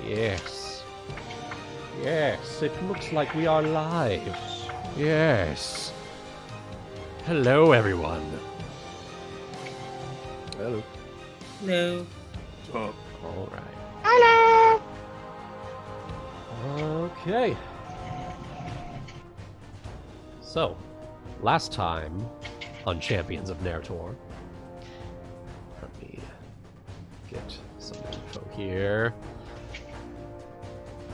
Yes. Yes, it looks like we are live. Yes. Hello, everyone. Hello. No. Oh, all right. Hello! Okay. So, last time on Champions of Narr'tor, let me get some info here.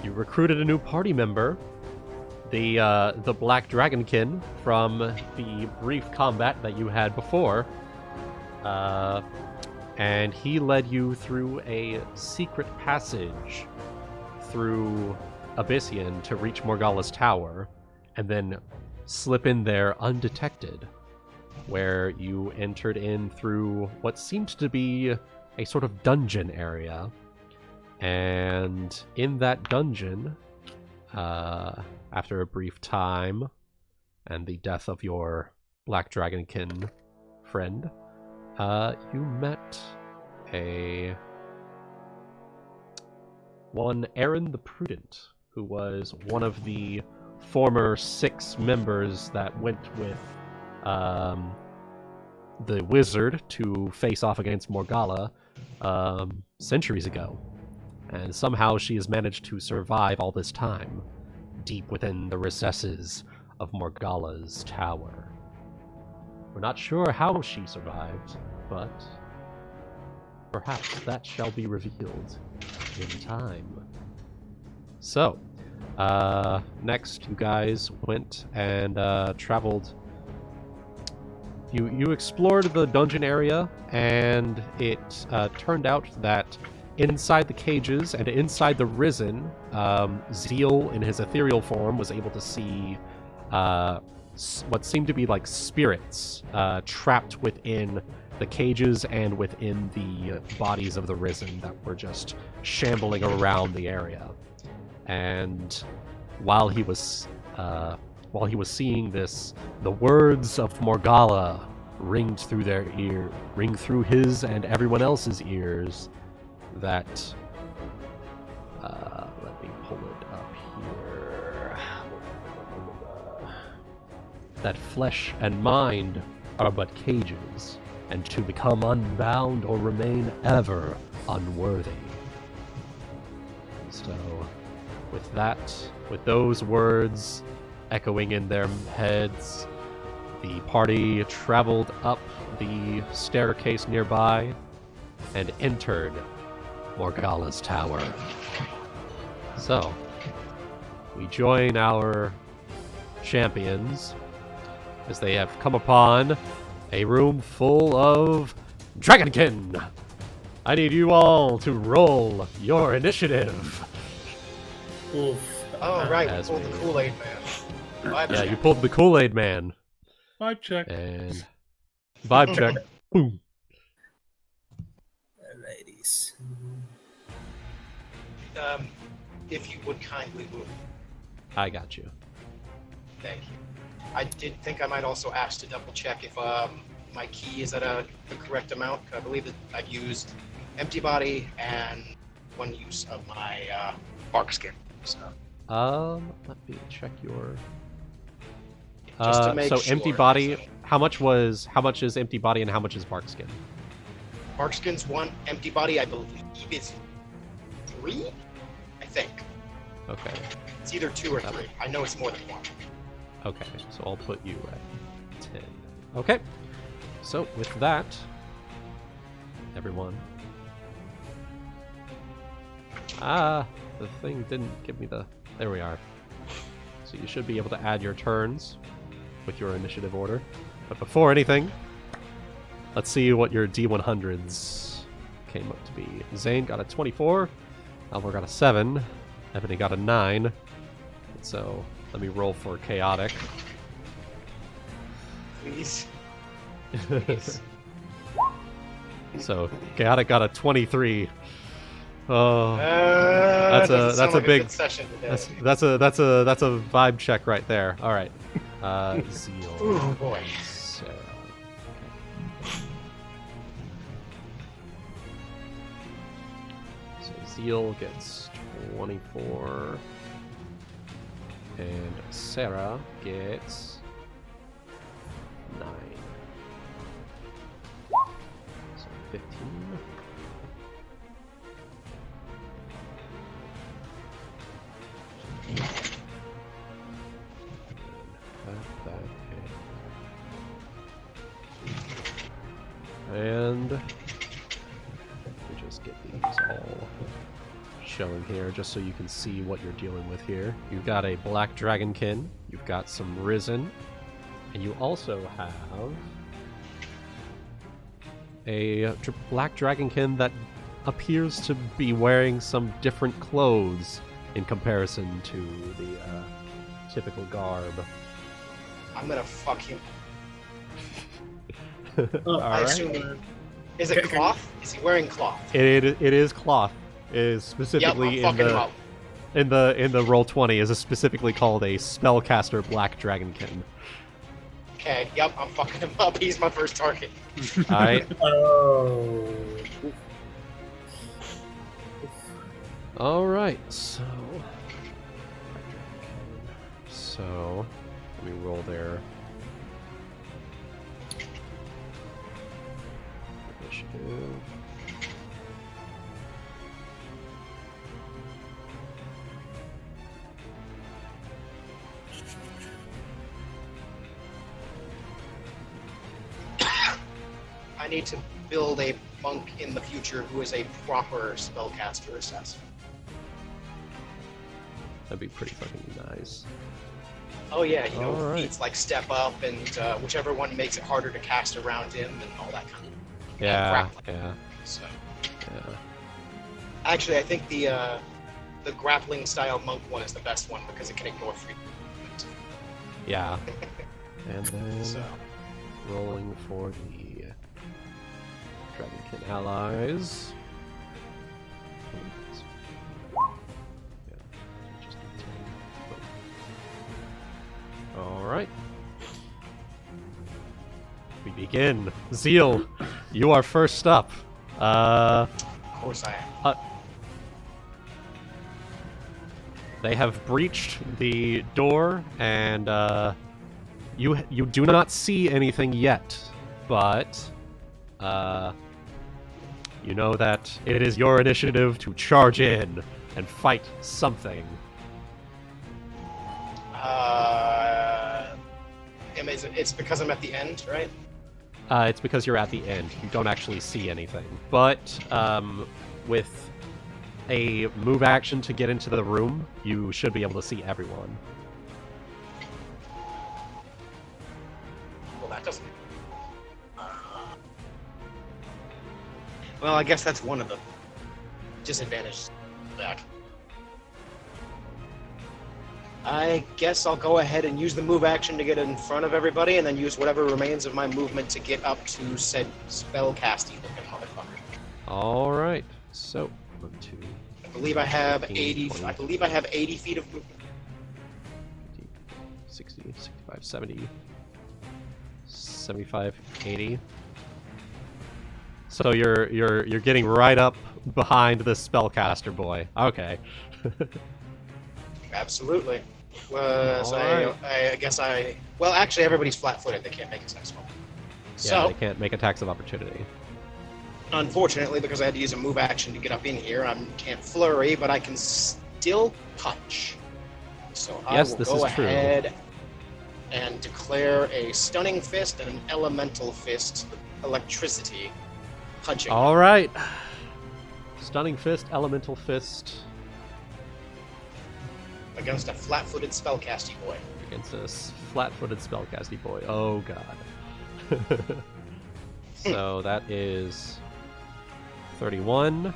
You recruited a new party member, the Black Dragonkin from the brief combat that you had before, and he led you through a secret passage through Abyssian to reach Morgala's tower, and then slip in there undetected, where you entered in through what seemed to be a sort of dungeon area. And in that dungeon, after a brief time and the death of your Black Dragonkin friend, you met one Aaron the Prudent, who was one of the former 6 members that went with the wizard to face off against Morgala centuries ago. And somehow she has managed to survive all this time, deep within the recesses of Morgala's tower. We're not sure how she survived, but perhaps that shall be revealed in time. So, next you guys went and traveled. You explored the dungeon area, and it turned out that inside the cages and inside the Risen, Zeal, in his ethereal form, was able to see what seemed to be like spirits trapped within the cages and within the bodies of the Risen that were just shambling around the area. And while he was seeing this, the words of Morgala ringed through his and everyone else's ears. That let me pull it up here. That flesh and mind are but cages, and to become unbound or remain ever unworthy. So, with those words echoing in their heads, the party traveled up the staircase nearby and entered Morgala's tower. So, we join our champions as they have come upon a room full of Dragonkin. I need you all to roll your initiative. Oof. Oh, right, we pulled the Kool-Aid man. Yeah, you pulled the Kool-Aid man. Vibe check. And vibe check. Boom. Ladies. If you would kindly move. I got you. Thank you. I did think I might also ask to double check if my key is at the correct amount. I believe that I've used empty body and one use of my bark skin. So. Let me check your. Just to make so sure, empty body. so. How much is empty body and how much is bark skin? Bark skin's 1, empty body I believe is 3. I think Okay. it's either 2 or 3. I know it's more than 1. Okay, so I'll put you at 10. Okay. So with that, everyone. The thing didn't give me the. There we are. So you should be able to add your turns with your initiative order. But before anything, let's see what your D100s came up to be. Zayne got a 24, Alvor got a 7, Ebony got a 9. So let me roll for chaotic. Please. So chaotic got a 23. Oh, Doesn't sound a like big good session today. that's a vibe check right there. All right, Zeal. Oh boy. Sera. Okay. So Zeal gets 24. And Sera gets 9. So 15. And we just get these all showing here just so you can see what you're dealing with here. You've got a Black Dragonkin, you've got some Risen, and you also have a Black Dragonkin that appears to be wearing some different clothes in comparison to the typical garb. I'm gonna fuck him. Alright. Assume is it cloth? Is he wearing cloth? It is cloth. It is specifically Yep, I'm fucking him up. in the Roll20 is specifically called a Spellcaster Black Dragonkin. Okay, yep, I'm fucking him up. He's my first target. Alright. Oh. Alright, so let me roll there. Initiative. I need to build a monk in the future who is a proper spellcaster assassin. That'd be pretty fucking nice. Oh yeah, you know, Alright. feats like step up and whichever one makes it harder to cast around him and all that kind of Yeah, grappling. yeah, So yeah. actually, I think the grappling style monk one is the best one because it can ignore free movement. Yeah. And then So rolling for the Dragonkin allies. Yeah, just a 10. Alright. We begin. Zeal, you are first up. of course I am. They have breached the door, and you do not see anything yet, but you know that it is your initiative to charge in and fight something. It's because I'm at the end, right? It's because you're at the end. You don't actually see anything. But with a move action to get into the room, you should be able to see everyone. Well, that doesn't. Well, I guess that's one of the disadvantages of that. I guess I'll go ahead and use the move action to get in front of everybody, and then use whatever remains of my movement to get up to said spellcasty looking motherfucker. All right. So, 1, 2, I believe I have 15, 80. 20. I believe I have 80 feet of movement. 50, 60, 65, 70, 75, 80. So you're getting right up behind the spellcaster boy. Okay. Absolutely. So Alright. I guess I. Well, actually, everybody's flat-footed. They can't make attacks. Yeah, So, they can't make attacks of opportunity. unfortunately, because I had to use a move action to get up in here, I can't flurry, but I can still punch. So Yes, I will this go is true. ahead and declare a stunning fist and an elemental fist, electricity, punching. All right. Stunning fist, elemental fist Against a flat-footed spellcasty boy. against a flat-footed spellcasty boy. Oh god. So that is 31.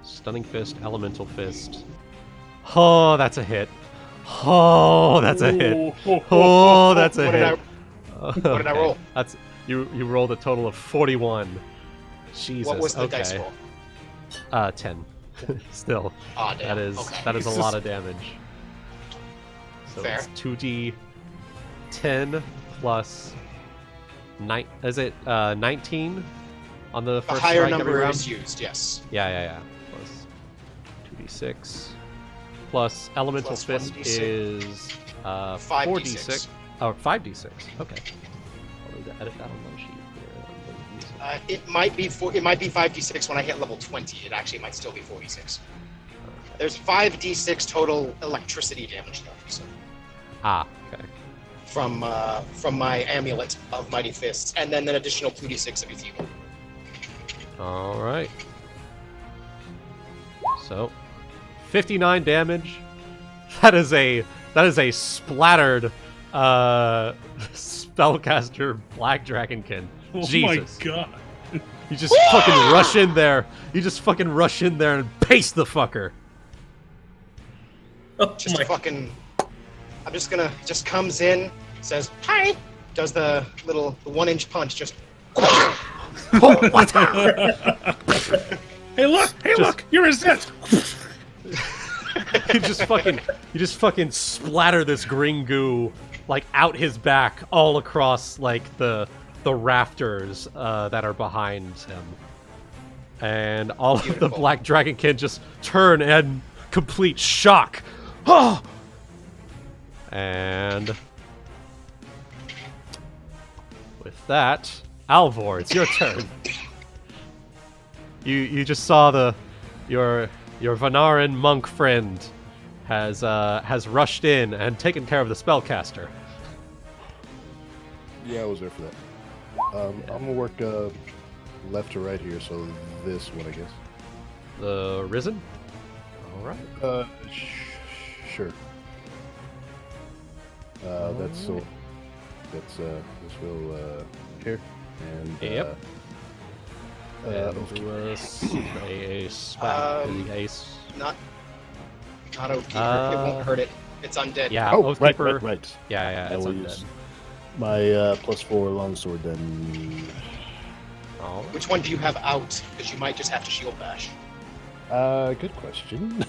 Stunning fist, elemental fist. Oh, that's a hit. Oh, that's a hit. Oh, that's a What did hit. What did I roll? That's you rolled a total of 41. Jesus. What was the okay. dice roll? 10. Still. Ah, damn. That is Okay. that is a lot of damage. So Fair. it's 2d 10 plus 19 on the A first higher strike number every round? is used, yes. Yeah. 2d6 plus Elemental Plus Fist 1d6. is 4d6. Oh, 5d6. Okay. I'll need to edit that on my sheet here. It might be 5d6 when I hit level 20. It actually might still be 46. There's 5d6 total electricity damage though. So. Okay. From my amulet of Mighty Fists, and then an additional 2d6 of Enfeeble. All right. So, 59 damage. That is a splattered spellcaster Black Dragonkin. Oh Jesus. my god. You just fucking rush in there. You just fucking rush in there and paste the fucker. Oh Just my. fucking. I'm just gonna. Just comes in, says hi, does the 1-inch punch. Just. Hey look, you're resist. you just fucking splatter this green goo like out his back all across like the rafters that are behind him, and all of the Beautiful. Black Dragonkin just turn in complete shock. Oh! And with that, Alvor, it's your turn. You just saw your Vanaran monk friend has rushed in and taken care of the spellcaster. Yeah, I was there for that. I'm gonna work left to right here, so this one, I guess. The Risen? Alright. Sure. That's so. That's this will here and Yep. okay. Not Oathkeeper. It won't hurt it. It's undead. Yeah, Oh, Oathkeeper. right. Yeah, I it's will undead. use my +4 longsword then. All right. Which one do you have out? Because you might just have to shield bash. Good question.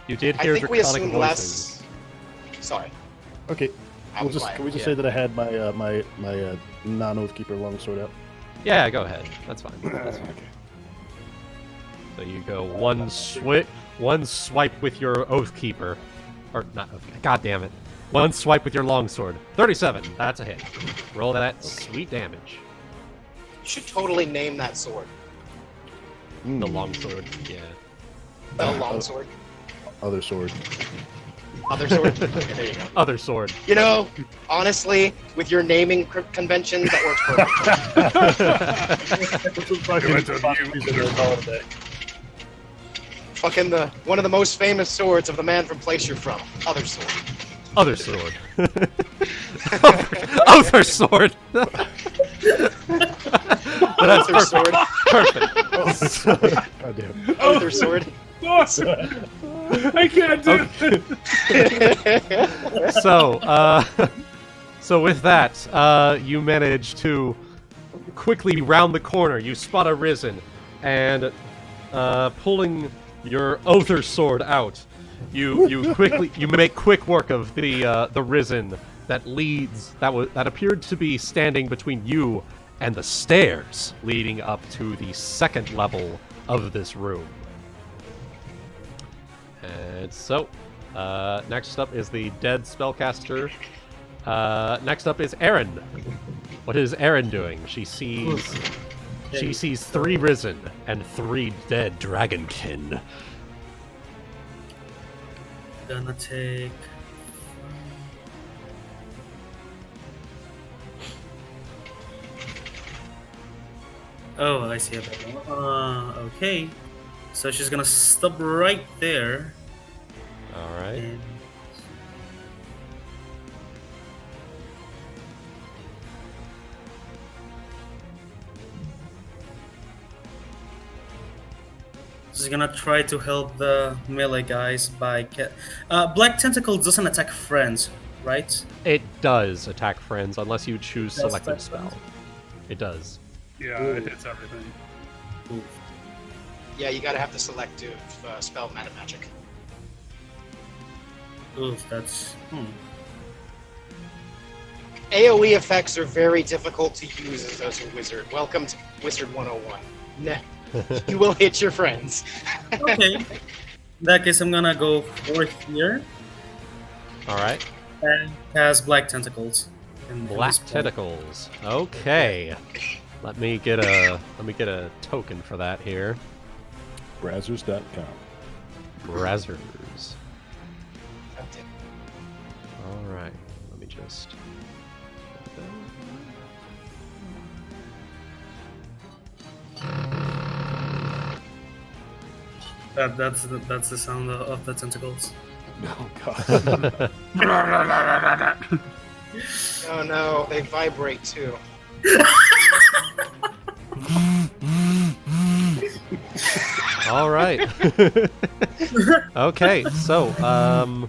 You did I hear think we draconic assumed voices. Sorry. Okay, I was lying. can we just Yeah. say that I had my my non-Oathkeeper longsword out? Yeah, go ahead. That's fine. That's fine. Okay. So you go one swipe with your Oathkeeper. Or not Oathkeeper. God damn it. One swipe with your longsword. 37. That's a hit. Roll that sweet damage. You should totally name that sword. The longsword. Yeah. The longsword. Other sword. Other sword. Okay, there you go. Other sword. You know, honestly, with your naming conventions, that works perfect. Fucking one of the most famous swords of the man from place you're from. Other sword. Other sword. Other sword. That's Other sword. perfect. God damn. Other sword. I can't do it. So with that, you manage to quickly round the corner. You spot a Risen, and pulling your Other sword out, you make quick work of the Risen that appeared to be standing between you and the stairs leading up to the second level of this room. And so, next up is the dead spellcaster. Next up is Erin. What is Erin doing? She sees 3 Risen and 3 dead Dragonkin. Gonna take. Oh, I see a better one. Okay. So she's gonna stop right there. All right. And she's gonna try to help the melee guys by Black Tentacle doesn't attack friends, right? It does attack friends unless you choose Does selective attack spell. friends? It does. Yeah, it hits everything. Yeah, you gotta have the selective spell mana magic. Oof, that's AoE effects are very difficult to use as a wizard. Welcome to Wizard 101. You will hit your friends. Okay. In that case, I'm gonna go for here All right. and cast Black Tentacles. in Black this point. tentacles. Okay. Let me get a token for that here. Brazzers.com. Brazzers. All right. Let me just. That's the sound of the tentacles. Oh god. Oh no, they vibrate too. All right. Okay. So,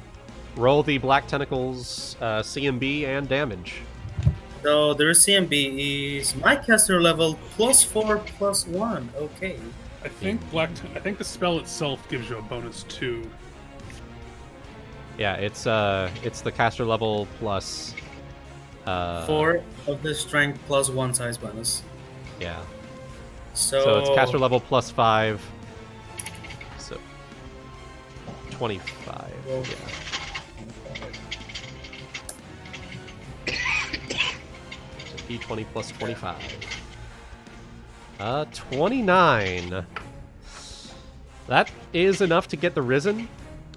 roll the black tentacles, CMB and damage. So their CMB is my caster level +4/+1. Okay. I think the spell itself gives you a bonus 2. Yeah, it's the caster level plus. 4 of the strength +1 size bonus. Yeah. So it's caster level +5. So 25. Well, Yeah. So D20 plus 25. 29. That is enough to get the Risen.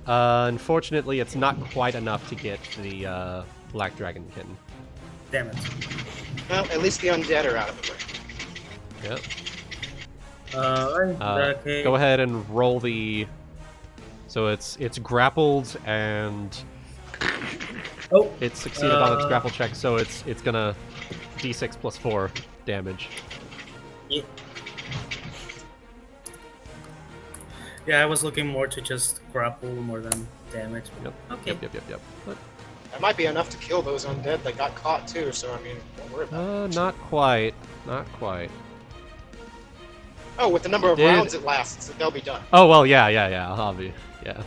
Unfortunately, it's not quite enough to get the Black Dragonkin. Damn it. Well, at least the undead are out of the way. Yep. Okay. Go ahead and roll the. So it's grappled and Oh, it succeeded on its grapple check, so it's gonna D6 plus 4 damage. yeah, I was looking more to just grapple more than damage. Yep. Okay. Yep. But, That might be enough to kill those undead that got caught too, so I mean, don't worry about it. not quite. Not quite. Oh, with the number of Did- rounds it lasts, they'll be done. Oh well, yeah. I'll be, yeah.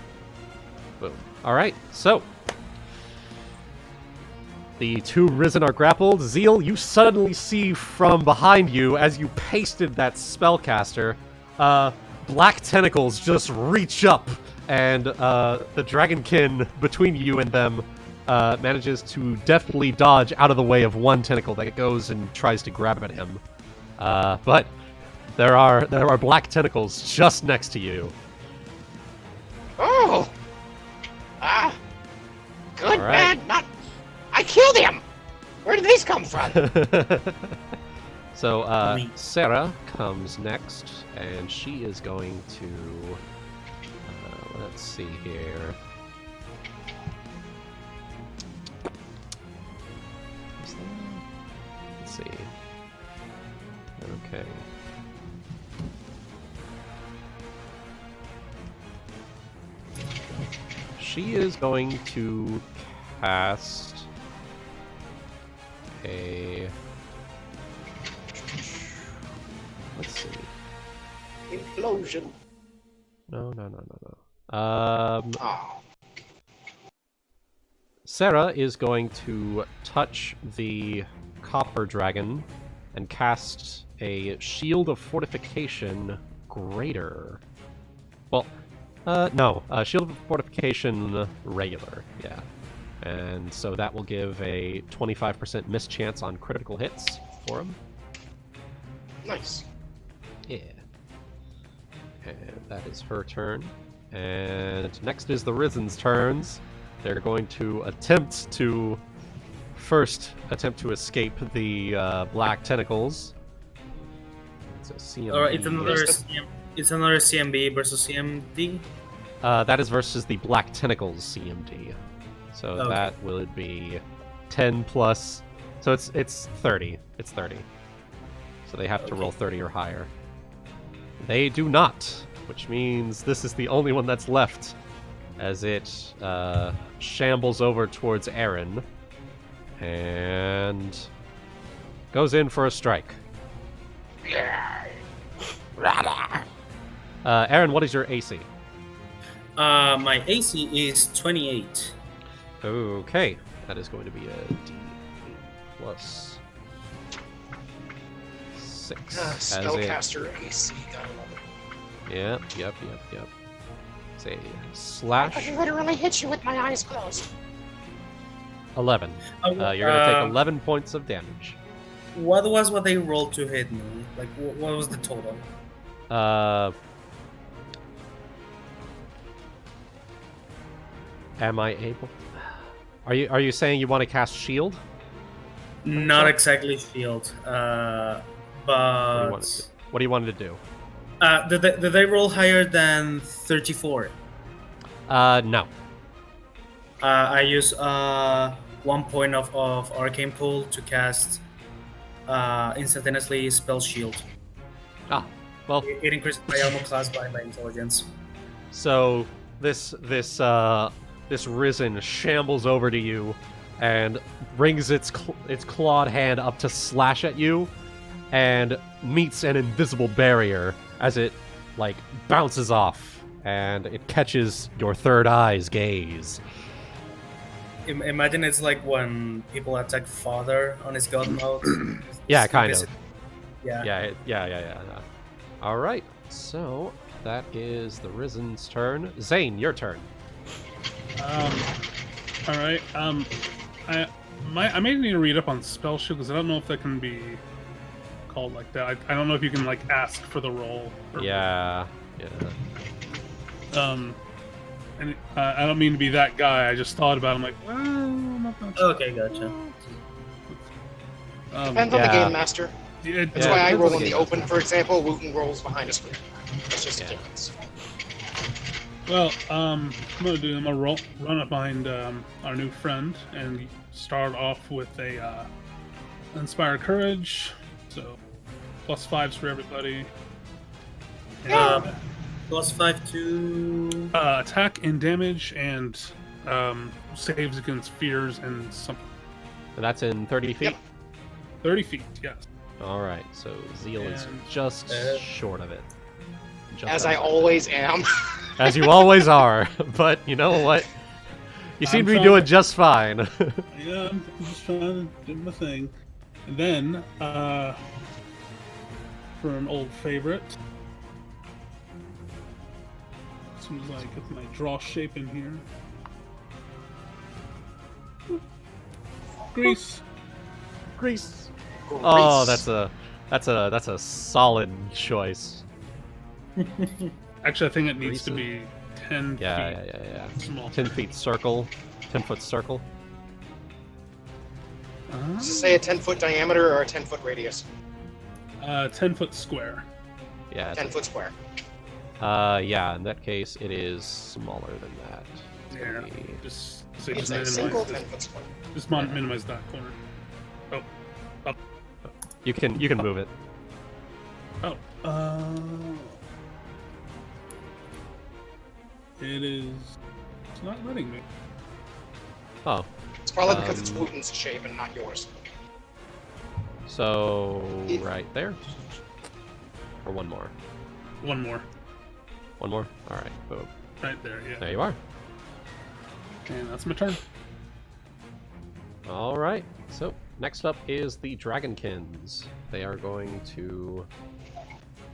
Boom. All right. So the two Risen are grappled. Zeal, you suddenly see from behind you as you pasted that spellcaster, black tentacles just reach up, and the Dragonkin between you and them manages to deftly dodge out of the way of one tentacle that goes and tries to grab at him. But there are black tentacles just next to you. Oh! Ah! Good, All right. bad, not... I killed him! Where did these come from? So, Me. Sera comes next, and she is going to... let's see here. Is that... Let's see. Okay. She is going to cast a... Let's see. Implosion. No. Oh. Sera is going to touch the copper dragon and cast a Shield of Fortification Greater. Well, no, Shield of Fortification Regular, yeah. And so that will give a 25% miss chance on critical hits for him. Nice. Yeah. And that is her turn. And next is the Risen's turns. They're going to attempt to escape the black tentacles. It's a CMB. Or it's another CMB versus CMD. That is versus the black tentacles CMD. So Okay. that would be 10 plus. So it's 30. It's 30. So they have to roll 30 or higher. They do not, which means this is the only one that's left, as it shambles over towards Aaron and goes in for a strike. Aaron, what is your AC? My AC is 28. Okay, that is going to be a D8 plus 6. As it- Spellcaster AC. Gotta love it. Yep. It's a I slash could literally hit you with my eyes closed. 11. You're gonna take 11 points of damage. What was what they rolled to hit me? Like, what was the total? Am I able? Are you saying you want to cast shield? Not exactly shield, but What do you want to do? did they roll higher than 34? No. I use 1 point of arcane pool to cast instantaneously spell shield. Ah, well. It increases my armor class by my intelligence. So this risen shambles over to you and brings its clawed hand up to slash at you, and meets an invisible barrier as it bounces off, and it catches your third eye's gaze. Imagine it's like when people attack Father on his god mode. Yeah, kind of. Yeah. Yeah. All right, so that is the Risen's turn. Zayne, your turn. All right. I may need to read up on spell shield because I don't know if that can be called like that. I don't know if you can ask for the roll. Yeah. And I don't mean to be that guy. I just thought about it. I'm like, well, I'm not that sure. Okay, gotcha. Depends on the game master. That's why I depends roll on in the the game open, for example. Wuten rolls behind a screen. It's just a difference. Well, I'm gonna run up behind our new friend and start off with a inspire courage. So +5s for everybody. And, +5 to attack and damage and saves against fears and something. And that's in 30 feet? Yep. 30 feet, yes. All right, so Zeal is And- just short of it. Just As out I of it. always am. As you always are, but you know what? You seem I'm to be trying doing to- just fine. Yeah, I'm just trying to do my thing. And then, for an old favorite, as soon as I get my draw shape in here. Grease. Grease. Grease. Oh, that's a solid choice. Actually, I think it needs to Grease. be 10 Yeah, feet yeah. small. 10 feet circle, 10-foot circle. Does it say a 10-foot diameter or a 10-foot radius? 10-foot square. Yeah. 10-foot square. Yeah. In that case, it is smaller than that. It's Yeah, gonna be- just It's a minimize single this. 10-foot square. Just minimize that corner. Oh, You can move it. oh. It is. It's not letting me. Oh, It's probably because it's Um, Wuten's shape and not yours. so right there. Or one more. One more. One more. All right. Boom. Right there, yeah. There you are. And that's my turn. All right. So next up is the Dragonkins. They are going to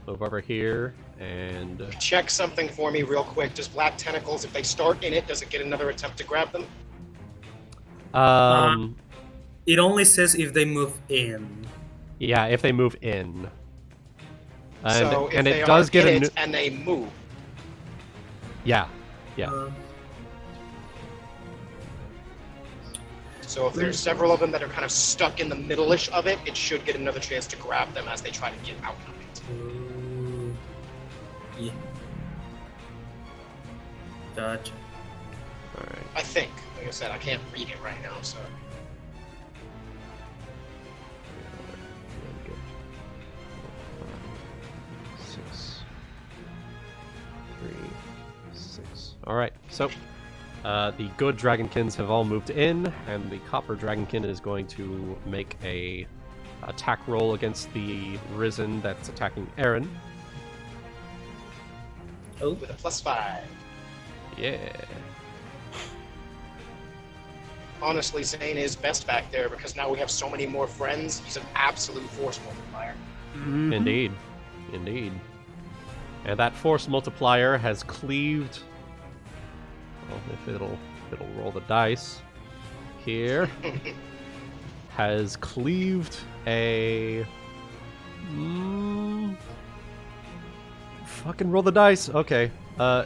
move over here and Check something for me real quick. Does black tentacles, if they start in it, does it get another attempt to grab them? it only says if they move in. yeah, if they move in. And, So if and they it does are get in a new, it and they move, yeah. so if there's several of them that are kind of stuck in the middle-ish of it, it should get another chance to grab them as they try to get out of it. Yeah. Gotcha. All right. I think. Like I said, I can't read it right now, so. Good. 6, 3, 6. All right. So the good Dragonkins have all moved in, and the copper Dragonkin is going to make a attack roll against the Risen that's attacking Aaron. Oh, With a +5. Yeah. Honestly, Zayne is best back there because now we have so many more friends. He's an absolute force multiplier. Mhm. Indeed. Indeed. And that force multiplier has cleaved. Well, if it'll roll the dice here. Has cleaved a. Fucking roll the dice. Okay.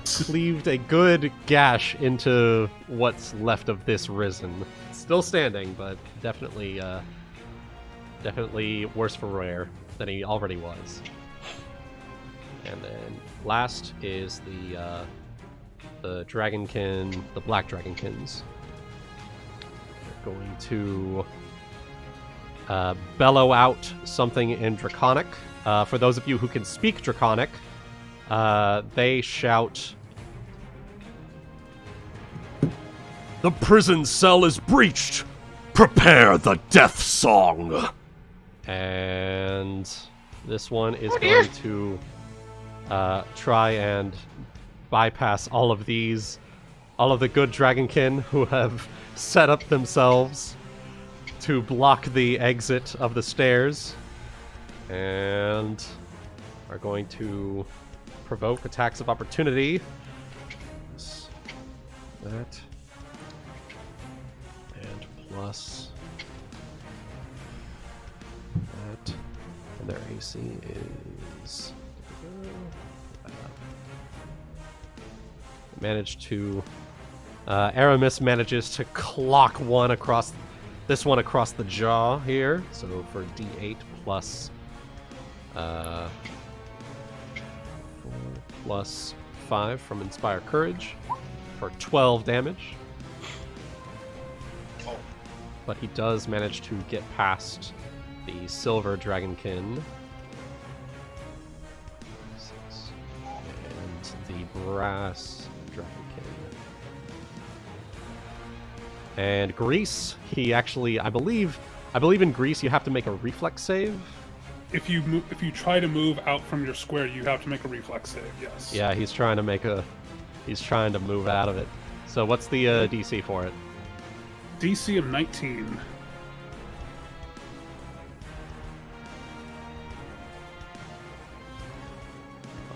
Cleaved a good gash into what's left of this risen. Still standing, but definitely worse for wear than he already was. And then last is the Dragonkin, the Black Dragonkins. They're going to bellow out something in Draconic. For those of you who can speak Draconic, they shout, The prison cell is breached! Prepare the death song! and this one is going to try and bypass all of the good Dragonkin who have set up themselves to block the exit of the stairs, and are going to provoke attacks of opportunity. That. And plus that. And their AC is... managed to... Aramis manages to clock this one across the jaw here. So for D8 plus... 4 plus 5 from Inspire Courage for 12 damage. But he does manage to get past the Silver Dragonkin. And the Brass Dragonkin. And Grease, he actually, I believe in Grease you have to make a reflex save. If you try to move out from your square, you have to make a reflex save. Yes. Yeah, he's trying to move out of it. So what's the DC for it? DC of 19.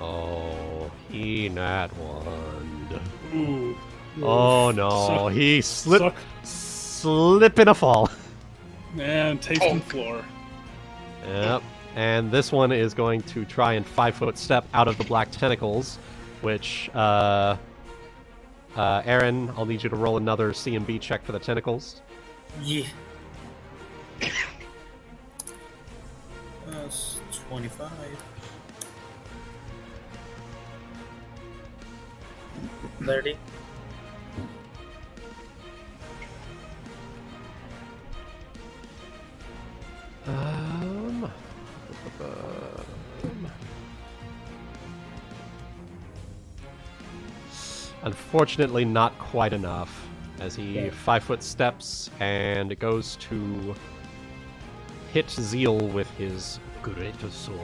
Oh, he nat one. Ooh. Oh no, Suck. he slip in a fall. And tasting floor. Yep. And this one is going to try and 5-foot step out of the black tentacles, which, Aaron, I'll need you to roll another CMB check for the tentacles. Yeah. That's 25. $30. Unfortunately, not quite enough, as he 5-foot steps and goes to hit Zeal with his great sword.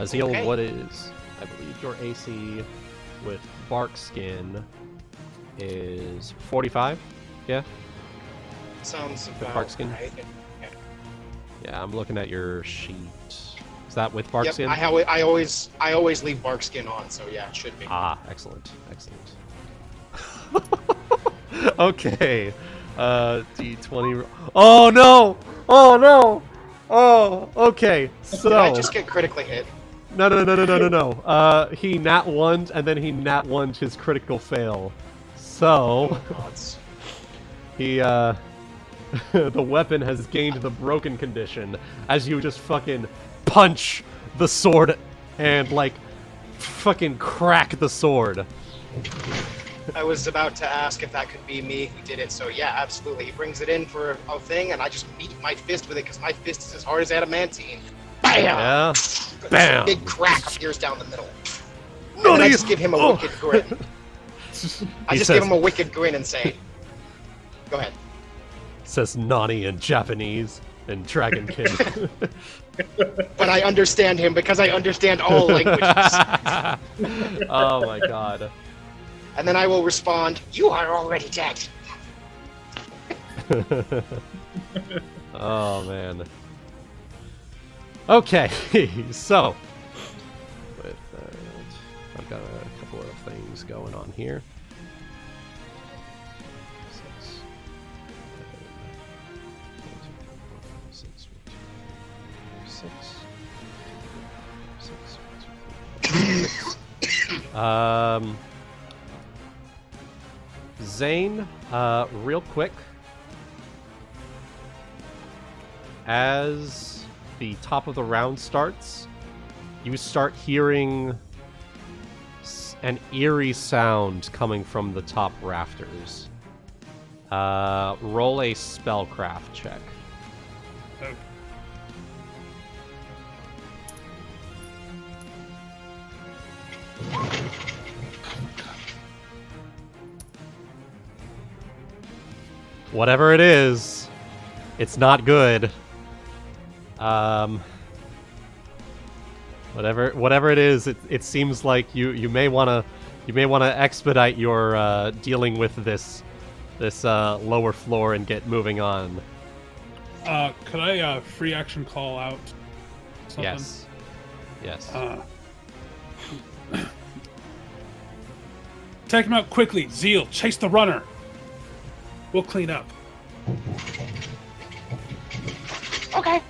Zeal, okay. what is, I believe your AC with bark skin is 45? Yeah? Sounds With about bark skin? right. Yeah, I'm looking at your sheet. Is that with bark Yep, skin? I always leave bark skin on, so yeah, it should be. Ah, excellent. Okay. D20. Oh no! Oh no! Oh, okay. So Did I just get critically hit? No. He nat 1'd and then he nat 1'd his critical fail. So Gods. he the weapon has gained the broken condition as you just fucking punch the sword and like fucking crack the sword. I was about to ask if that could be me who did it, so yeah, absolutely. He brings it in for a thing, and I just beat my fist with it because my fist is as hard as adamantine. Bam! Yeah. Bam! Big crack appears down the middle. No, And I you- just give him a wicked grin. I just says- give him a wicked grin and say, "Go ahead." Says Nani in Japanese and Dragonkin. But I understand him because I understand all languages. Oh my god. And then I will respond, "You are already dead." Oh man. Okay, so with that, I've got a couple of things going on here. 6, 6. Zayne, real quick, as the top of the round starts, you start hearing an eerie sound coming from the top rafters. Roll a spellcraft check. Okay. Whatever it is, it's not good. Whatever it is, it seems like you may wanna expedite your dealing with this lower floor and get moving on. Could I free action call out something? Yes. Take him out quickly. Zeal, chase the runner. We'll clean up. Okay.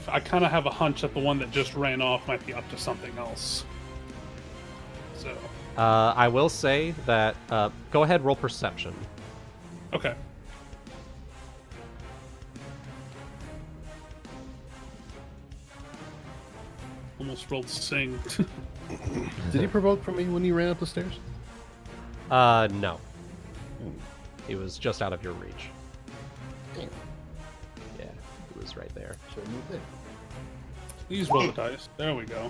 I kind of have a hunch that the one that just ran off might be up to something else. So. I will say that. Go ahead, roll perception. Okay. Almost rolled sing. Did he provoke from me when he ran up the stairs? No. He was just out of your reach. Damn. Yeah, he was right there. So I moved in. Please roll the dice. There we go.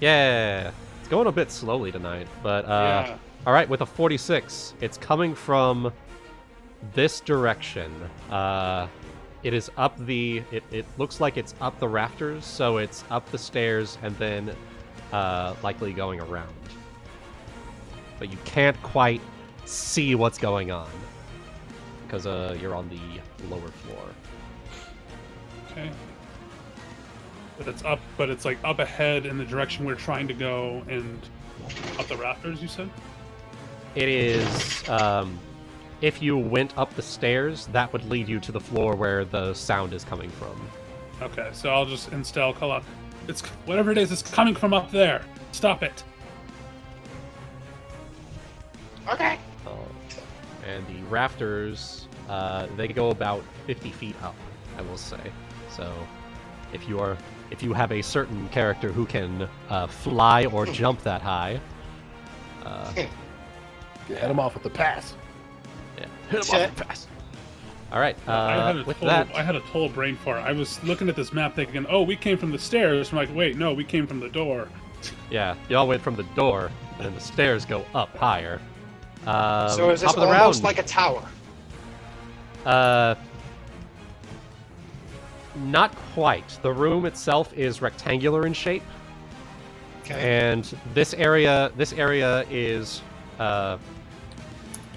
Yeah, it's going a bit slowly tonight, but Yeah. all right. With a 46, it's coming from this direction. It is up the. It looks like it's up the rafters, so it's up the stairs and then likely going around. But you can't quite see what's going on because you're on the lower floor. Okay. But it's like up ahead in the direction we're trying to go and up the rafters, you said? It is, if you went up the stairs, that would lead you to the floor where the sound is coming from. Okay, so I'll just instead call out. It's whatever it is, it's coming from up there. Stop it. Okay. And the rafters, they go about 50 feet up, I will say. So, if you have a certain character who can fly or jump that high, Head him off with the pass. yeah, hit him off the pass. All right, I with that, had a total brain fart. I was looking at this map thinking, oh, we came from the stairs. I'm like, wait, no, we came from the door. yeah, y'all went from the door, and the stairs go up higher. So is this top of the almost round, like a tower? Not quite. The room itself is rectangular in shape, Okay. and this area is,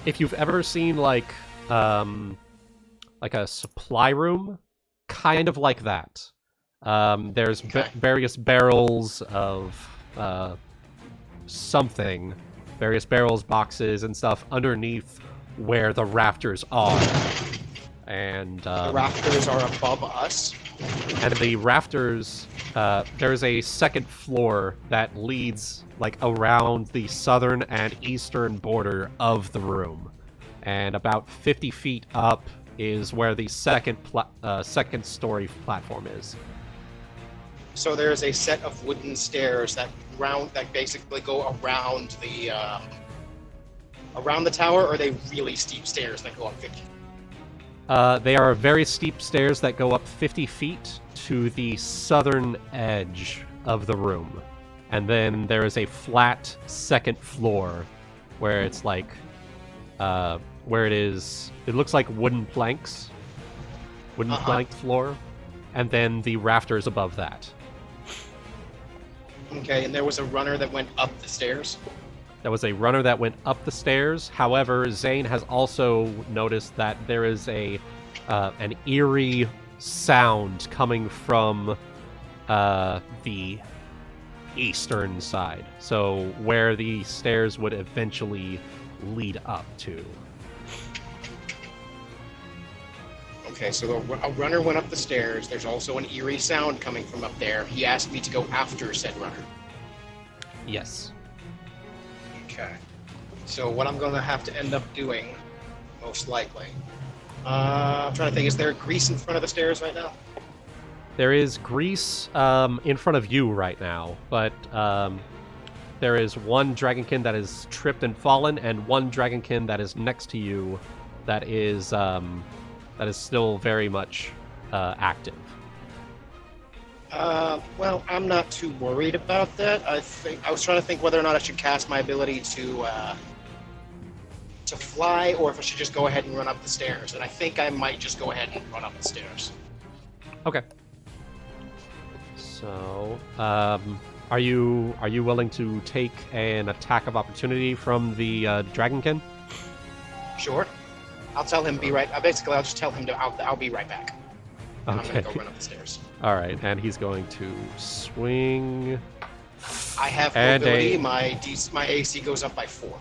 if you've ever seen like a supply room, kind of like that. There's various barrels of something, various barrels, boxes, and stuff underneath where the rafters are. And The rafters are above us. and the rafters, there's a second floor that leads like around the southern and eastern border of the room, and about 50 feet up is where the second story platform is. So there's a set of wooden stairs that basically go around the tower, or are they really steep stairs that go up 50? They are very steep stairs that go up 50 feet to the southern edge of the room. And then there is a flat second floor where it's like, it looks like wooden planks. Planked floor. And then the rafters above that. Okay, and there was a runner that went up the stairs? There was a runner that went up the stairs. However, Zayne has also noticed that there is an eerie sound coming from the eastern side. So where the stairs would eventually lead up to. Okay, so a runner went up the stairs. There's also an eerie sound coming from up there. He asked me to go after said runner. Yes. Okay. So what I'm going to have to end up doing, most likely... I'm trying to think, is there grease in front of the stairs right now? There is grease in front of you right now, but there is one dragonkin that is tripped and fallen, and one dragonkin that is next to you that is still very much active. Well, I'm not too worried about that. I was trying to think whether or not I should cast my ability to fly, or if I should just go ahead and run up the stairs. And I think I might just go ahead and run up the stairs. Okay. So, are you willing to take an attack of opportunity from the dragonkin? Sure. I'll tell him basically I'll just tell him I'll be right back. And Okay. I'm gonna go run up the stairs. All right, and he's going to swing. I have And mobility. My AC goes up by 4.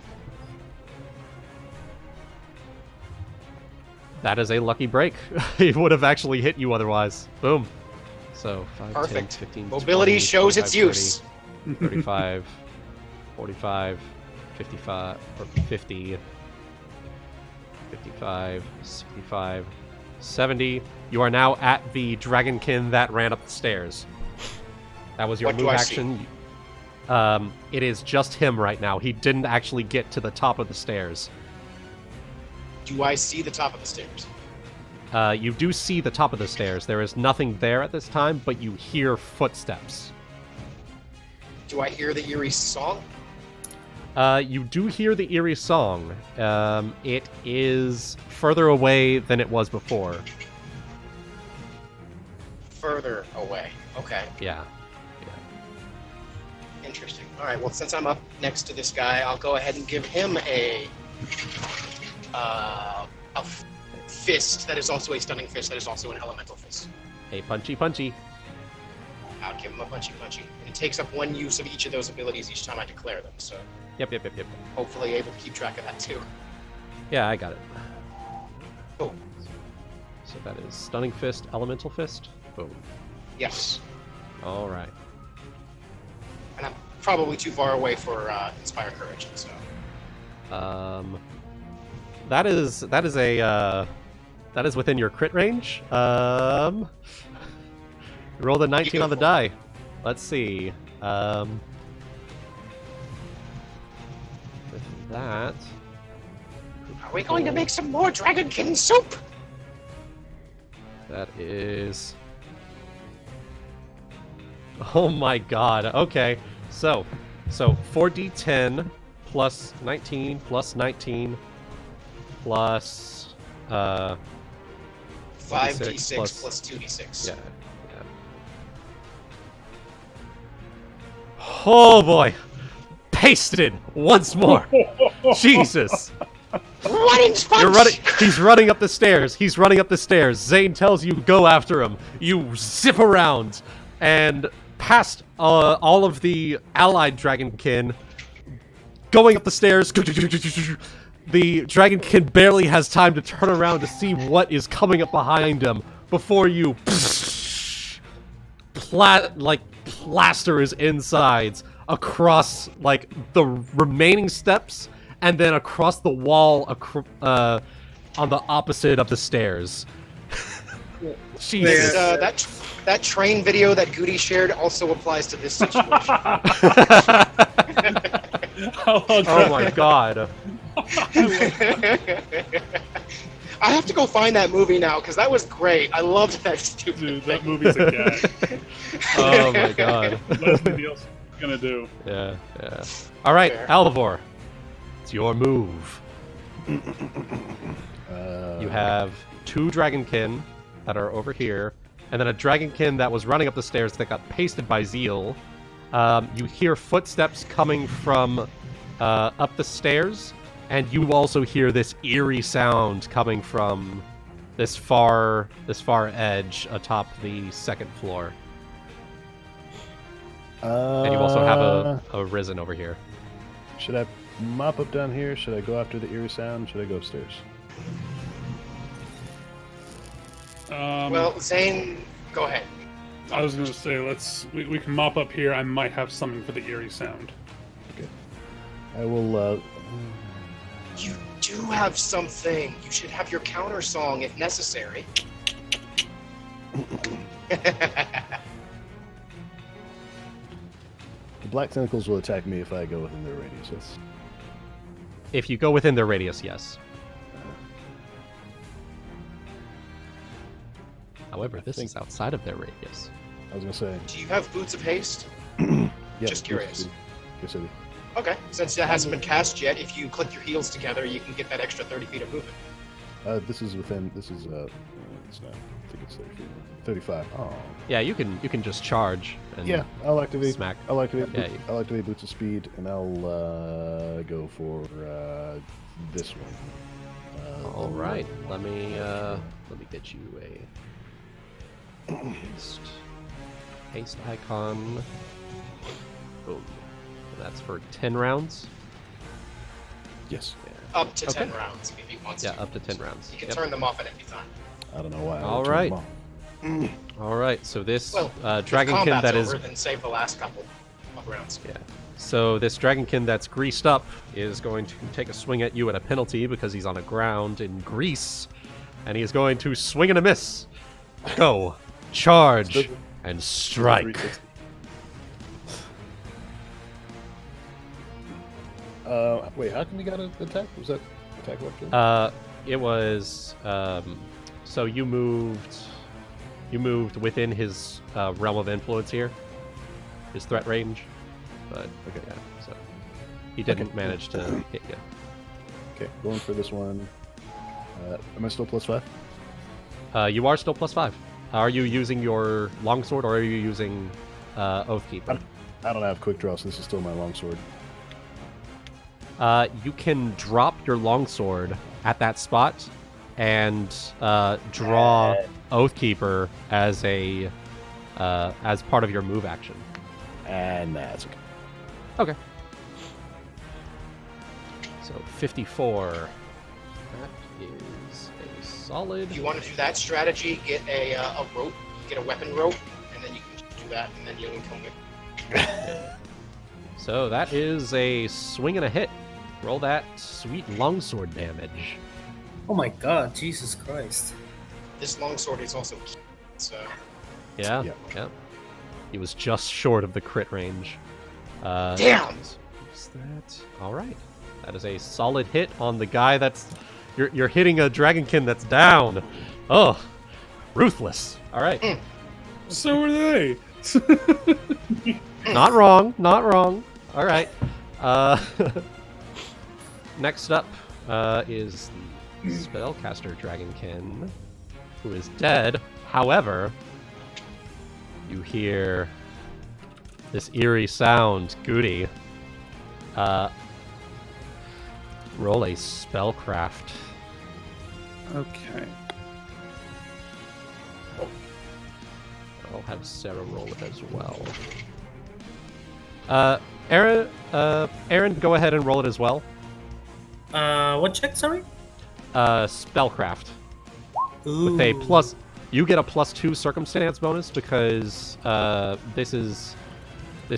That is a lucky break. He would have actually hit you otherwise. Boom. So 5, Perfect. 10, 15, Mobility 20, shows 25, its use. 30, 35, 45, 55, or 50, 55, 65, 70. You are now at the dragonkin that ran up the stairs. That was your What do move I action. It is just him right now. He didn't actually get to the top of the stairs. Do I see the top of the stairs? You do see the top of the stairs. There is nothing there at this time, but you hear footsteps. Do I hear the eerie song? You do hear the eerie song. It is further away than it was before. Further away. Okay. Yeah. Interesting. All right. Well, since I'm up next to this guy, I'll go ahead and give him a fist that is also a stunning fist that is also an elemental fist. A punchy. I'll give him a punchy. And it takes up 1 use of each of those abilities each time I declare them. So Yep. hopefully able to keep track of that too. Yeah, I got it. Oh. So that is stunning fist, elemental fist. Boom. Yes. All right. And I'm probably too far away for Inspire Courage. So. That is within your crit range. Roll the 19 on the die. Let's see. With that. Are we going to make some more dragonkin soup? That is. Oh my god. Okay. So 4d10 plus 19 plus 19 plus 5d6 plus 2d6. Yeah. Oh boy. Pasted once more. Jesus. Running sponge! He's running up the stairs. Zayne tells you go after him. You zip around and past all of the allied dragonkin, going up the stairs. The dragonkin barely has time to turn around to see what is coming up behind him before you plaster his insides across like the remaining steps and then across the wall on the opposite of the stairs. Jesus. That train video that Goody shared also applies to this situation. Oh my god. I have to go find that movie now because that was great. I loved that stupid Dude, thing. that movie's a gag. Oh my god. That's what else gonna do. Yeah. All right, Fair. Alvor. It's your move. You have 2 dragonkin that are over here, and then a dragonkin that was running up the stairs that got pasted by Zeal. You hear footsteps coming from up the stairs, and you also hear this eerie sound coming from this far edge atop the second floor. And you also have a risen over here. Should I mop up down here? Should I go after the eerie sound? Should I go upstairs? Well, Zayne, go ahead. I was gonna say we can mop up here. I might have something for the eerie sound. Okay. I will. You do have something. You should have your counter song if necessary. The black tentacles will attack me if I go within their radius. Yes. If you go within their radius, yes. However, this is outside of their radius. I was gonna say. Do you have Boots of Haste? Yeah, Just curious. Yes, I do. Okay, since that hasn't been cast yet, if you click your heels together, you can get that extra 30 feet of movement. This is within. This is. It's not. I think it's 30 feet. 35. Oh. Yeah, you can just charge. And Yeah, I'll activate. Smack. I'll activate. Yeah, I'll activate Boots of Speed, and I'll go for this one. All right. Let me get you a haste icon. Boom. And that's for 10 rounds. Yes. Yeah. Up to 10 rounds if he wants to. Yeah, up to 10 rounds. You can turn them off at any time. I don't know why. All right. All right. So this dragonkin that is. Then save the last couple of rounds. Yeah. So this dragonkin that's greased up is going to take a swing at you at a penalty because he's on the ground in grease, and he is going to swing and a miss. Go, charge, and strike. Wait, how come you got an attack? Was that attack weapon? It was so you moved within his realm of influence here, his threat range, but Okay. yeah, so he didn't manage to hit you. Okay, going for this one. Am I still +5? You are still +5. Are you using your longsword or are you using Oathkeeper? I don't have quick draw, so this is still my longsword. You can drop your longsword at that spot and draw Oathkeeper as a as part of your move action. And that's okay. Okay. So 54. That is a solid. If you want to do that strategy, get a rope, get a weapon rope, and then you can do that, and then you'll kill me. So that is a swing and a hit. Roll that sweet longsword damage. Oh my god, Jesus Christ. This longsword is also key, so... Yeah. He was just short of the crit range. Damn! Is that all right? That is a solid hit on the guy that's you're hitting a dragonkin that's down. Oh, ruthless. All right. So are they. Not wrong. Not wrong. All right. Next up is the spellcaster dragonkin, who is dead. However, you hear this eerie sound. Goody. Roll a spellcraft. Okay. I'll have Sera roll it as well. Aaron, go ahead and roll it as well. What check, sorry? Spellcraft. Ooh. With a plus, you get a +2 circumstance bonus because this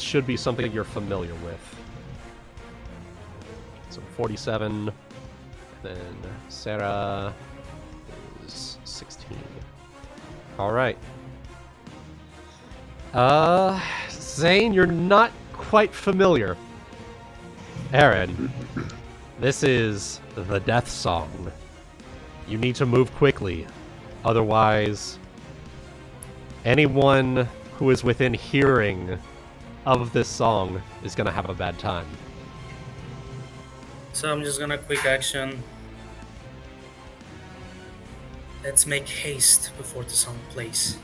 should be something you're familiar with. So 47, and then Sera is 16. All right. Zayne, you're not quite familiar. Aaron, this is the death song. You need to move quickly. Otherwise, anyone who is within hearing of this song is going to have a bad time. So I'm just gonna quick action. Let's make haste before the song plays.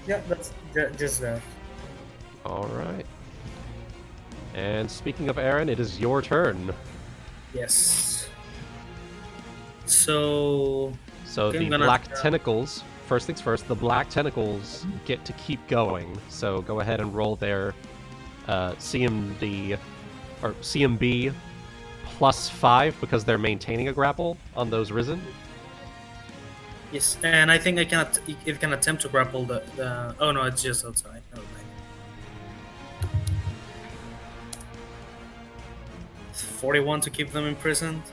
Yeah, that's just that. All right. And speaking of Aaron, it is your turn. Yes. So okay, The I'm gonna black tentacles, first things first, the black tentacles get to keep going. So go ahead and roll their CMD, or CMB +5 because they're maintaining a grapple on those risen. Yes, and I think it can attempt to grapple the. Oh no, it's just outside. Never mind. 41 to keep them imprisoned.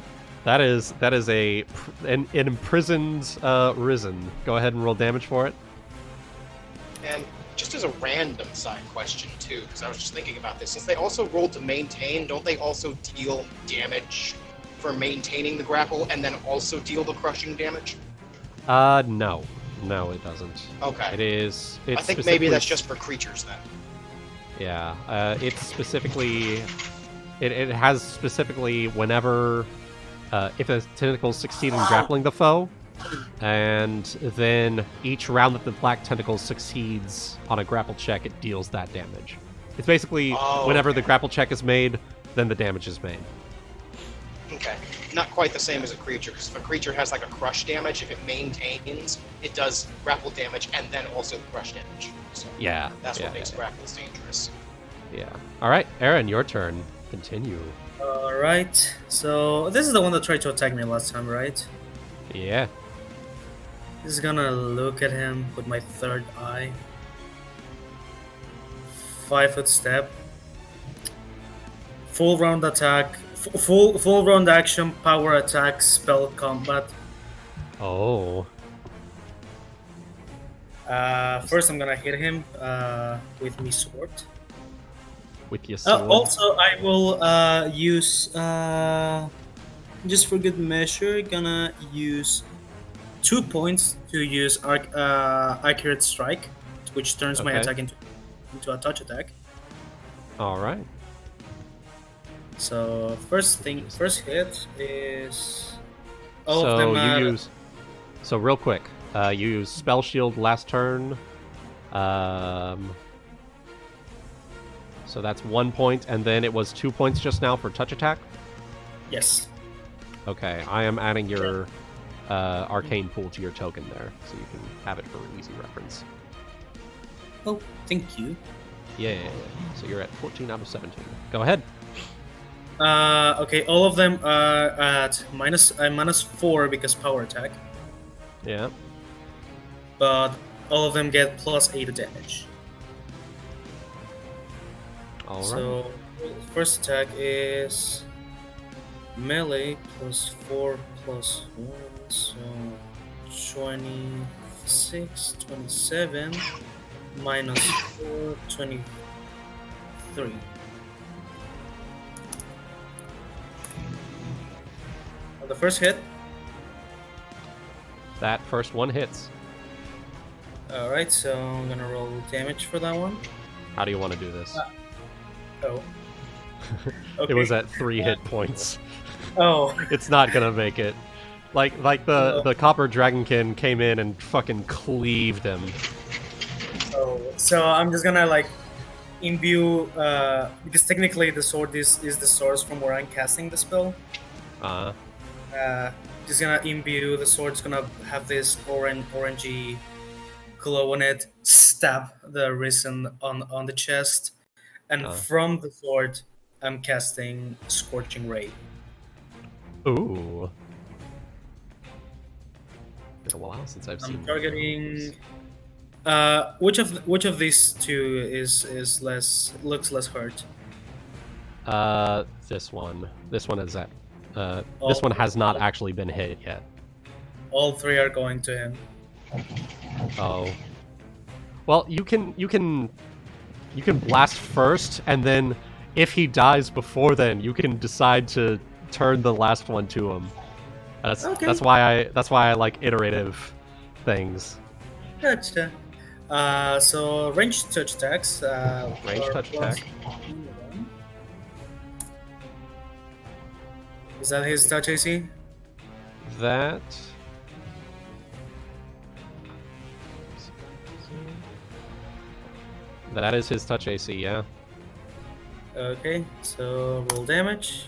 That is an imprisoned risen. Go ahead and roll damage for it. And just as a random side question too, because I was just thinking about this, since they also rolled to maintain, don't they also deal damage for maintaining the grapple and then also deal the crushing damage? No, it doesn't. Okay. It's I think maybe that's just for creatures then. Yeah, it's specifically. It has specifically whenever if the tentacles succeed in grappling the foe, and then each round that the black tentacle succeeds on a grapple check, it deals that damage. It's basically whenever the grapple check is made, then the damage is made. Okay. Not quite the same as a creature, because if a creature has like a crush damage, if it maintains, it does grapple damage and then also crush damage. So Yeah. that's what makes grapples dangerous. Yeah. All right, Aaron, your turn. Continue. Alright, so this is the one that tried to attack me last time, right? Yeah. Just gonna look at him with my third eye. 5-foot step. Full round attack. Full round action, power attack, spell combat. Oh. First I'm gonna hit him with my sword. With your sword. Also, I will use, just for good measure, gonna use 2 points to use accurate strike, which turns my attack into a touch attack. All right. So first hit is all so of them. you use. So real quick, you use spell shield last turn. So that's 1 point, and then it was 2 points just now for touch attack? Yes. Okay, I am adding your arcane pool to your token there, so you can have it for easy reference. Oh, thank you. Yeah. So you're at 14 out of 17. Go ahead. Okay, all of them are at -4 because power attack, Yeah. but all of them get +8 damage. All right. So first attack is melee +4 +1, so 26, 27 -4, 23. On the first hit. That first one hits. Alright, so I'm gonna roll damage for that one. How do you want to do this? Oh. It was at 3 hit points. Oh. It's not gonna make it. Like the Copper Dragonkin came in and fucking cleaved him. Oh. So I'm just gonna like imbue because technically the sword is the source from where I'm casting the spell. Just gonna imbue the sword. It's gonna have this orangey glow on it. Stab the risen on the chest, and from the sword, I'm casting Scorching Ray. Ooh. Been a while since I've seen. I'm targeting. Which of these two is looks less hurt? This one. This one is at. This one has not actually been hit yet. All 3 are going to him. Oh. Well, you can blast first, and then if he dies before then, you can decide to turn the last one to him. That's why I like iterative things. Gotcha. So ranged touch attacks. Ranged touch attack. Is that his touch AC? That. That is his touch AC, yeah. Okay, so roll damage.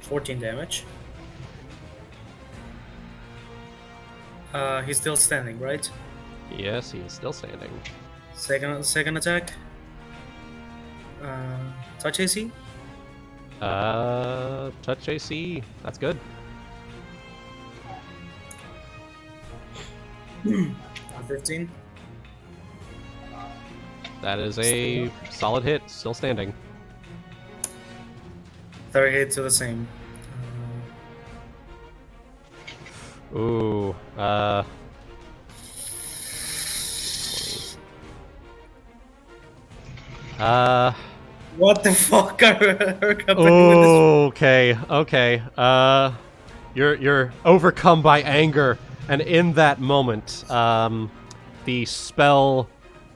14 damage. He's still standing, right? Yes, he is still standing. Second attack. Touch AC. Touch AC. That's good. 15. That is a solid hit. Still standing. Third hit to the same. Ooh. What the fuck are happening with this? Okay. You're overcome by anger, and in that moment, the spell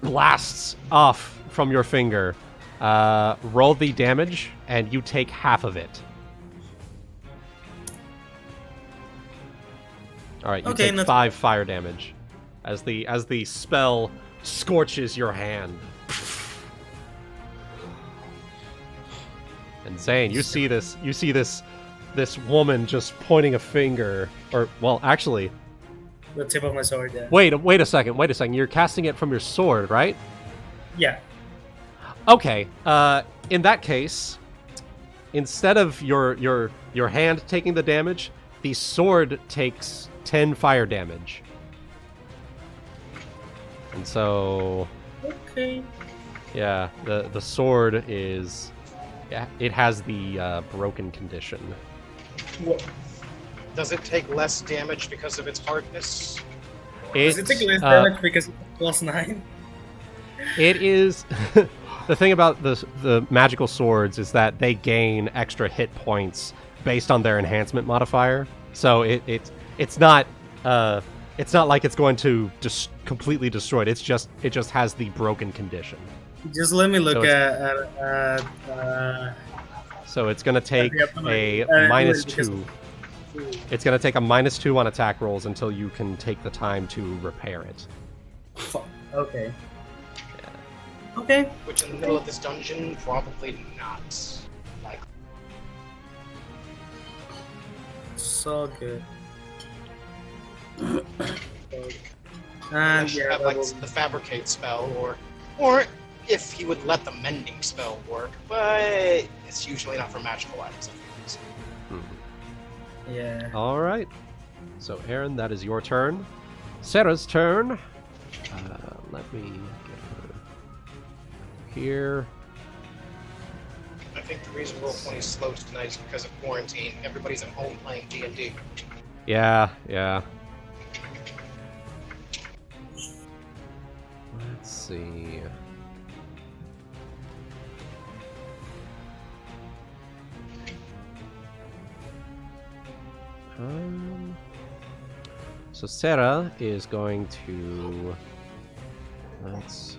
blasts off from your finger. Roll the damage, and you take half of it. All right, you Okay, take 5 fire damage, as the spell scorches your hand. And Zayne, you see this woman just pointing a finger, or well, actually, The tip of my sword, yeah. wait a second. You're casting it from your sword, right? Yeah. Okay. In that case, instead of your hand taking the damage, the sword takes 10 fire damage. And so, Okay. yeah, the sword is, yeah, it has the broken condition. What? Does it take less damage because of its hardness? Does it take less damage because it's +9? It is. The thing about the magical swords is that they gain extra hit points based on their enhancement modifier. So it's not like it's going to just completely destroy it. It just has the broken condition. Just let me look So at So it's going to take a -2. It's going to take a -2 on attack rolls until you can take the time to repair it. Fuck. Okay. Okay. Which in the middle of this dungeon, probably not. Like, So good. And unless you yeah, have like the fabricate spell, or if he would let the mending spell work, but it's usually not for magical items. yeah. All right. So Aaron, that is your turn. Sera's turn. Let me get her here. I think the reason Roll 20 is slow tonight is because of quarantine. Everybody's at home playing D&D. Yeah. Let's see. So Sera is going to. Let's see.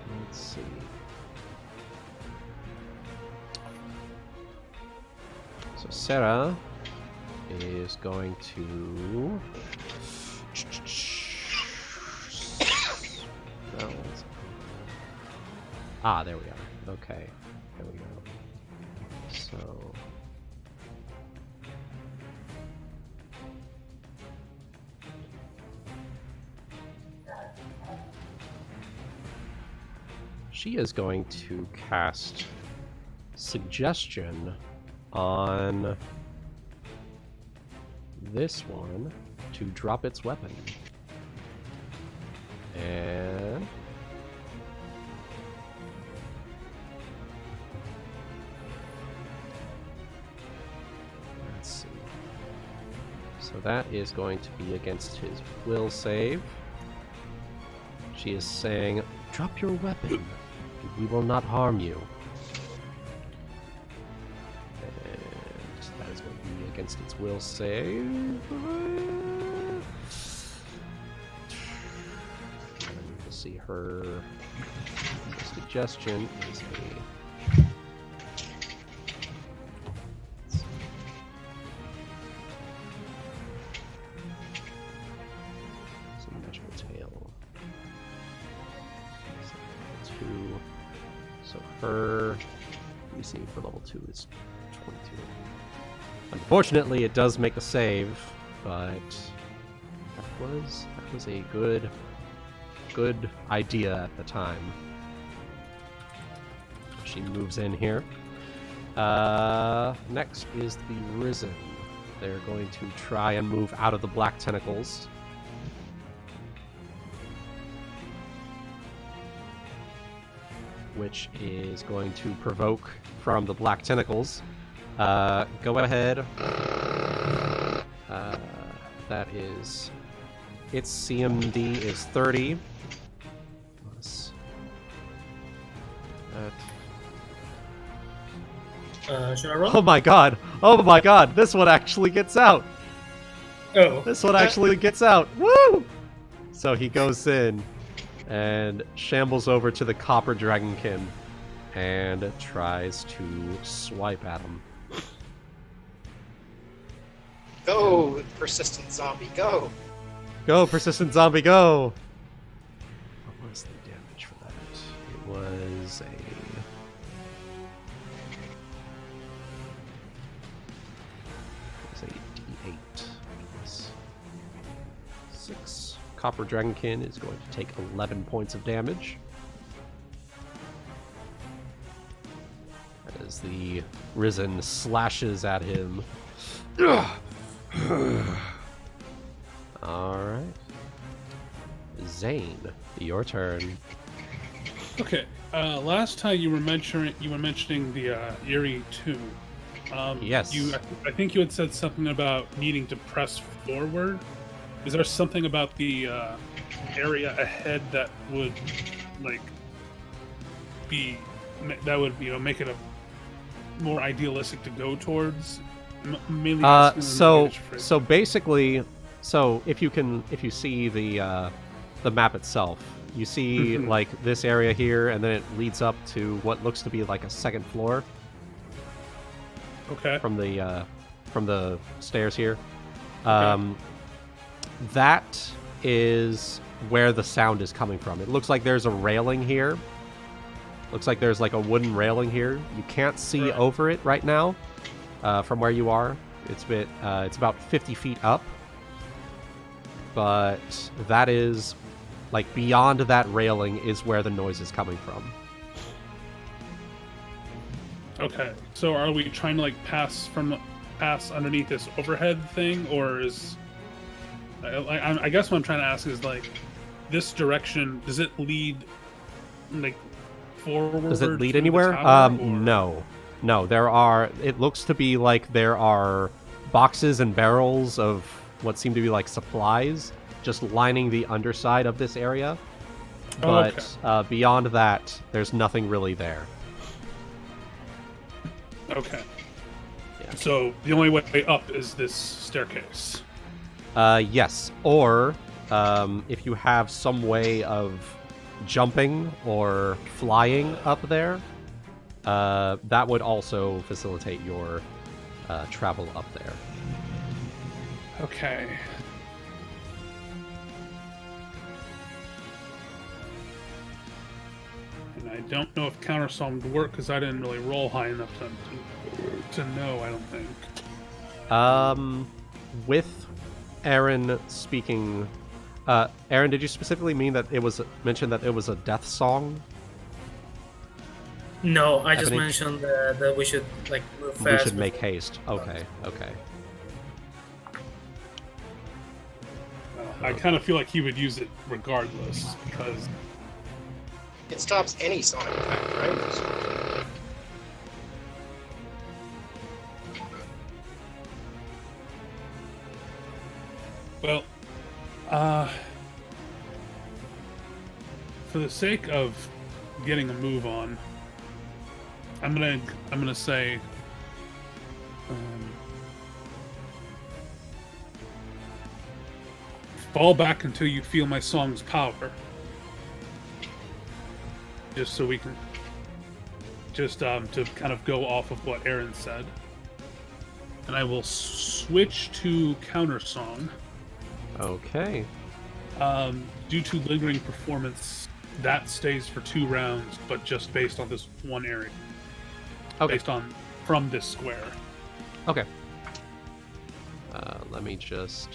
Let's see. So Sera is going to. There we are. Okay. There we go. So. She is going to cast Suggestion on this one to drop its weapon. And let's see. So that is going to be against his will save. She is saying, "Drop your weapon. We will not harm you." And that is going to be against its will save. see, her suggestion is some magical tail. So, 2. So her DC for level 2 is 22. Unfortunately, it does make a save, but that was a good idea at the time. She moves in here. Next is the Risen. They're going to try and move out of the black tentacles. Which is going to provoke from the black tentacles. Go ahead. That is... Its CMD is 30. Plus that. Should I roll? Oh my god! Oh my god! This one actually gets out! Oh. This one actually gets out! Woo! So he goes in and shambles over to the Copper Dragonkin and tries to swipe at him. Go, persistent zombie, go! Go, persistent zombie, go! What was the damage for that? It was a... D8 plus 6. Copper Dragonkin is going to take 11 points of damage. As the Risen slashes at him. Alright. Zayne, your turn. Okay. Last time you were mentioning the Eerie Tomb. Yes. I think you had said something about needing to press forward. Is there something about the area ahead that would make it a more idealistic to go towards? Mainly so basically, if you see the map itself, you see like this area here, and then it leads up to what looks to be like a second floor. Okay. From the stairs here. Okay. That is where the sound is coming from. It looks like there's a railing here. Looks like there's like a wooden railing here. You can't see over it right now from where you are. It's about 50 feet up. But that is, like, beyond that railing is where the noise is coming from. Okay, so are we trying to like pass underneath this overhead thing, or is I guess what I'm trying to ask is, like, this direction, does it lead like forward? Does it lead to the anywhere? tower, No. It looks to be like there are boxes and barrels of what seem to be like supplies just lining the underside of this area. But beyond that, there's nothing really there. Okay. Yeah. So the only way up is this staircase. Yes. Or if you have some way of jumping or flying up there, that would also facilitate your travel up there. Okay. And I don't know if Countersong would work because I didn't really roll high enough to know, I don't think. With Aaron speaking... Aaron, did you specifically mean that it was mentioned that it was a death song? No, I just mentioned that we should like move fast. We should make haste. Okay. I kind of feel like he would use it regardless because It stops any sonic effect, right? well, for the sake of getting a move on, I'm gonna say, fall back until you feel my song's power. just so we can to kind of go off of what Aaron said. And I will switch to countersong. Okay. Due to lingering performance, that stays for 2 rounds, but just based on this one area. Okay. Based on from this square. Okay. Let me just...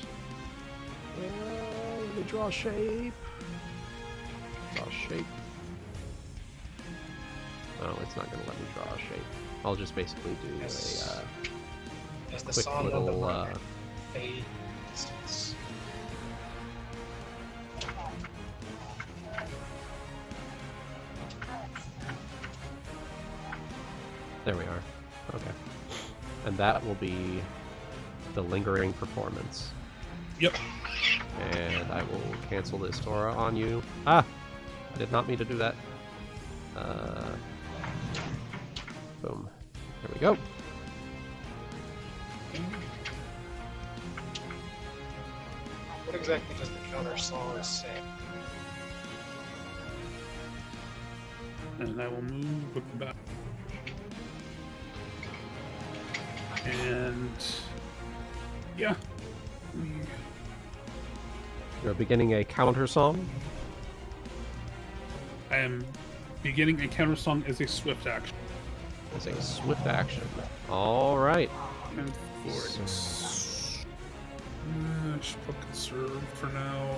let me draw a shape. Draw a shape. Oh, it's not going to let me draw a shape. I'll just basically do As the quick song of the little... run fades. There we are. Okay. And that will be the lingering performance. Yep. And I will cancel this aura on you. Ah! I did not mean to do that. Boom. There we go. What exactly does the counter song say? And I will move with the back. And yeah. You're beginning a counter song. I am beginning a counter song as a swift action. As a swift action. All right. And for it. Just put conserve for now.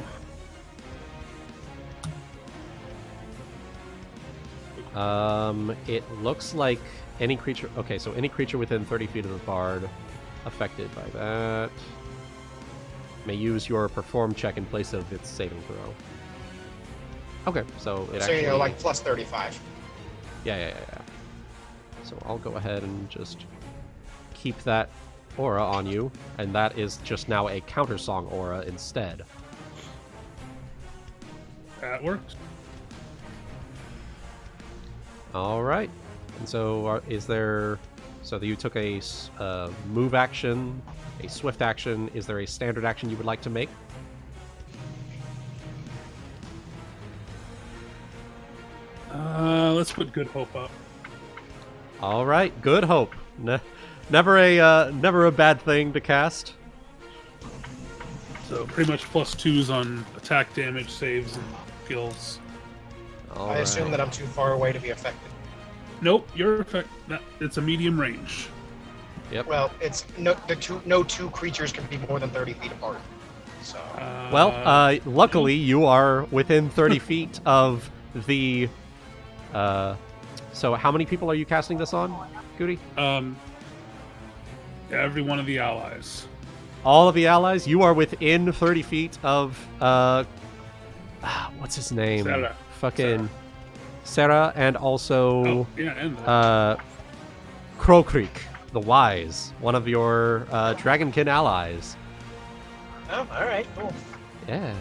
It looks like any creature... Okay, so any creature within 30 feet of the bard affected by that may use your perform check in place of its saving throw. Okay, so it So actually... you're like plus 35. Yeah. So I'll go ahead and just keep that aura on you, and that is just now a countersong aura instead. That works. All right. And so is there... So you took a move action, a swift action. Is there a standard action you would like to make? Let's put Good Hope up. All right. Good hope. Never a bad thing to cast. So pretty much plus 2s on attack, damage, saves, and skills. I assume that I'm too far away to be affected. Nope, it's a medium range. Yep. Well, it's no two creatures can be more than 30 feet apart. So Luckily you are within 30 feet of the... So how many people are you casting this on, Goody? Every one of the allies. All of the allies? You are within 30 feet of... what's his name? Sera. Fucking... Sera, and also... Oh, yeah, and Crow Creek, the Wise, one of your Dragonkin allies. oh, all right, cool. Yeah.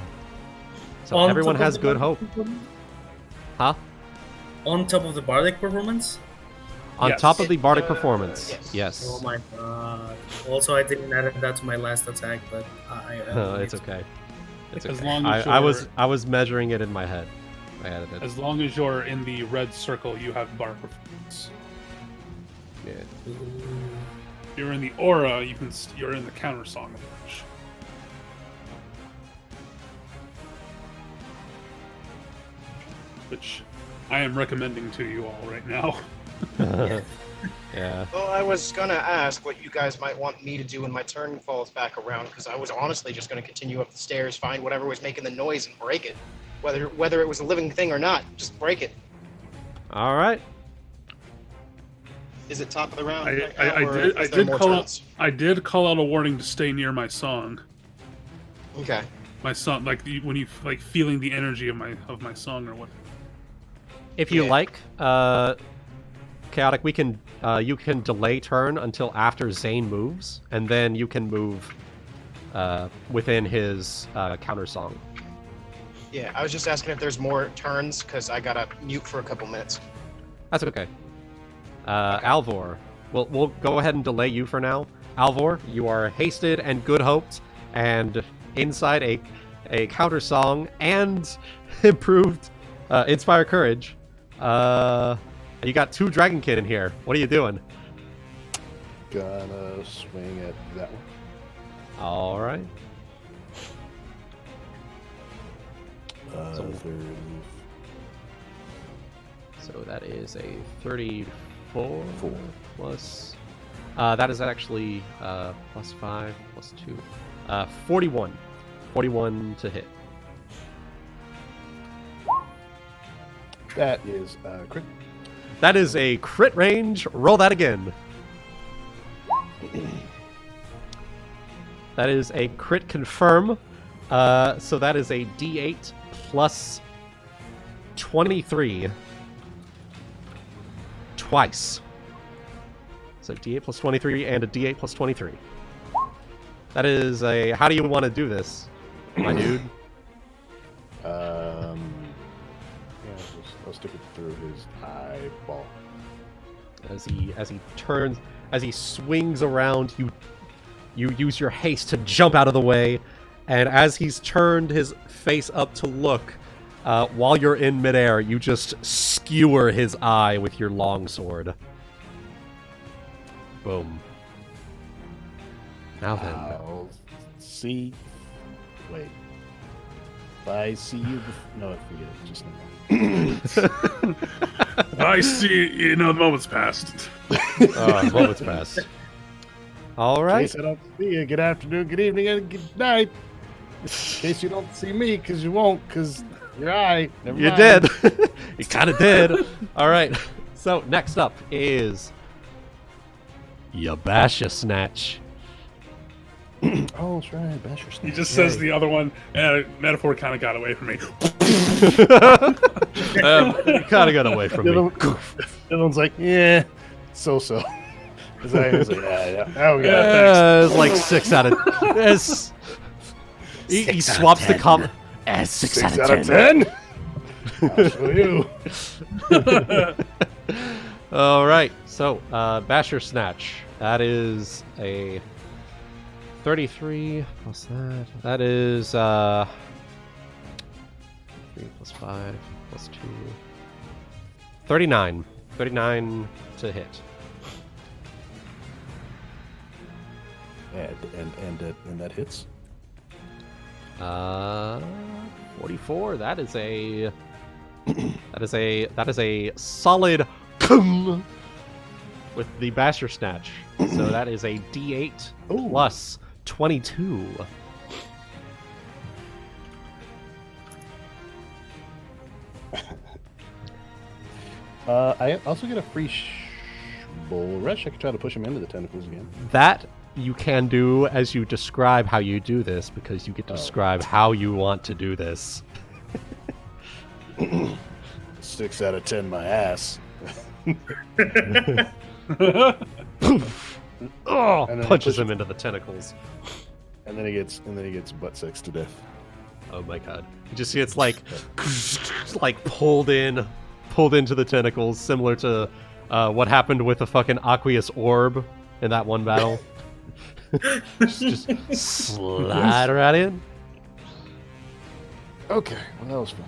So On everyone top of has the good hope. Huh? On top of the bardic performance? On Yes. top of the bardic performance. yes. Oh my god. Also, I didn't add that to my last attack, but It's okay. It's As okay. long as I was measuring it in my head. I added it. as long as you're in the red circle, you have bar performance. Yeah. If you're in the aura, you're in the counter song range. Which I am recommending to you all right now. Yeah. Well, I was gonna ask what you guys might want me to do when my turn falls back around, because I was honestly just gonna continue up the stairs, find whatever was making the noise, and break it. Whether it was a living thing or not, just break it. All right. Is it top of the round? right I now, or did is there more turns? call out a warning to stay near my song. Okay. My song, when you feeling the energy of my song or what. If you Yeah. like, Chaotic, you can delay turn until after Zayne moves, and then you can move within his counter song. Yeah, I was just asking if there's more turns, because I gotta mute for a couple minutes. That's okay. Alvor, we'll go ahead and delay you for now. Alvor, you are hasted and good hoped, and inside a counter song and improved Inspire Courage. You got 2 Dragonkin in here. What are you doing? Gonna swing at that one. All right. So that is a 34 plus. That is actually plus 5 plus 2. 41. 41 to hit. that is crit. That is a crit range. Roll that again. That is a crit confirm. So that is a D8 plus 23. Twice. So D8 plus 23 and a D8 plus 23. That is a... How do you want to do this, my dude? Yeah, I'll stick it through his eyeball. As he turns, as he swings around, you use your haste to jump out of the way, and as he's turned his face up to look, while you're in midair, you just skewer his eye with your longsword. Boom. Now then. I'll see. Wait. If I see you. No, forget it. Just I see. You know, the moment's passed. Moment's passed. All In right. case I don't see you, good afternoon, good evening, and good night. In case you don't see me, because you won't, because your eye. Never You mind. did. You kind of did. All right. So next up is Yabasha Snatch. Oh, that's right. Basher He Snatch. just says the other one, and metaphor kind of got away from me. You kind of got away from me. The other one's like, yeah, so-so. His eye is like, yeah. Oh, yeah. It's like 6 out of... It's, he swaps the comment. 6 6 out of 10. I'll show you. All right. So, Basher Snatch. That is a 33 plus that. That is 3 plus 5 plus 2. 39. 39 to hit. And that hits. 44. That is a that is a solid cum with the Basher Snatch. So that is a D8 Ooh. plus 22. I also get a free bull rush. I can try to push him into the tentacles again. That you can do as you describe how you do this, because you get to describe how you want to do this. 6 out of 10, my ass. Oh, And then punches push him into the tentacles. And then he gets butt sex to death. Oh my god. You just see it's like pulled into the tentacles, similar to what happened with the fucking aqueous orb in that one battle. just slide right in. Okay, well that was fun.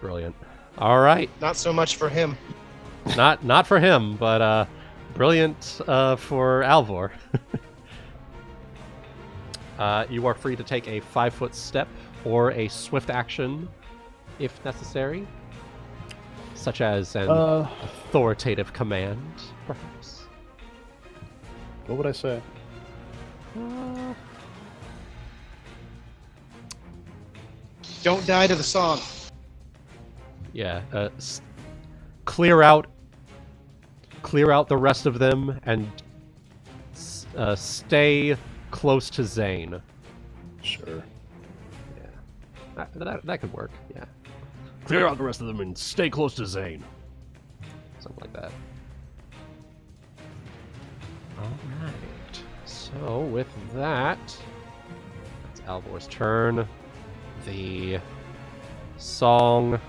Brilliant. All right. Not so much for him. Not for him, but brilliant for Alvor. You are free to take a 5-foot step or a swift action if necessary, such as an authoritative command, perhaps. What would I say? Don't die to the song. Yeah, clear out the rest of them and stay close to Zayne. Sure. Yeah, that could work. Yeah, Clear out the rest of them and stay close to Zayne. something like that. All right. So with that, it's Alvor's turn. The song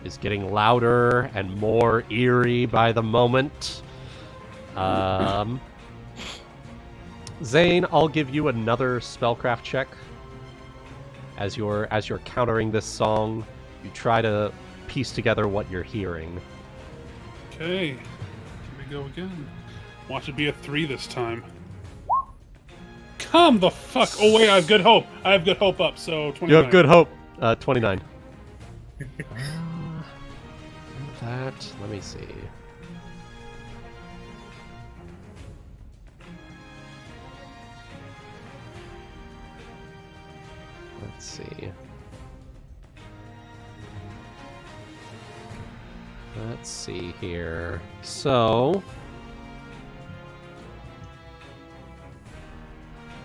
is getting louder and more eerie by the moment. Zayne, I'll give you another spellcraft check. As you're countering this song, you try to piece together what you're hearing. Okay, here we go again. Watch it be a 3 this time. Come the fuck! Oh wait, I have good hope. I have good hope up. So 29. You have good hope. 29. That. Let me see. Let's see. Let's see here. So,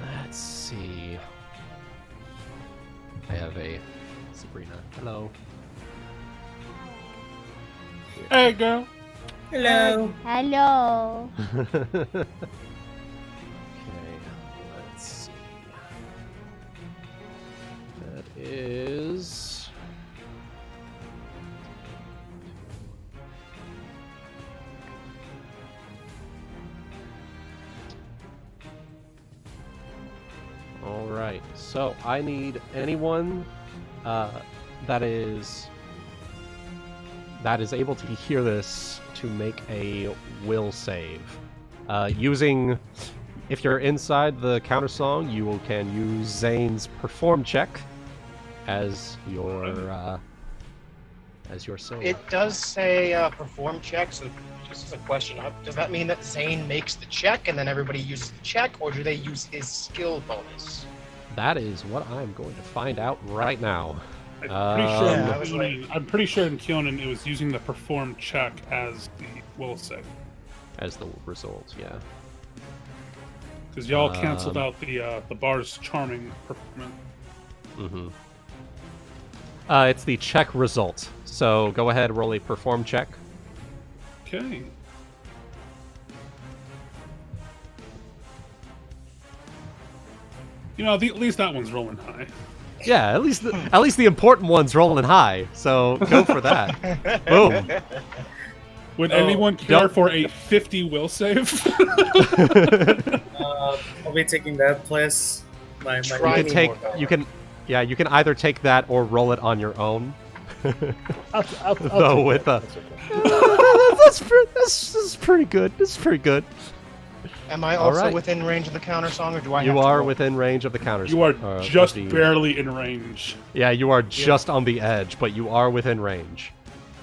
let's see. I have a Sabrina. Hello. Hey, girl. Hello. Hello. Okay, let's see. That is. All right. So I need anyone that is able to hear this to make a will save. Using, if you're inside the counter song, you can use Zayne's perform check as your solo. It does say perform check, so just as a question, does that mean that Zayne makes the check and then everybody uses the check, or do they use his skill bonus? That is what I'm going to find out right now. I'm pretty sure in Kyonin it was using the perform check as the will save. As the result, yeah. Because y'all canceled out the bar's charming performance. Mm-hmm. It's the check result. So go ahead, roll a perform check. Okay. You know, at least that one's rolling high. Yeah, at least the important one's rolling high. So go for that. Boom. Would anyone care for a 50 will save? I'll be taking that, please. You can either take that or roll it on your own. I'll Though take with that. this is pretty good. This is pretty good. Am I also within range of the counter song, or do I? You are within range of the counters. You are just barely in range. Yeah, you are just on the edge, but you are within range.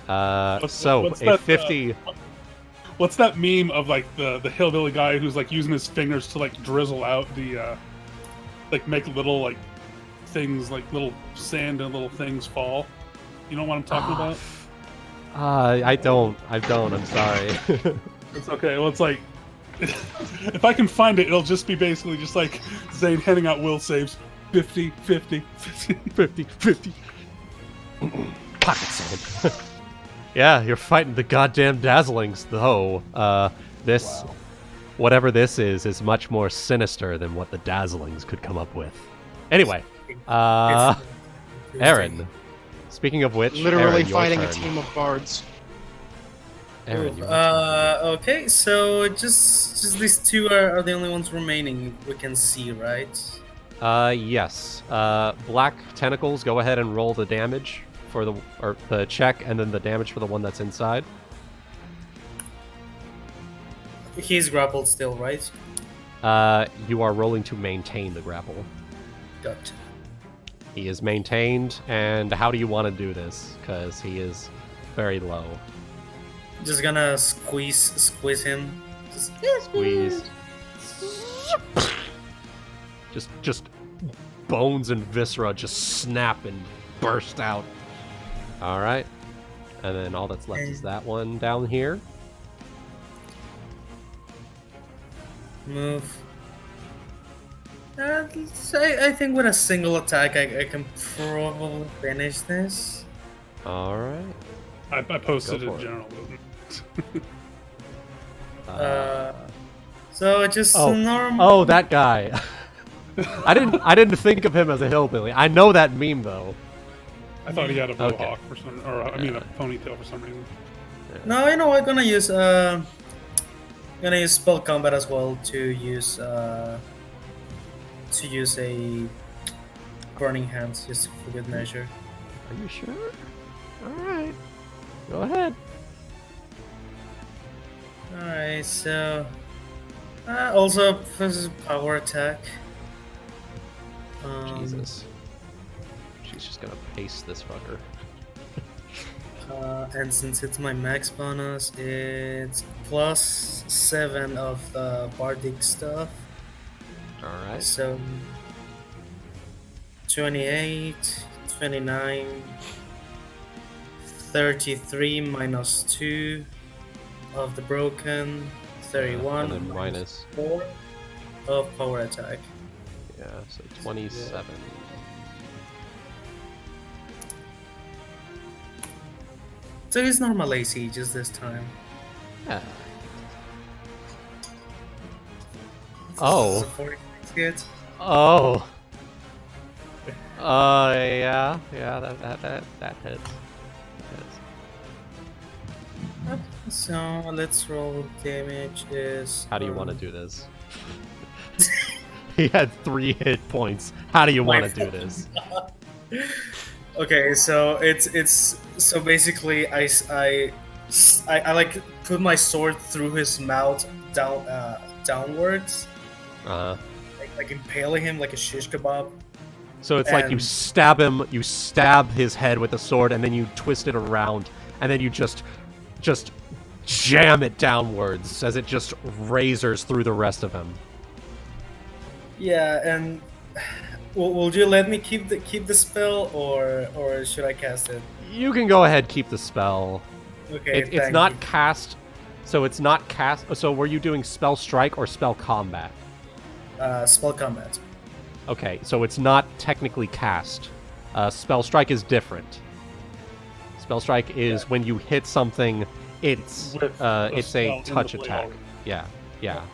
What's that, 50. What's that meme of like the hillbilly guy who's like using his fingers to like drizzle out the like make little like things like little sand and little things fall? You know what I'm talking about? I don't. I'm sorry. It's okay. Well, it's like if I can find it, it'll just be basically just like Zayne handing out will saves. 50, 50, 50, 50, 50. Pocket sand. Yeah, you're fighting the goddamn Dazzlings, though. Whatever this is much more sinister than what the Dazzlings could come up with. Anyway, Aaron. Speaking of which, literally Aaron, fighting your a turn. team of bards. Aaron, your okay, so just these two are the only ones remaining we can see, right? Yes. Black tentacles. Go ahead and roll the damage for the check, and then the damage for the one that's inside. He's grappled still, right? You are rolling to maintain the grapple. Gotcha. He is maintained, and how do you want to do this? Because he is very low. Just gonna squeeze him. Squeeze. Just bones and viscera just snap and burst out. All right, and then all that's left is that one down here. Move. I think with a single attack, I can probably finish this. All right. I posted Go a for it. general movement. So just normal. Oh, that guy. I didn't think of him as a hillbilly. I know that meme though. I thought he had a Okay. mohawk for some, or I mean a ponytail for some reason. No, you know what? Gonna use spell combat as well to use a burning hands just for good measure. Are you sure? All right. Go ahead. Alright, so also this is power attack. Jesus. She's just gonna pace this fucker. And since it's my max bonus, it's +7 of the bardic stuff. Alright. So 28, 29, 33 minus 2 of the broken, 31 and then minus 4 of power attack. Yeah, so 27. So it's normal AC just this time. Yeah. Oh. So 46 hits. Oh. Yeah, that hits. So let's roll damage is. How do you want to do this? He had 3 hit points. How do you want to do this? Okay, so it's so basically I like put my sword through his mouth downwards, like impaling him like a shish kebab. So it's like you And- stab his head with the sword, and then you twist it around, and then you just jam it downwards as it just razors through the rest of him. Yeah, and will you let me keep the spell, or should I cast it? You can go ahead, keep the spell. Okay, It's thank not you. cast, so it's not cast. So were you doing spell strike or spell combat? Spell combat. Okay, so it's not technically cast. Spell strike is different. Spell strike is when you hit something, it's With a it's spell a in the touch blade attack. already. Yeah.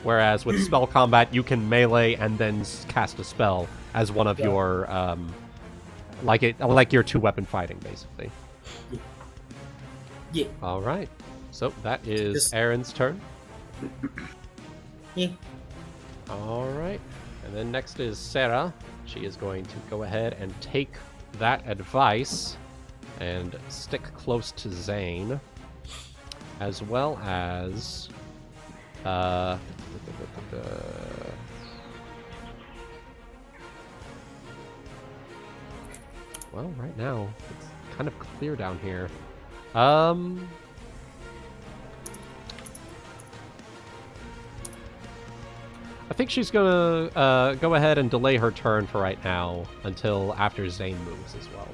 Whereas with spell combat, you can melee and then cast a spell as one of your like your 2-weapon fighting, basically. Yeah. All right. So that is Just- Aaron's turn. Yeah. All right. And then next is Sera. She is going to go ahead and take that advice and stick close to Zayne, as well as well, right now it's kind of clear down here. I think she's gonna go ahead and delay her turn for right now until after Zayne moves as well.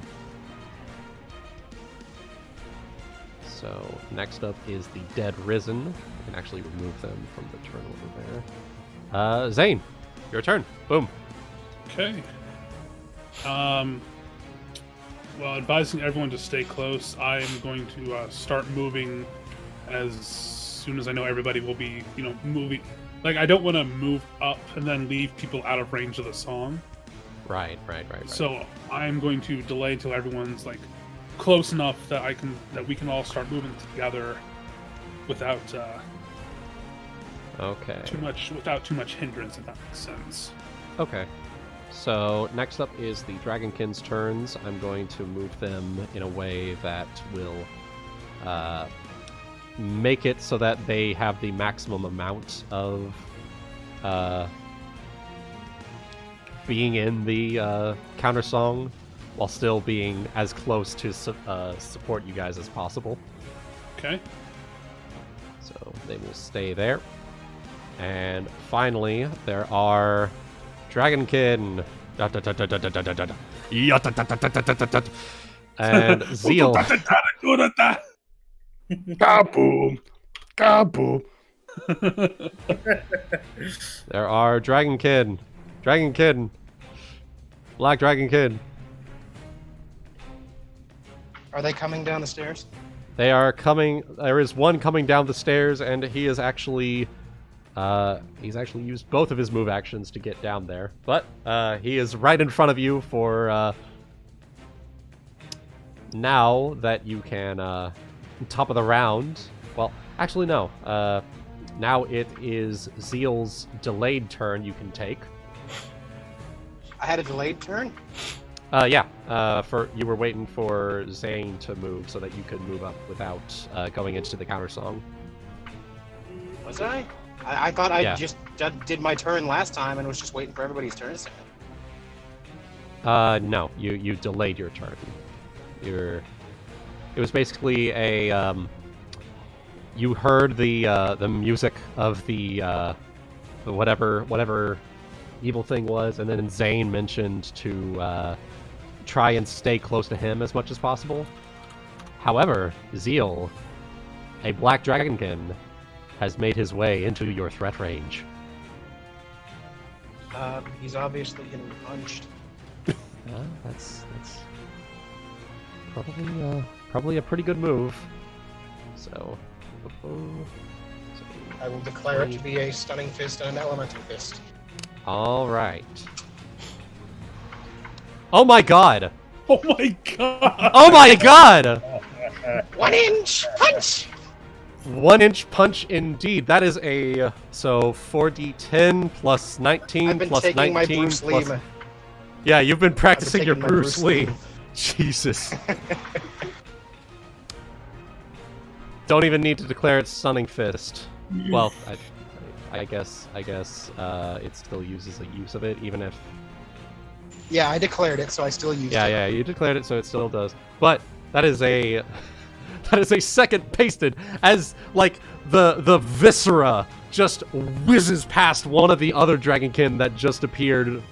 So next up is the Dead Risen. I can actually remove them from the turn over there. Zayne, your turn. Boom. Okay. Well, advising everyone to stay close, I am going to start moving as soon as I know everybody will be, moving. Like, I don't want to move up and then leave people out of range of the song. Right. So I'm going to delay until everyone's like close enough that we can all start moving together without Okay. without too much hindrance, if that makes sense. Okay. So next up is the Dragonkin's turns. I'm going to move them in a way that will make it so that they have the maximum amount of being in the counter song while still being as close to support you guys as possible. Okay. So they will stay there. And finally, there are Dragonkin and Zeal. Kaboom! Kaboom! There are Dragonkin, Black Dragonkin. Are they coming down the stairs? They are coming. There is one coming down the stairs, and he is actually he's actually used both of his move actions to get down there. But he is right in front of you for now that you can top of the round. Well, actually no. Now it is Zeal's delayed turn you can take. I had a delayed turn. Yeah. For you were waiting for Zayne to move so that you could move up without going into the counter song. Was I? I thought I Yeah. just did my turn last time and was just waiting for everybody's turns. No. You delayed your turn. It was basically a you heard the music of the whatever evil thing was, and then Zayne mentioned to try and stay close to him as much as possible. However, Zeal, a black dragonkin, has made his way into your threat range. He's obviously getting punched. That's probably a pretty good move. So I will declare it to be a stunning fist and an elemental fist. all right. Oh my god! Oh my god! Oh my god! 1 inch punch! 1 inch punch indeed. That is a 4d10 plus 19 I've been plus taking 19 my Bruce plus... Lee. Yeah, you've been practicing your taking my Bruce Bruce Lee. Lee. Jesus. Don't even need to declare it stunning fist. Well, I guess it still uses a use of it, even if... Yeah, I declared it, so I still use it. Yeah, you declared it, so it still does. But that is a second pasted as like the viscera just whizzes past one of the other dragonkin that just appeared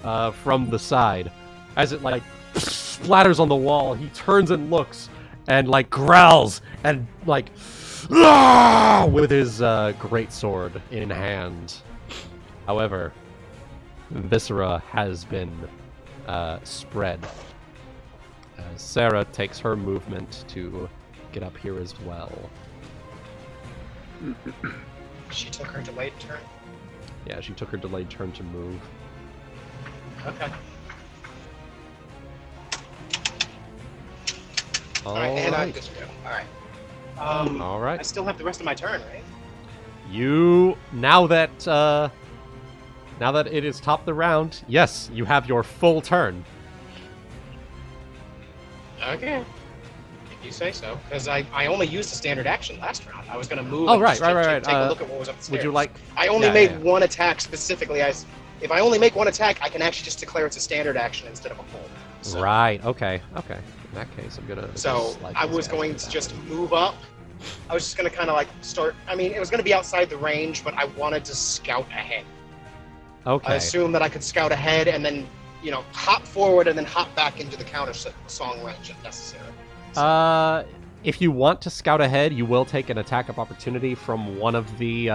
from the side. As it like splatters on the wall, he turns and looks and like growls and like with his great sword in hand. However, viscera has been spread. Sera takes her movement to get up here as well. She took her delayed turn. Yeah, she took her delayed turn to move. Okay. Alright, and I'm good to go. Alright. All right. I still have the rest of my turn, right? You now that it is top the round, yes, you have your full turn. Okay. If you say so. Because I only used the standard action last round. I was going to move Oh, and right, just right. take a look at what was up the stairs. Would you like? I only Yeah, made yeah. one attack specifically. If I only make one attack, I can actually just declare it's a standard action instead of a full. So, Right. Okay. In that case, I'm gonna. So slide I these was guys going to to that just way. move up. I was just going to kind of like start. I mean, it was going to be outside the range, but I wanted to scout ahead. I Okay. assumed that I could scout ahead and then, hop forward and then hop back into the counter song range if necessary. So, If you want to scout ahead, you will take an attack of opportunity from one of the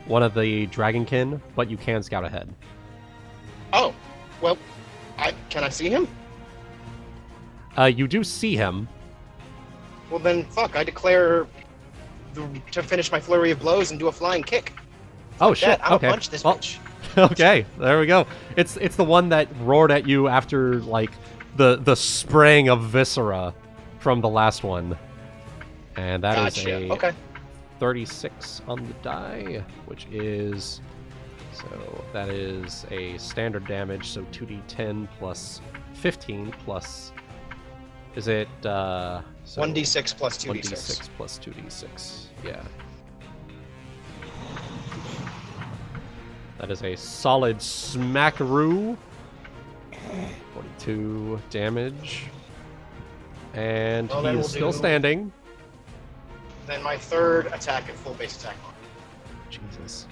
dragonkin, but you can scout ahead. oh, well, can I see him? You do see him. Well then, fuck, I declare to finish my flurry of blows and do a flying kick. Oh shit! I'll Okay. punch this Well, bitch. Okay, there we go. It's the one that roared at you after like the spraying of viscera from the last one, and that is Gotcha. a Okay. 36 on the die, which is a standard damage. So 2d10 plus 15 plus. Is it 1d6 plus 2d6. 1d6 plus 2d6? Yeah. That is a solid smackaroo. 42 damage. And Well, he then is we'll still do- standing. Then my third attack at full base attack. Jesus.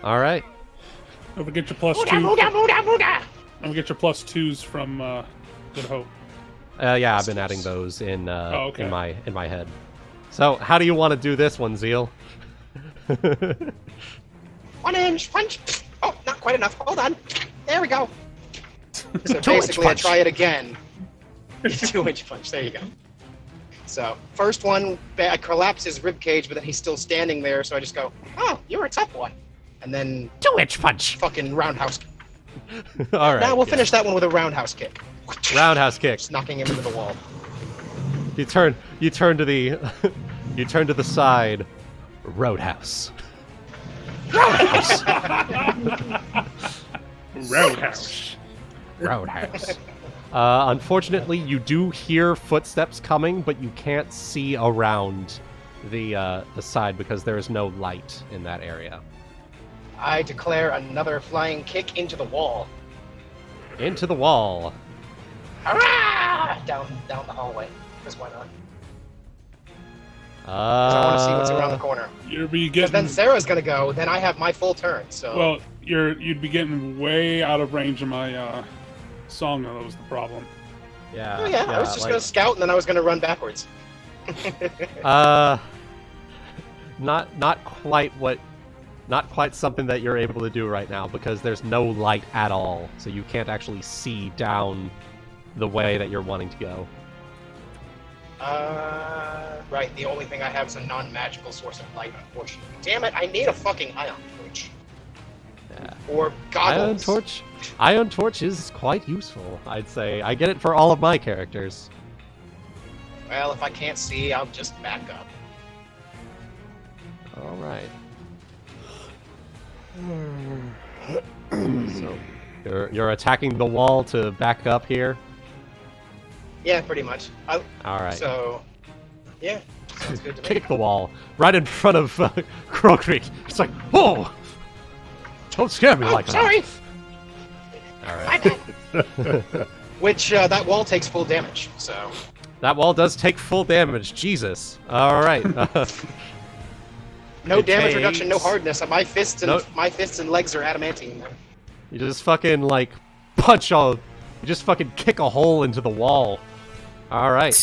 Alright. Don't forget your plus two. Muda, muda, muda! Don't forget your plus twos from Good Hope. Yeah, I've been adding those in okay. in my head. So, how do you want to do this one, Zeal? 1 inch punch! Oh, not quite enough. Hold on. There we go. So 2-inch basically, punch. I try it again. 2-inch punch. There you go. So, first one, I collapse his ribcage, but then he's still standing there, so I just go, oh, you're a tough one. And then 2-inch punch! fucking roundhouse. Alright. Now we'll yeah. finish that one with a roundhouse kick. Roundhouse kick. Just knocking him into the wall. You turn to the you turn to the side. Roadhouse. Roadhouse. Roadhouse. Unfortunately, you do hear footsteps coming, but you can't see around the side because there is no light in that area. I declare another flying kick into the wall. Into the wall. Hurrah! Down the hallway. Because why not? 'Cause I want to see what's around the corner. You'd be Because getting then Sarah's gonna go, then I have my full turn, so... well. You'd be getting way out of range of my song. Though, that was the problem. Yeah. Oh yeah, I was just gonna scout and then I was gonna run backwards. Not quite something that you're able to do right now because there's no light at all, so you can't actually see down the way that you're wanting to go. Right, the only thing I have is a non-magical source of light, unfortunately. Damn it, I need a fucking ion torch. Yeah. Or goggles. Ion torch is quite useful, I'd say. I get it for all of my characters. Well, if I can't see, I'll just back up. All right. So you're attacking the wall to back up here. Yeah, pretty much. All right. So, yeah, sounds good to me. Kick the wall right in front of Crocreek. It's like, whoa! Don't scare me like that. Sorry. All My right. bad. Which that wall takes full damage. So That wall does take full damage. Jesus. All right. no It damage reduction, no takes- hardness. My fists and Nope. my fists and legs are adamantine. You just fucking like punch all. You just fucking kick a hole into the wall. All right.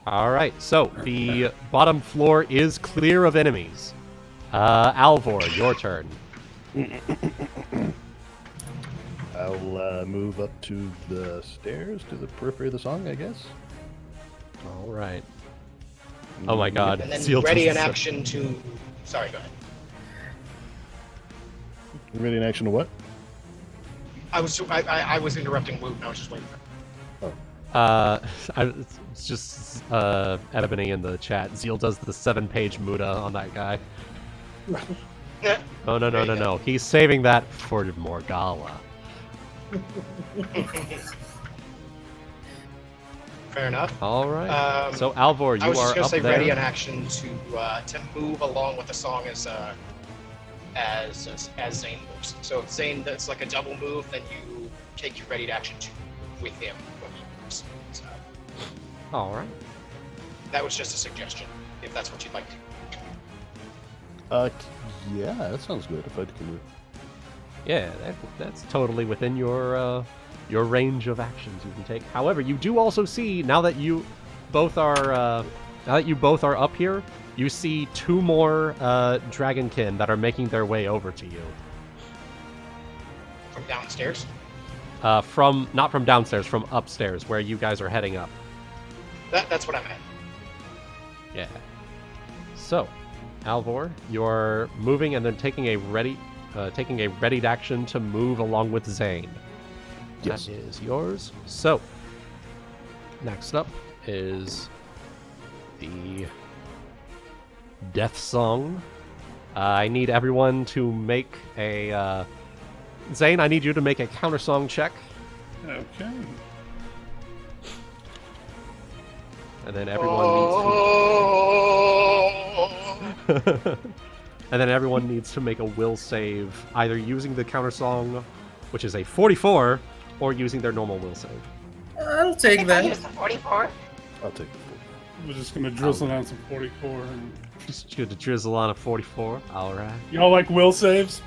All right. So the bottom floor is clear of enemies. Alvor, your turn. I'll move up to the stairs, to the periphery of the song, I guess. All right. Oh my God. And then Zeal ready does in this. action to. Sorry, go ahead. Ready in action to what? I was interrupting Wuten. I was just waiting for. It's just Ebony in the chat. Zeal does the 7-page Muda on that guy. Yeah. Oh no. There you go. He's saving that for Morgala. Fair enough. All right. So Alvor, I you was just are gonna up say there. ready in action to move along with the song as Zayne moves. So if Zayne does like a double move, then you take your ready to action to with him when he moves. So All right. that was just a suggestion, if that's what you'd like to. Yeah, that sounds good. If I can. Yeah, that's totally within your range of actions you can take. However, you do also see now that you both are up here, you see 2 more dragonkin that are making their way over to you. From downstairs? Not from downstairs, from upstairs, where you guys are heading up. That's what I meant. Yeah. So, Alvor, you're moving and then taking a readied action to move along with Zayne. Yes. That is yours. So, next up is the Death Song. I need everyone to make a... Zayne, I need you to make a counter-song check. Okay. And then everyone needs to... and then everyone needs to make a will save, either using the counter-song, which is a 44, or using their normal will save. I'll take that. 44. I'll take the We're just gonna drizzle down some 44. And... Just good to drizzle on a 44. All right. Y'all like will saves?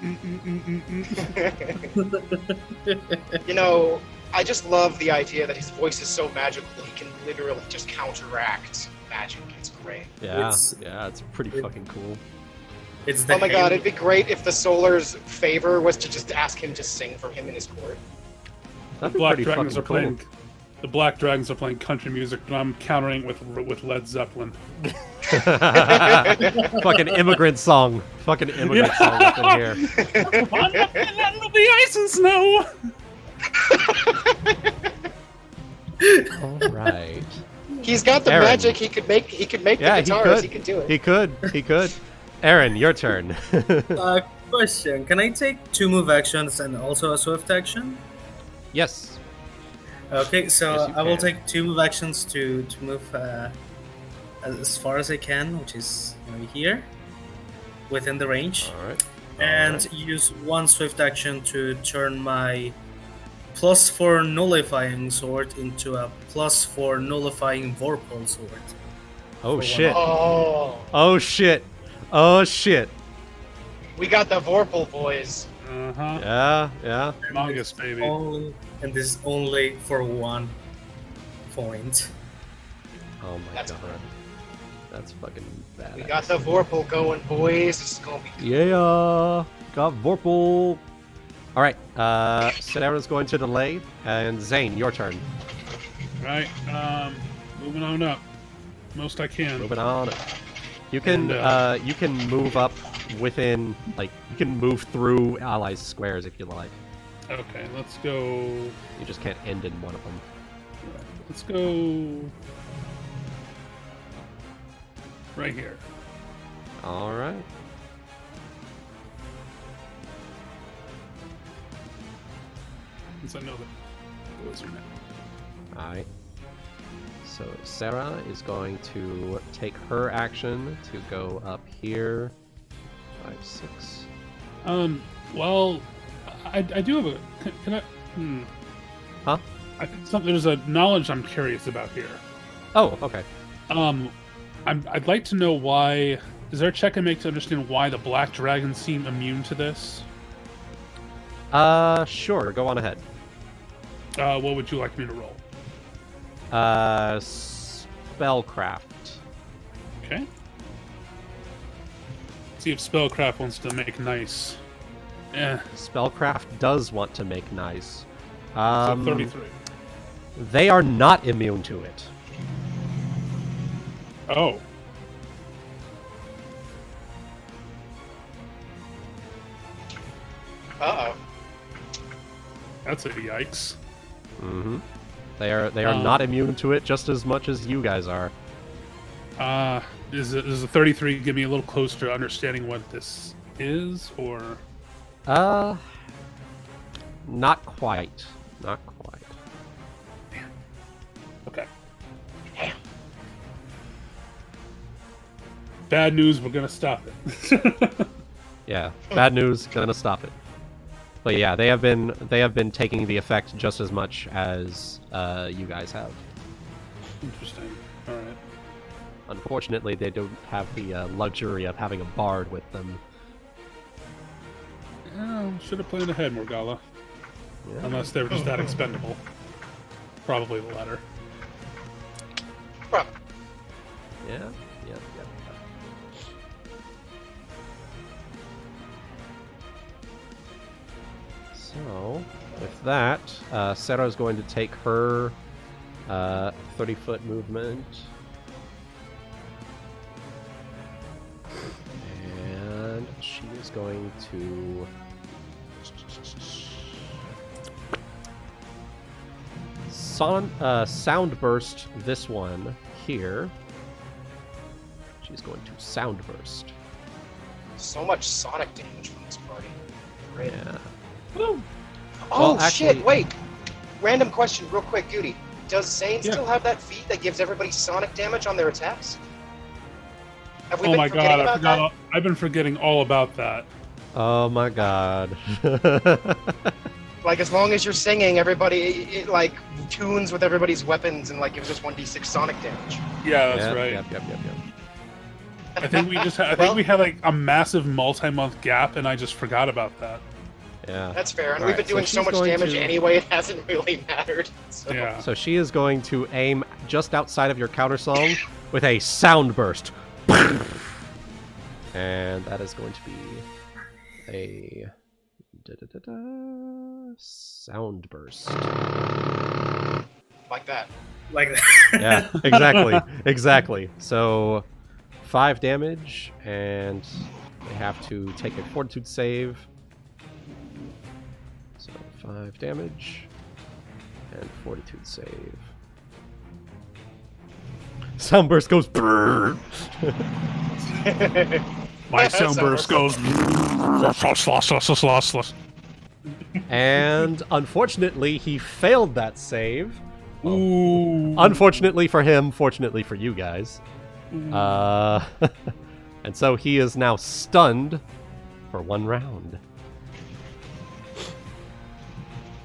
You know, I just love the idea that his voice is so magical he can literally just counteract magic. It's great. Yeah, It's- it's pretty fucking cool. It's the Oh my god, it'd be great if the Solar's favor was to just ask him to sing for him in his court. That'd be Black pretty Dragons fucking are playing. The Black Dragons are playing country music, but I'm countering with Led Zeppelin. Fucking immigrant song. Fucking immigrant song up in here. I'm not the ice and snow. All right. He's got the Aaron. magic. He could make Yeah, the guitars. He could do it. He could. Aaron, your turn. Question: can I take 2 move actions and also a swift action? Yes. Okay, so Yes, you I will can. take 2 move actions to move as far as I can, which is here, within the range, All right. and use 1 swift action to turn my +4 nullifying sword into a +4 nullifying vorpal sword. Oh For shit. Oh, Oh shit. Oh shit. we got the Vorpal boys. Uh-huh. Yeah, yeah. Mongus, baby. And this is only for 1 point. Oh my That's god. That's fucking bad. We got the Vorpal going, boys. This is gonna be good. Yeah. Got Vorpal. All right. Sera's going to delay, and Zayne, your turn. Right. Moving on up. Most I can. Moving on. You can And, you can move up within, like, you can move through allies' squares if you like. Okay, let's go. You just can't end in one of them. Let's go. Right here. All right. Since I know that boys are now. All right. So Sera is going to take her action to go up here. 5, 6. Well, I do have a. Can I? Huh? I think there's a knowledge I'm curious about here. Oh, okay. I'd like to know why. Is there a check I make to understand why the black dragons seem immune to this? Sure. Go on ahead. What would you like me to roll? Spellcraft. Okay. See if Spellcraft wants to make nice. Spellcraft does want to make nice. So 33. They are not immune to it. Oh. Uh-oh. That's a yikes. Mm-hmm. They are not immune to it just as much as you guys are. Does the 33 give me a little closer to understanding what this is, or? Not quite. Not quite. Okay. Bad news, we're gonna stop it. Yeah, bad news, gonna stop it. But yeah, they have been taking the effect just as much as you guys have. Interesting. All right. Unfortunately, they don't have the luxury of having a bard with them. Oh, should have planned ahead, Morgala. Yeah. Unless they were just that expendable. Probably the latter. Bro, Yeah. Yep. So, with that, Sera is going to take her 30-foot movement. And she is going to... sound burst this one here. She's going to sound burst. so much sonic damage from this party. Great. Yeah. Oh, Well, actually- shit, wait. Random question, real quick, Goody. Does Zayne Yeah. still have that feat that gives everybody sonic damage on their attacks? Have we Oh been my forgetting god, I about forgot. that? I've been forgetting all about that. Oh my god. Like, as long as you're singing, everybody, it like, tunes with everybody's weapons and, like, gives us 1d6 sonic damage. Yeah, that's Yep, right. Yep. I think we just had, Well- we had like a massive multi-month gap, and I just forgot about that. Yeah. That's fair, and Alright, we've been doing so so she's much going damage to- anyway, it hasn't really mattered. So. Yeah. So she is going to aim just outside of your counter song with a sound burst. And that is going to be a sound burst. Like that. Like that. Yeah, exactly. So 5 damage, and they have to take a fortitude save. So 5 damage and fortitude save. Soundburst goes brrr. My sound burst goes. And unfortunately, he failed that save. Ooh. Unfortunately for him, fortunately for you guys. And so he is now stunned for 1 round.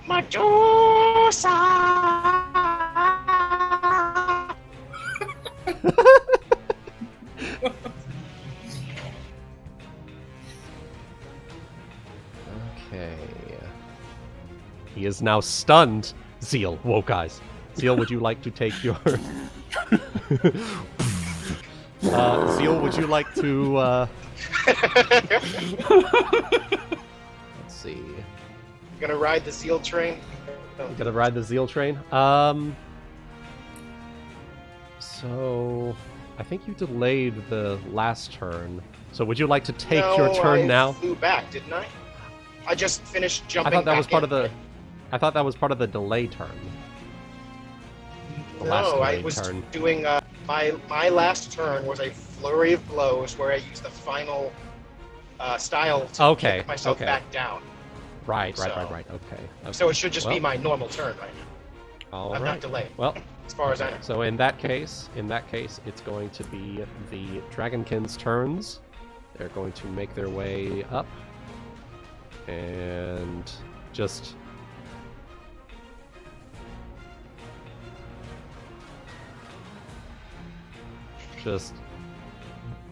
Medusa! Okay. He is now stunned. Zeal, woke eyes. Zeal, would you like to take your... Zeal, would you like to... Let's see. You gonna ride the Zeal train? You gonna ride the Zeal train? So... I think you delayed the last turn. So would you like to take your turn now? I flew back, didn't I? I just finished jumping I thought that was back part in. of the... I thought that was part of the delay turn. The last No, I delayed was turn. doing... my last turn was a flurry of blows where I used the final style to kick myself back down. Right. So- Okay. So it should just be Well, my normal turn right now. all I'm right. not delayed, Well, as far as I know. so in that case, it's going to be the Dragonkin's turns. They're going to make their way up and just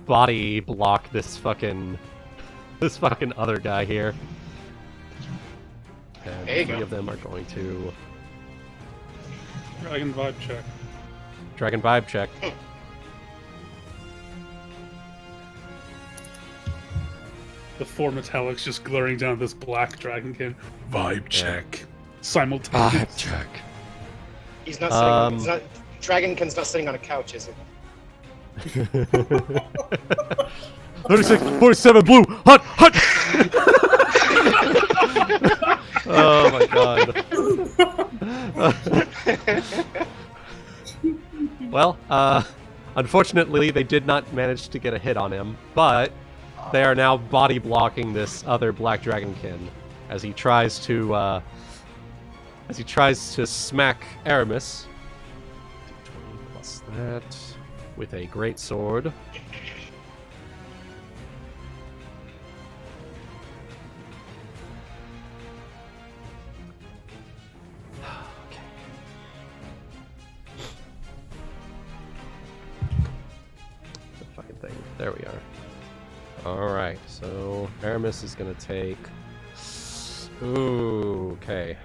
body block this fucking other guy here. And There you 3 go. of them are going to Dragon vibe check. Dragon Vibe check. The 4 metallics just glaring down at this black dragonkin. Vibe check. Ah, Simultaneous. check. He's not sitting. He's not. Dragonkin's not sitting on a couch, is he? 36, 47, blue, hot. Oh my god. Well, unfortunately, they did not manage to get a hit on him, but they are now body blocking this other black dragonkin as he tries to smack Aramis. 20 plus that with a great sword. Thing. There we are. Alright, so Aramis is gonna take... Ooh, okay.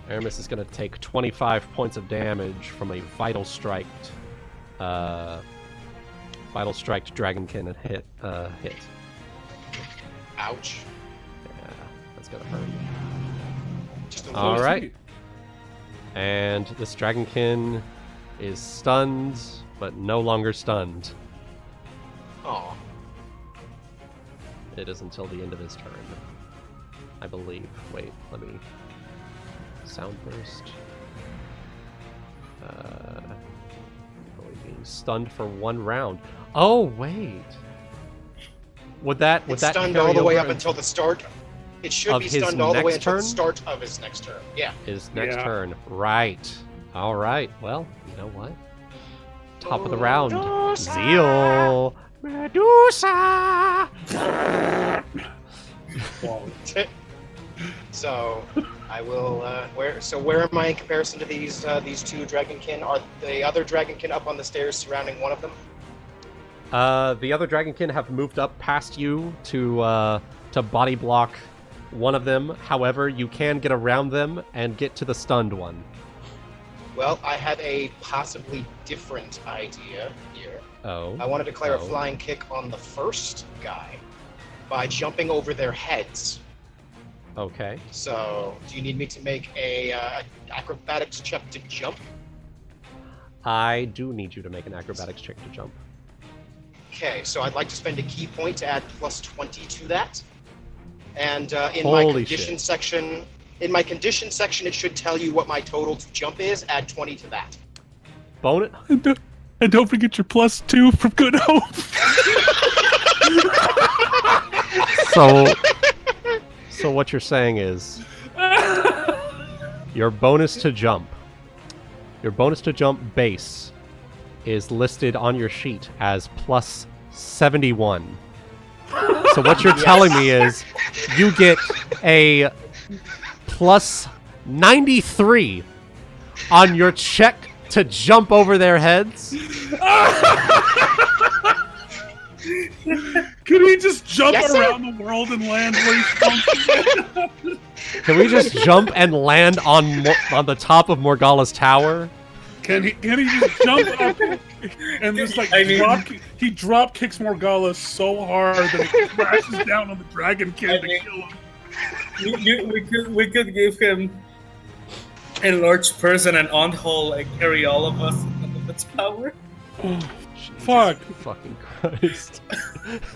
Aramis is gonna take 25 points of damage from a Vital Strike Dragonkin and hit. Ouch. Yeah, that's gonna hurt. Just a All little- right. And this Dragonkin is stunned, but no longer stunned. Aw. It is until the end of his turn, I believe. Wait, let me... Sound burst. Only being stunned for 1 round. Oh, wait. Would that It's stunned all carry the way over up until the start. It should of be his stunned all the way next until the turn? start of his next turn. Yeah. his next Yeah. turn? Right. All right. Well, you know what? Top of the round. Medusa! Zeal. Medusa. Wow. So I will. Where am I in comparison to these 2 Dragonkin? Are the other Dragonkin up on the stairs surrounding one of them? The other Dragonkin have moved up past you to body block one of them. However, you can get around them and get to the stunned one. Well, I had a possibly different idea here. Oh. I want to declare a Oh. flying kick on the first guy by jumping over their heads. Okay. So, do you need me to make a acrobatics check to jump? I do need you to make an acrobatics check to jump. Okay, so I'd like to spend a key point to add plus 20 to that. And in Holy my condition shit. section, it should tell you what my total to jump is. Add 20 to that. Bone it. And don't forget your +2 from Good Hope. So what you're saying is your bonus to jump base is listed on your sheet as plus 71. So what you're telling me is you get a plus 93 on your check to jump over their heads. Could he just jump Yes, sir. around the world and land where he's from? Can we just jump and land on the top of Morgala's tower? Can he just jump up and just like he drop kicks Morgala so hard that he crashes down on the dragonkin to kill him? We could give him a large person and on hole and carry all of us into the tower. Fuck. Fucking Christ.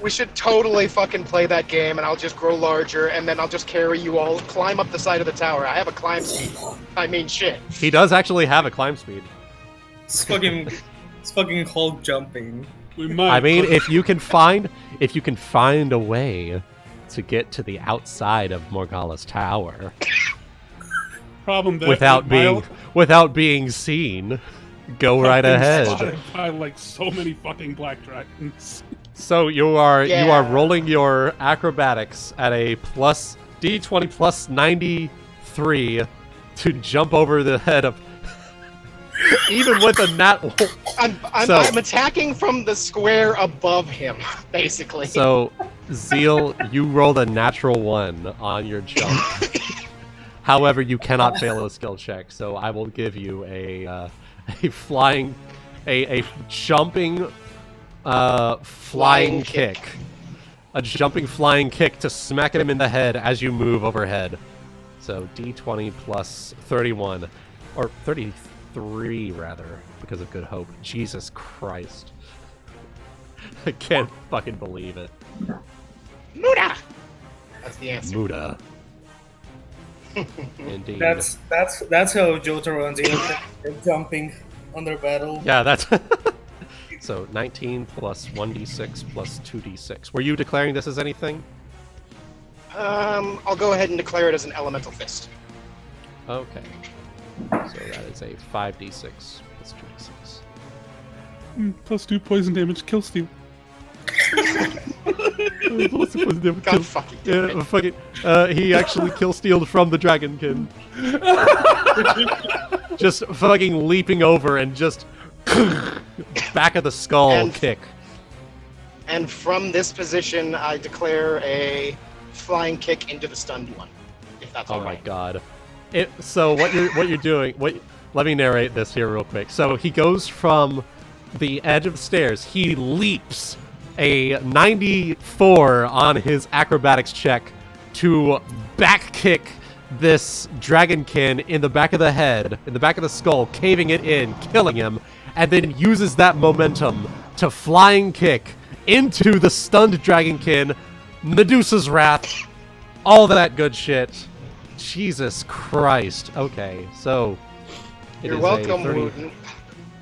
We should totally fucking play that game, and I'll just grow larger, and then I'll just carry you all, climb up the side of the tower. I have a climb speed. I mean, shit. He does actually have a climb speed. It's fucking Hulk jumping. We might. I mean, if you can find a way to get to the outside of Morgala's tower problem that without being seen, go right ahead. Spotted by like so many fucking black dragons. So you are rolling your acrobatics at a plus D20 plus 93 to jump over the head of even with a nat. I'm attacking from the square above him, basically. So Zeal, you rolled a natural 1 on your jump. However, you cannot fail a skill check, so I will give you a jumping flying kick. A jumping flying kick to smack him in the head as you move overhead. So D20 plus 31, or 33 rather, because of Good Hope. Jesus Christ. I can't fucking believe it. Muda! That's the answer. Muda. Indeed. That's how Jotaro and Zeal are jumping under battle. Yeah, that's... So, 19 plus 1d6 plus 2d6. Were you declaring this as anything? I'll go ahead and declare it as an elemental fist. Okay. So that is a 5d6 plus 2d6. Plus 2 poison damage, kill steal. God fucking damn it. Fucking, he actually kill-stealed from the dragonkin. Just fucking leaping over and just back of the skull kick. And from this position, I declare a flying kick into the stunned one. If that's all right. Oh my god. So what you're doing? Let me narrate this here real quick. So he goes from the edge of the stairs. He leaps a 94 on his acrobatics check to back kick this dragonkin in the back of the head, in the back of the skull, caving it in, killing him, and then uses that momentum to flying kick into the stunned dragonkin, Medusa's Wrath, all that good shit. Jesus Christ. Okay, so You're welcome, Wuten.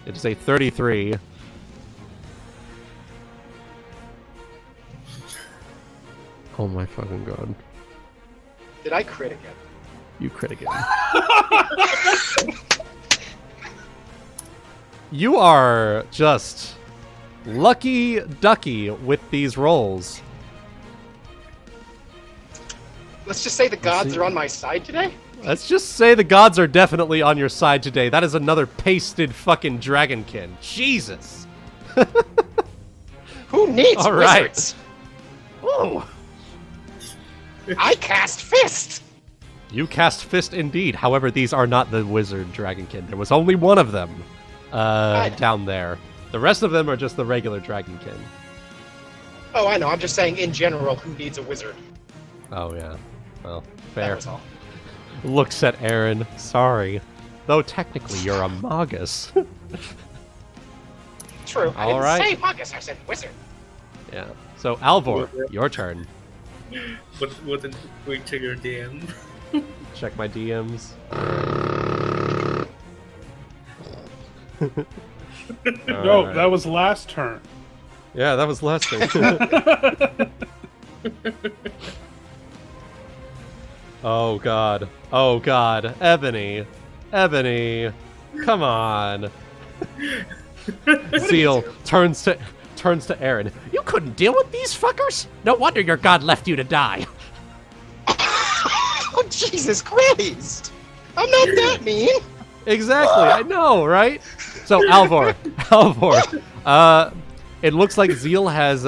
It is a 33. Oh my fucking god. Did I crit again? You crit again. You are just lucky ducky with these rolls. Let's just say the gods are on my side today? Let's just say the gods are definitely on your side today. That is another pasted fucking dragonkin. Jesus. Who needs All right. wizards? Oh. I cast Fist! You cast Fist indeed. However, these are not the wizard dragonkin. There was only one of them down there. The rest of them are just the regular dragonkin. Oh, I know. I'm just saying, in general, who needs a wizard? Oh, yeah. Well, That fair. was all. Looks at Aaron. Sorry. Though technically you're a magus. True. I All didn't right. say Magus, I said wizard. Yeah. So, Alvor, your turn. What did we trigger DM? Check my DMs. No, that was last turn. Yeah, that was last thing. Oh god. Oh god. Ebony. Ebony. Come on. Zeal turns to Aaron. You couldn't deal with these fuckers? No wonder your god left you to die. Oh, Jesus Christ! I'm not that mean! Exactly, I know, right? So, Alvor, it looks like Zeal has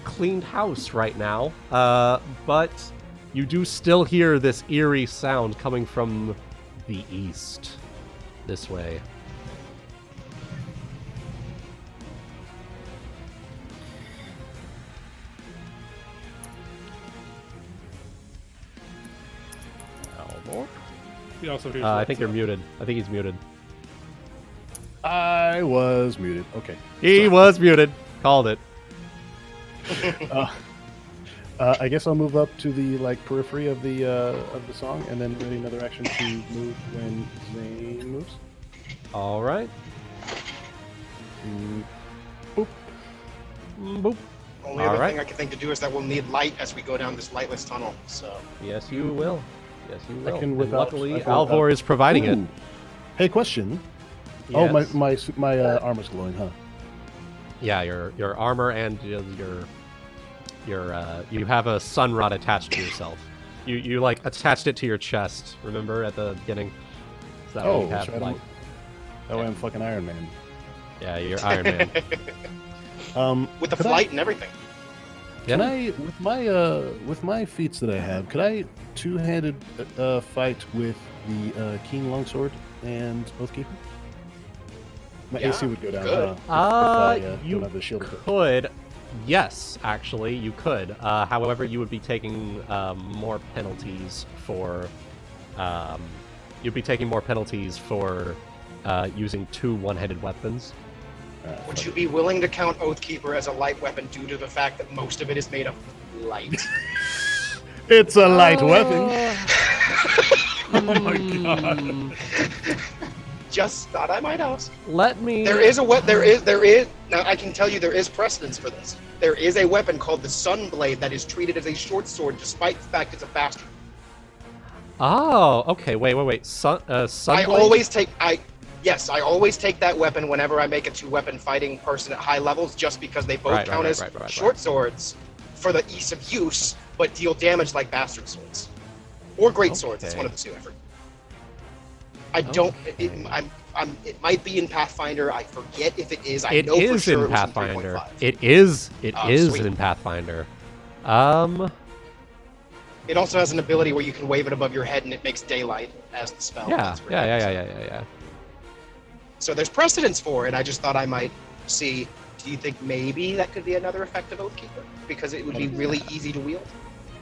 cleaned house right now, but you do still hear this eerie sound coming from the east. This way. Alvor? He also hears I think you're muted. I think he's muted. I was muted. Okay. He was muted. Called it. I guess I'll move up to the periphery of the song, and then ready another action to move when Zayne moves. All right. Boop. Boop. Only other thing I can think to do is that we'll need light as we go down this lightless tunnel. So Yes, you will. Yes, you will. can And whip out- luckily, I can whip Alvor out- is providing it. Ooh. Hey, question. Yes. Oh, my armor's glowing, huh? Yeah, your armor and you have a sun rod attached to yourself. You like attached it to your chest. Remember at the beginning? So that way you that's have right. like That way I'm fucking Iron Man. yeah, you're Iron Man. with the could flight and everything. Can I, with my feats that I have, could I two-handed fight with the Keen Longsword and Oathkeeper? My Yeah, AC would go down. good. If I You don't have the shield equipped. could. Yes, actually, you could. However, you would be taking more penalties for. You'd be taking more penalties for using two one-handed weapons. Would you be willing to count Oathkeeper as a light weapon due to the fact that most of it is made of light? It's a light weapon. Oh my god. Just thought I might ask. Let me. There is now I can tell you there is precedence for this. There is a weapon called the Sunblade that is treated as a short sword despite the fact it's a bastard. Oh, okay. Wait. I Sunblade? always take that weapon whenever I make a two-weapon fighting person at high levels, just because they both count as short swords for the ease of use, but deal damage like bastard swords or great swords. It's one of the two. I forget. I don't. It might be in Pathfinder. I forget if it is. I know for sure in it was Pathfinder. in 3.5. It is Sweet. in Pathfinder. It also has an ability where you can wave it above your head and it makes daylight as the spell. Yeah. It's really Yeah. So there's precedence for it. I just thought I might see. Do you think maybe that could be another effective Oathkeeper? Because it would be really easy to wield.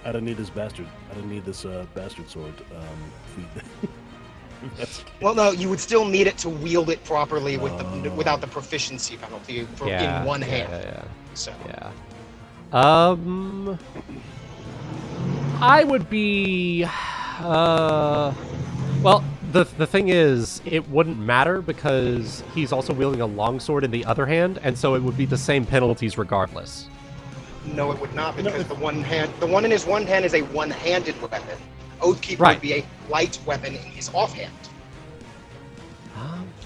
I don't need this bastard. I don't need this bastard sword feat. Well, no, you would still need it to wield it properly with without the proficiency penalty in one hand. Yeah. So Yeah. I would be. Well, the thing is, it wouldn't matter because he's also wielding a longsword in the other hand, and so it would be the same penalties regardless. no, it would not, because the one in his one hand is a one-handed weapon. Oathkeeper Right. would be a light weapon in his offhand.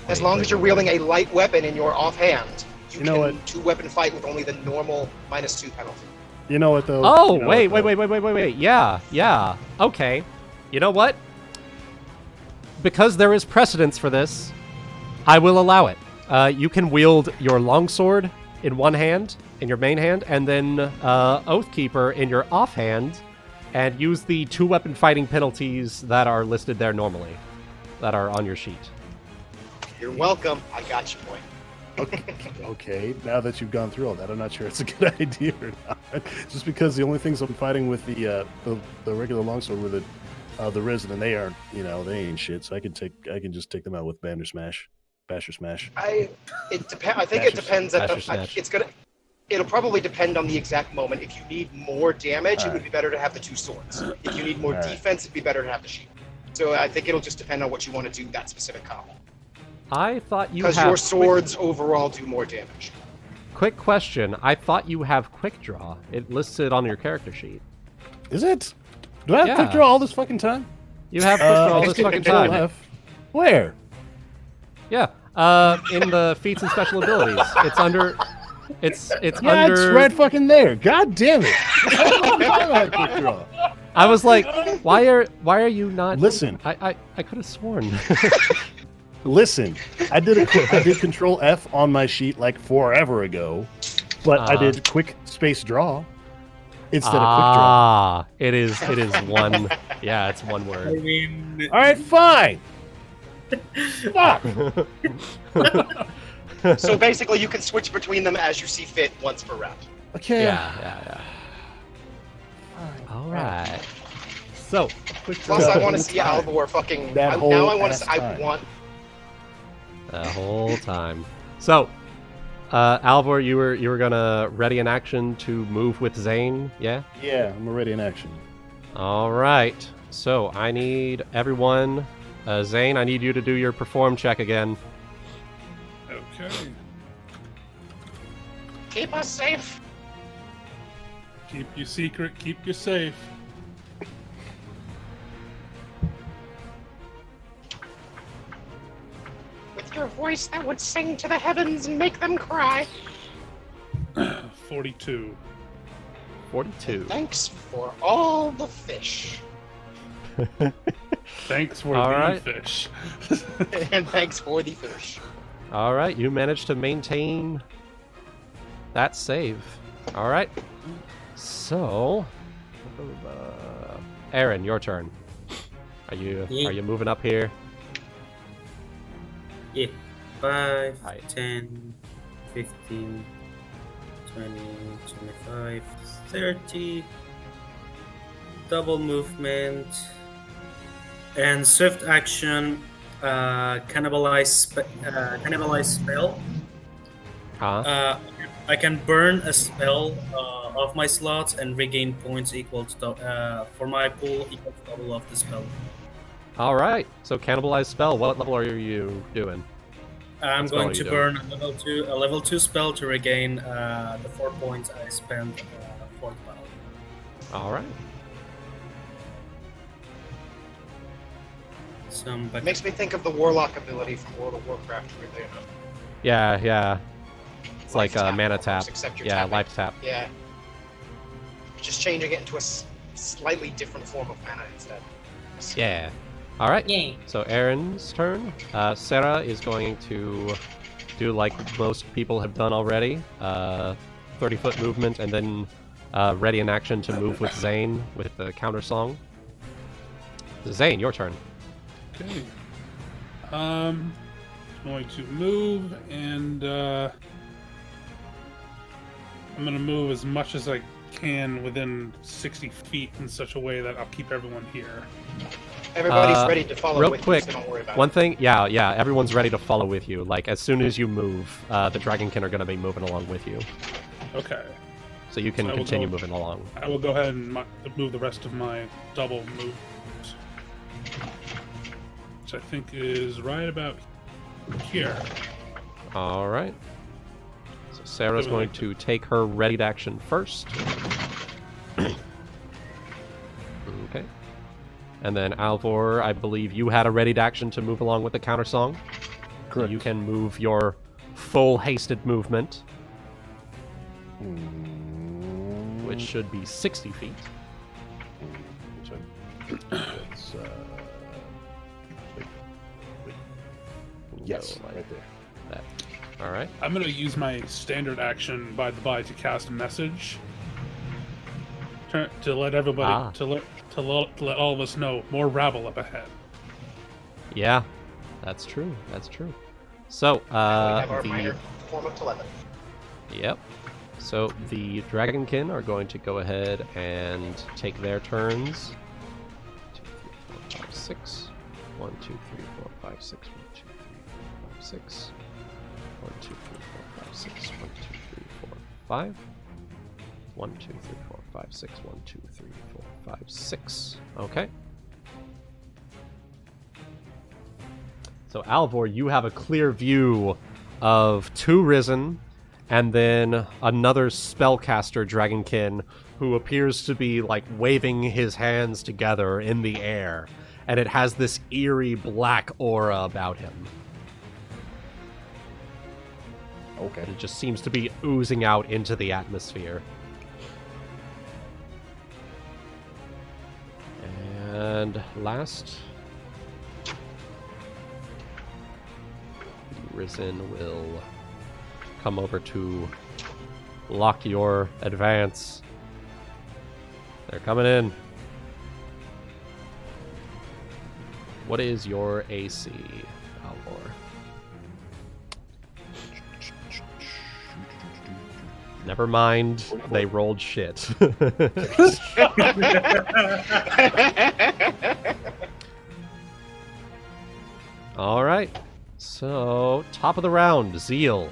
As Wait, long wait, as you're wait. wielding a light weapon in your offhand, you know can what? two-weapon fight with only the normal -2 penalty. You know what though? Oh, You know wait. what, though? Yeah. Okay. You know what? Because there is precedence for this, I will allow it. You can wield your longsword in one hand, in your main hand, and then Oathkeeper in your offhand, and use the two-weapon fighting penalties that are listed there normally, that are on your sheet. You're welcome. I got you, boy. Okay, now that you've gone through all that, I'm not sure it's a good idea or not. Just because the only things I'm fighting with the regular longsword with the Risen, and they aren't, they ain't shit. So I can just take them out with Basher Smash. I think it depends. It'll probably depend on the exact moment. If you need more damage, it would be better to have the two swords. If you need more defense, it'd be better to have the shield. So I think it'll just depend on what you want to do that specific combo. I thought you Because have your swords overall do more damage. quick question. I thought you have quick draw. It lists it on your character sheet. Is it? Do I have Yeah. quick draw all this fucking time? You have quick draw all I this did fucking Control time. F. Where? Yeah. In the feats and special abilities. It's under. It's Yeah, under. it's right fucking there. God damn it! I have quick draw. I was like, why are you not? Listen. I could have sworn. Listen, I did Control F on my sheet like forever ago, but I did quick space draw instead of quick draw. It is one. Yeah, it's one I word. mean, All right, fine. Fuck. So basically, you can switch between them as you see fit once per round. Okay. Yeah. All right. So, quick draw. Plus, I want to whole see time. Alvor fucking. That whole now I want ass to. I time. want. The whole time. So, Alvor, you were gonna ready an action to move with Zayne, yeah? Yeah, I'm already in action. All right. So I need everyone. Zayne, I need you to do your perform check again. Okay. Keep us safe. Keep you secret, keep you safe. With your voice that would sing to the heavens and make them cry. 42. 42. Thanks for all the fish. Thanks for All the right. fish. And thanks for the fish. All right, you managed to maintain that save. All right. So, Aaron, your turn. Are you moving up here? yeah. 5, Right. 10, 15, 20, 25, 30. Double movement. And swift action. Cannibalize spell. Huh? I can burn a spell off my slots and regain points equal to for my pool equal to double of the spell. All right. So cannibalize spell. What level are you doing? I'm What spell going are to you burn a level 2 spell to regain the 4 points I spent for the battle. All right. It makes me think of the Warlock ability from World of Warcraft, weirdly enough. Yeah. It's like Life tap mana almost, tap. except you're Yeah, tapping. life tap. Yeah. Just changing it into a slightly different form of mana instead. Yeah. All right. Yay. So Aaron's turn. Sera is going to do like most people have done already. 30-foot movement and then ready in action to move with Zayne with the counter song. Zayne, your turn. Okay. Going to move and I'm gonna move as much as I can within 60 feet in such a way that I'll keep everyone here. Everybody's ready to follow Real with quick, you, so don't worry about one it. thing, yeah, everyone's ready to follow with you. Like, as soon as you move, the Dragonkin are going to be moving along with you. Okay. So you can So I will continue go- moving along. I will go ahead and move the rest of my double move, which I think is right about here. All right. So Sarah's going to take her ready to action first. Okay. And then Alvor, I believe you had a ready to action to move along with the counter song. Correct. You can move your full hasted movement, which should be 60 feet. It's, yes, Go like right there. that. All right. I'm going to use my standard action by the by to cast a message to let everybody to let all of us know more rabble up ahead. Yeah, that's true. That's true. So, We have our the minor form of telepathy. yep. So the Dragonkin are going to go ahead and take their turns. 2, 3, 4, 5, 6. 1, 2, 3, 4, 5, 6. 1, 2, 3, 4, 5, 6. 1, 2, 3, 4, 5, 6. 1, 2, 3, 4, 5. 1, 2, 3, 4, 5, 6. 1, 2, 3, 4, 5, 6. Okay. So Alvor, you have a clear view of 2 Risen and then another spellcaster dragonkin who appears to be like waving his hands together in the air, and it has this eerie black aura about him. Okay. It just seems to be oozing out into the atmosphere. And last, Risen will come over to lock your advance. They're coming in. What is your AC, Alvor? Never mind, they rolled shit. All right. So, top of the round, Zeal.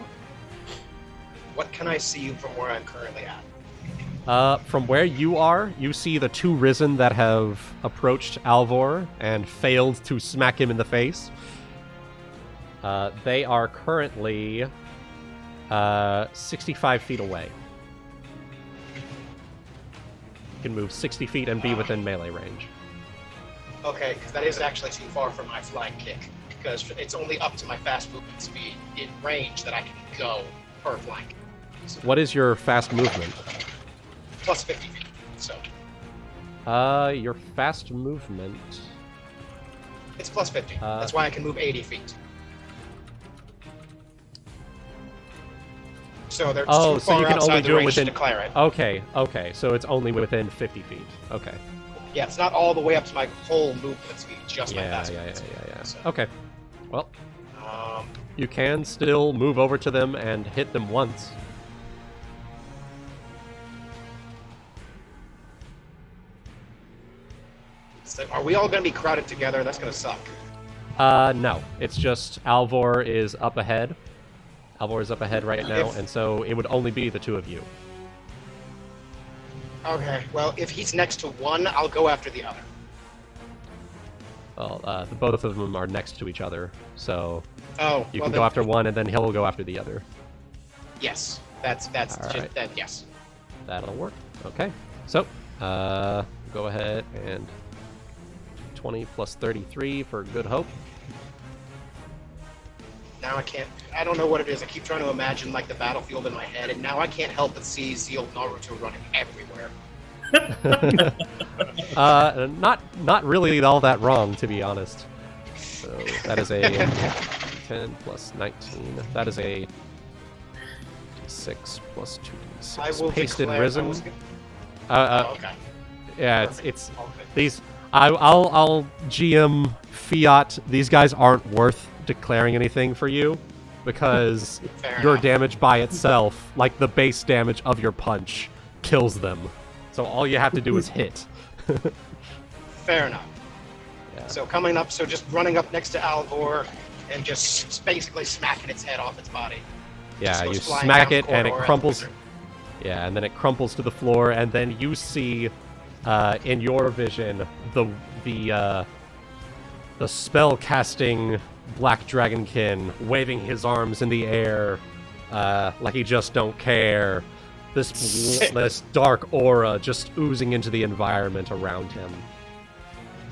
What can I see from where I'm currently at? From where you are, you see the two Risen that have approached Alvor and failed to smack him in the face. They are currently 65 feet away. You can move 60 feet and be within melee range. Okay, because that is actually too far for my flying kick. Because it's only up to my fast movement speed in range that I can go per flank. So What is your fast movement? plus 50 feet. So Your fast movement. it's plus 50. That's why I can move 80 feet. So they're Oh, too so you far can only outside the do it range within. to declare it. Okay. So it's only within 50 feet. Okay. Yeah, it's not all the way up to my whole movement speed, just my fast Yeah. movement speed. So, Okay. Well, um, you can still move over to them and hit them once. so are we all going to be crowded together? That's going to suck. No. It's just Alvor is up ahead. Alvor is up ahead right now, and so it would only be the two of you. Okay, well, if he's next to one, I'll go after the other. Well, both of them are next to each other, so Oh, you well, can then, go after one, and then he'll go after the other. Yes, that's All just, right. that. Yes. That'll work. Okay. So, go ahead and 20 plus 33 for Good Hope. Now I can't. I don't know what it is. I keep trying to imagine like the battlefield in my head, and now I can't help but see Zeal Naruto running everywhere. Not really all that wrong, to be honest. So that is a 10 plus 19. That is a 6 plus 2d6. I will Pasted declare. Risen. Okay. Yeah, Perfect. it's All good. these. I'll GM Fiat. These guys aren't worth declaring anything for you because Fair your enough. damage by itself, like the base damage of your punch, kills them. So all you have to do is hit. Fair enough. Yeah. So coming up, so just running up next to Alvor and just basically smacking its head off its body. Yeah, Just you goes flying smack down it the and it corridor at the crumples. wizard. Yeah, and then it crumples to the floor, and then you see, in your vision, the spell casting Black Dragonkin waving his arms in the air, like he just don't care. This dark aura just oozing into the environment around him.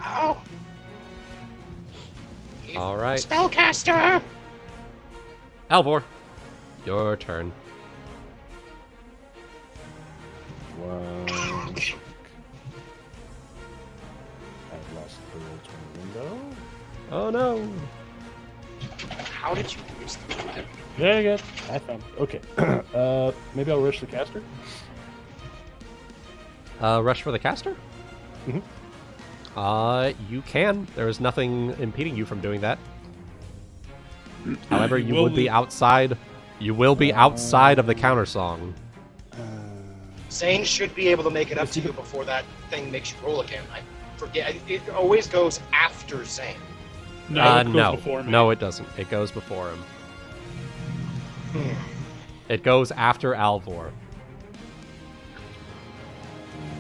Ow! All right, Spellcaster! Alvor, your turn. One. I've lost the roll 20 window. Oh no! How did you lose the time? Very good. I found it. Okay. Maybe I'll rush the caster. Rush for the caster? Mhm. You can. There is nothing impeding you from doing that. However, you Will would be we- outside. You will be outside of the counter song. Zayne should be able to make it up to you before that thing makes you roll again. I forget. It always goes after Zayne. No, it goes No, before me. no, it doesn't. It goes before him. It goes after Alvor.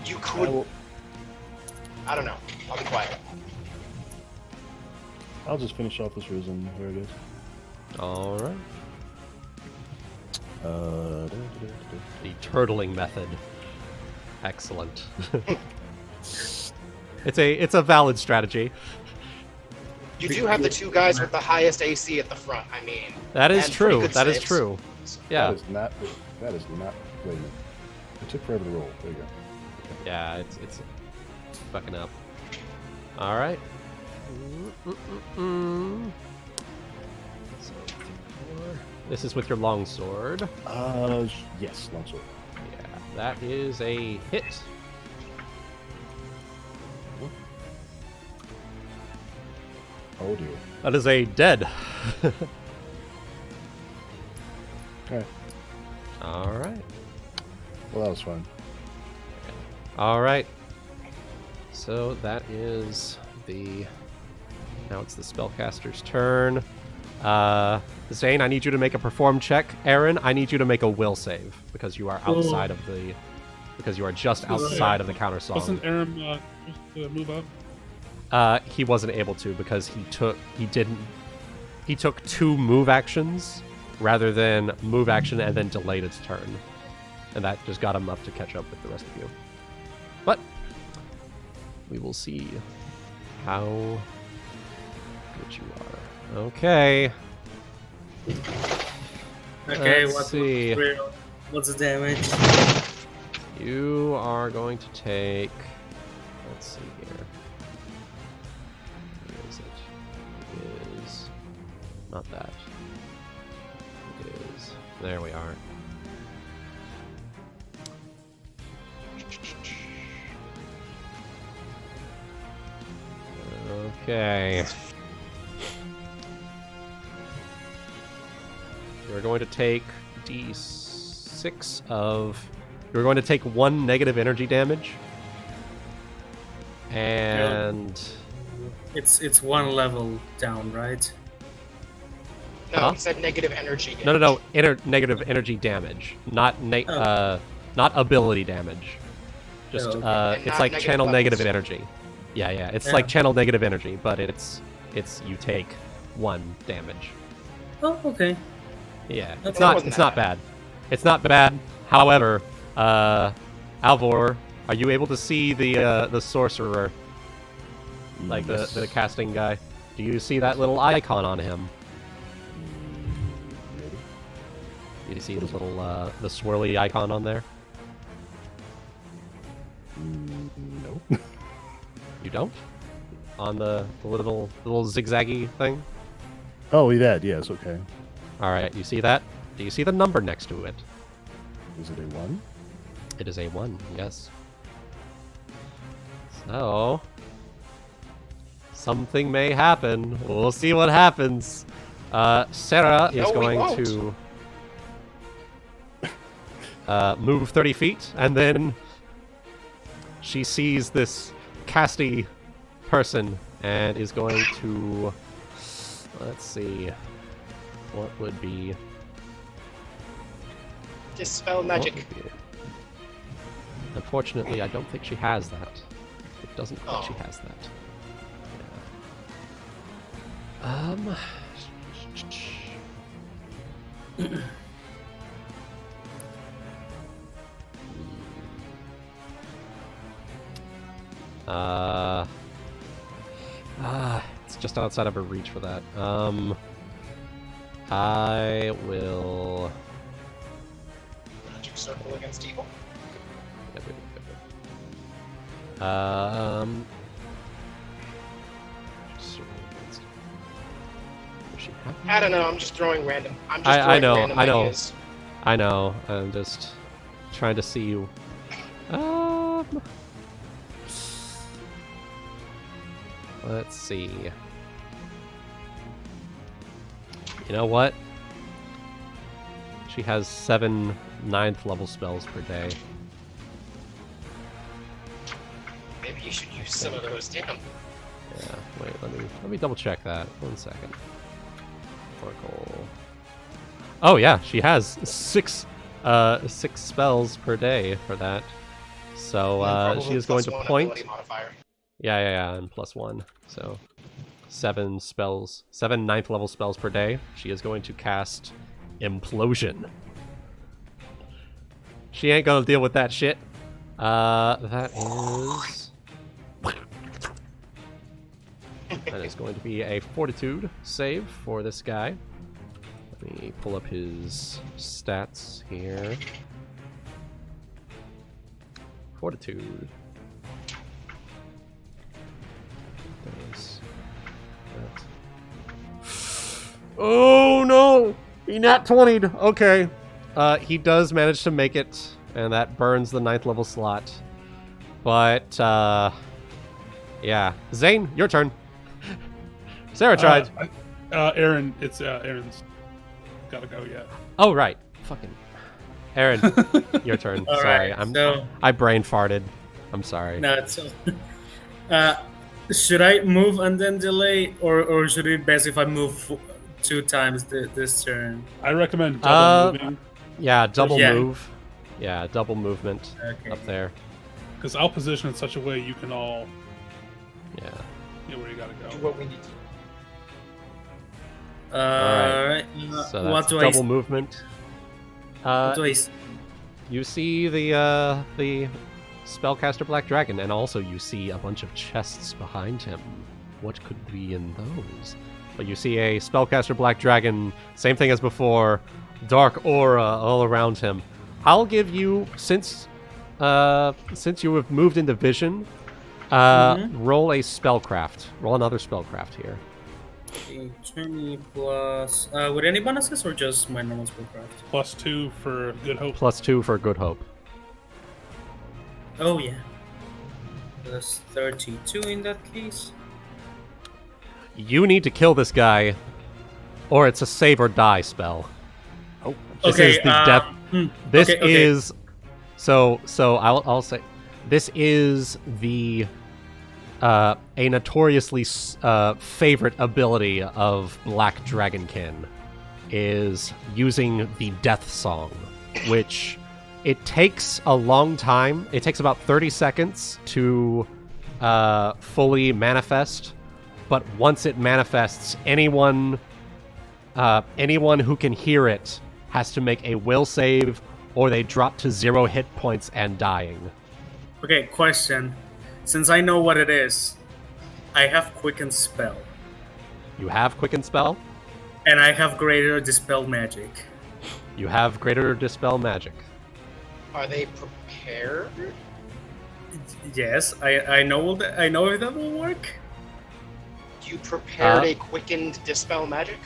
You could. I don't know. I'll be quiet. I'll just finish off this risen where it is. All right. The turtling method. Excellent. It's a valid strategy. You do have the two guys with the highest AC at the front. I mean, That is and pretty true. good That is saves. true. Yeah. That is not. Wait a minute. It took forever to roll. There you go. Yeah, it's fucking up. All right. So, this is with your longsword. Yes, longsword. Yeah, that is a hit. Oh dear. That is a dead. Okay. All right. Well, that was fun. All right. So that is the. Now it's the spellcaster's turn. Zayne, I need you to make a perform check. Aaron, I need you to make a will save because you are outside of the. Because you are just outside of the counter song. Wasn't Aaron supposed to move up? He wasn't able to because he took 2 move actions rather than move action and then delayed its turn, and that just got him up to catch up with the rest of you. But we will see how good you are. Okay. Okay, Let's see. What's the damage? You are going to take. Let's see here. Where is it? It is not that. It is. There we are. Okay. You're going to take D6 of. You're going to take 1 negative energy damage. And. It's 1 level down, right? No, Huh? he said negative energy. No. Negative energy damage, not not ability damage. Just Oh, okay. And it's not like negative channel negative levels. energy. Yeah. It's Yeah. like channel negative energy, but it's you take 1 damage. Oh, okay. Yeah, Okay. it's That not wasn't it's that not bad. It's not bad. However, Alvor, are you able to see the sorcerer, like Yes. the casting guy? Do you see that little icon on him? Maybe. Do you see the little the swirly icon on there? No. You don't? On the little zigzaggy thing? Oh, that. Yes. Okay. All right, you see that? Do you see the number next to it? Is it a 1? It is a 1. Yes. So something may happen. We'll see what happens. Sera is No, we going won't. to move 30 feet, and then she sees this casty person and is going to. Let's see. What would be. Dispel what magic. would be- Unfortunately, I don't think she has that. It doesn't think Oh. she has that. Yeah. It's just outside of her reach for that. I will. Magic circle against evil. I don't know. I'm just throwing random. I'm just I throwing know, random I know. ideas. I know. I'm just trying to see you. Let's see. You know what? She has 7 9th level spells per day. Maybe you should use some of those. Damn. Yeah. Wait. Let me double check that. 1 second. Oracle. Oh yeah, she has 6 spells per day for that. So And she is probably going to +1 point. ability modifier. Yeah, and +1. So 7 spells, 7 9th level spells per day. She is going to cast Implosion. She ain't gonna deal with that shit. That is... That is going to be a fortitude save for this guy. Let me pull up his stats here. Fortitude. Nice. Oh no! He nat 20'd. Okay. He does manage to make it, and that burns the 9th level slot. But, yeah. Zayne, your turn. Sera tried. Aaron, it's Aaron's gotta go yet. Oh, right. Fucking. Aaron, your turn. All Sorry. right, I brain farted. I'm sorry. No, it's should I move and then delay, or should it be best if I move 2 times this turn? I recommend double moving. Yeah, double Yeah. move. Yeah, double movement Okay. up there. Because I'll position in such a way you can all Yeah. get where you gotta Do go. what we need to. Alright. So What that's do double I? movement. What do I? You see the spellcaster Black Dragon, and also you see a bunch of chests behind him. What could be in those? But you see a spellcaster Black Dragon, same thing as before, dark aura all around him. I'll give you, since you have moved into vision, roll a spellcraft. Roll another spellcraft here. Okay, 20 plus. With any bonuses or just my normal spellcraft? +2 for Good Hope. +2 for Good Hope. Oh yeah. That's 32 in that case. You need to kill this guy, or it's a save or die spell. Oh, This Okay, is the death. This okay. is so. I'll say this is the a notoriously favorite ability of Black Dragonkin is using the Death Song, which it takes a long time. It takes about 30 seconds to fully manifest, but once it manifests, anyone who can hear it has to make a will save, or they drop to 0 hit points and dying. Okay, question. Since I know what it is, I have Quicken Spell, You have Quicken Spell. and I have Greater Dispel Magic. You have Greater Dispel Magic. Are they prepared? Yes, I know that. I know if that will work. You prepared a quickened dispel magic?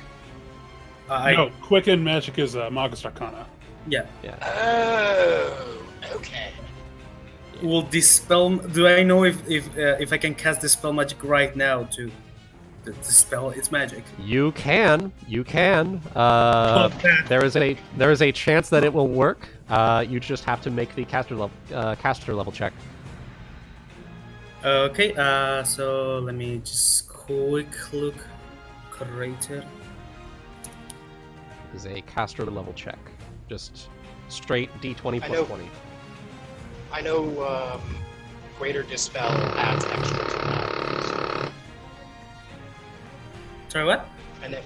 No, Quicken Magic is Magus Arcana. Yeah. Yeah. Oh, okay. Will dispel? Do I know if I can cast Dispel Magic right now to dispel its magic? You can. You can. There is a chance that it will work. You just have to make the caster level check. Okay. So let me just quick look. Greater. It is a caster level check. Just straight D20 I plus know. 20. I know greater dispel adds extra to that. Sorry, what? And if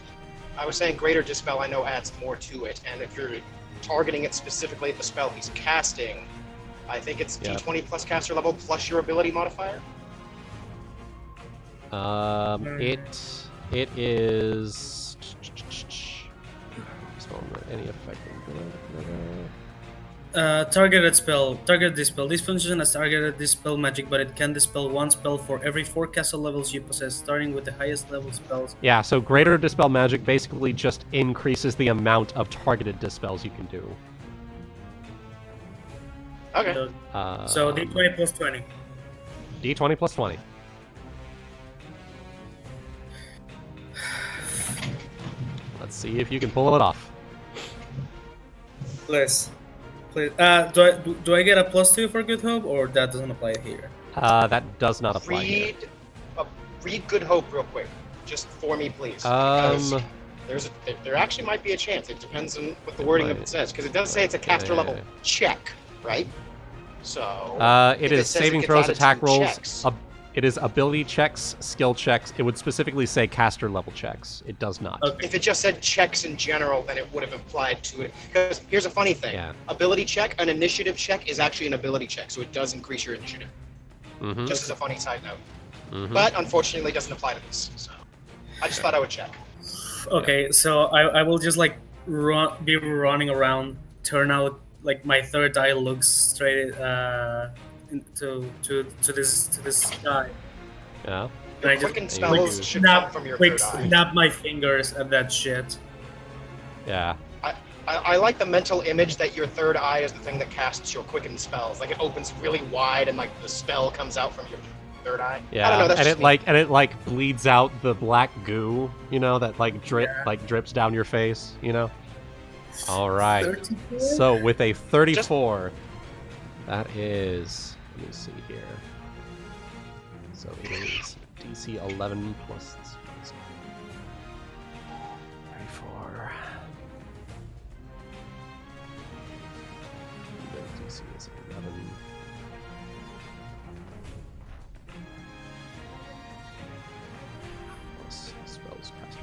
I was saying greater dispel, I know adds more to it. And if you're targeting it specifically at the spell he's casting, I think it's Yeah. D20 plus caster level plus your ability modifier. It is. Any effect. Targeted spell. Target dispel. This function as targeted dispel magic, but it can dispel one spell for every 4 castle levels you possess, starting with the highest level spells. Yeah, so Greater Dispel Magic basically just increases the amount of targeted dispels you can do. Okay. So D20 plus 20. D20 plus 20. Let's see if you can pull it off. Please. Do I get a +2 for Good Hope, or that doesn't apply here? That does not apply here. Read Good Hope real quick, just for me, please. Because there actually might be a chance. It depends on what the wording of it says, because it does say it's a caster level check, right? So It if is says saving gets throws, added to attack the rolls, checks- It is ability checks, skill checks. It would specifically say caster level checks. It does not. Okay. If it just said checks in general, then it would have applied to it. Because here's a funny thing. Yeah. Ability check, an initiative check is actually an ability check, so it does increase your initiative. Mm-hmm. Just as a funny side note. Mm-hmm. But unfortunately, it doesn't apply to this. So I just thought I would check. Okay, so I will just like be running around, turn out like my third eye looks straight to this guy. Yeah. And I just Quicken like, spells should come from your third eye. snap my fingers at that shit. Yeah. I like the mental image that your third eye is the thing that casts your quicken spells. Like it opens really wide and like the spell comes out from your third eye. Yeah. I don't know, that's and it bleeds out the black goo, that drips down your face, All right. 34? So with a 34, that is, let me see here. So it is DC 11 plus 34. The DC is 11. Plus spells cast.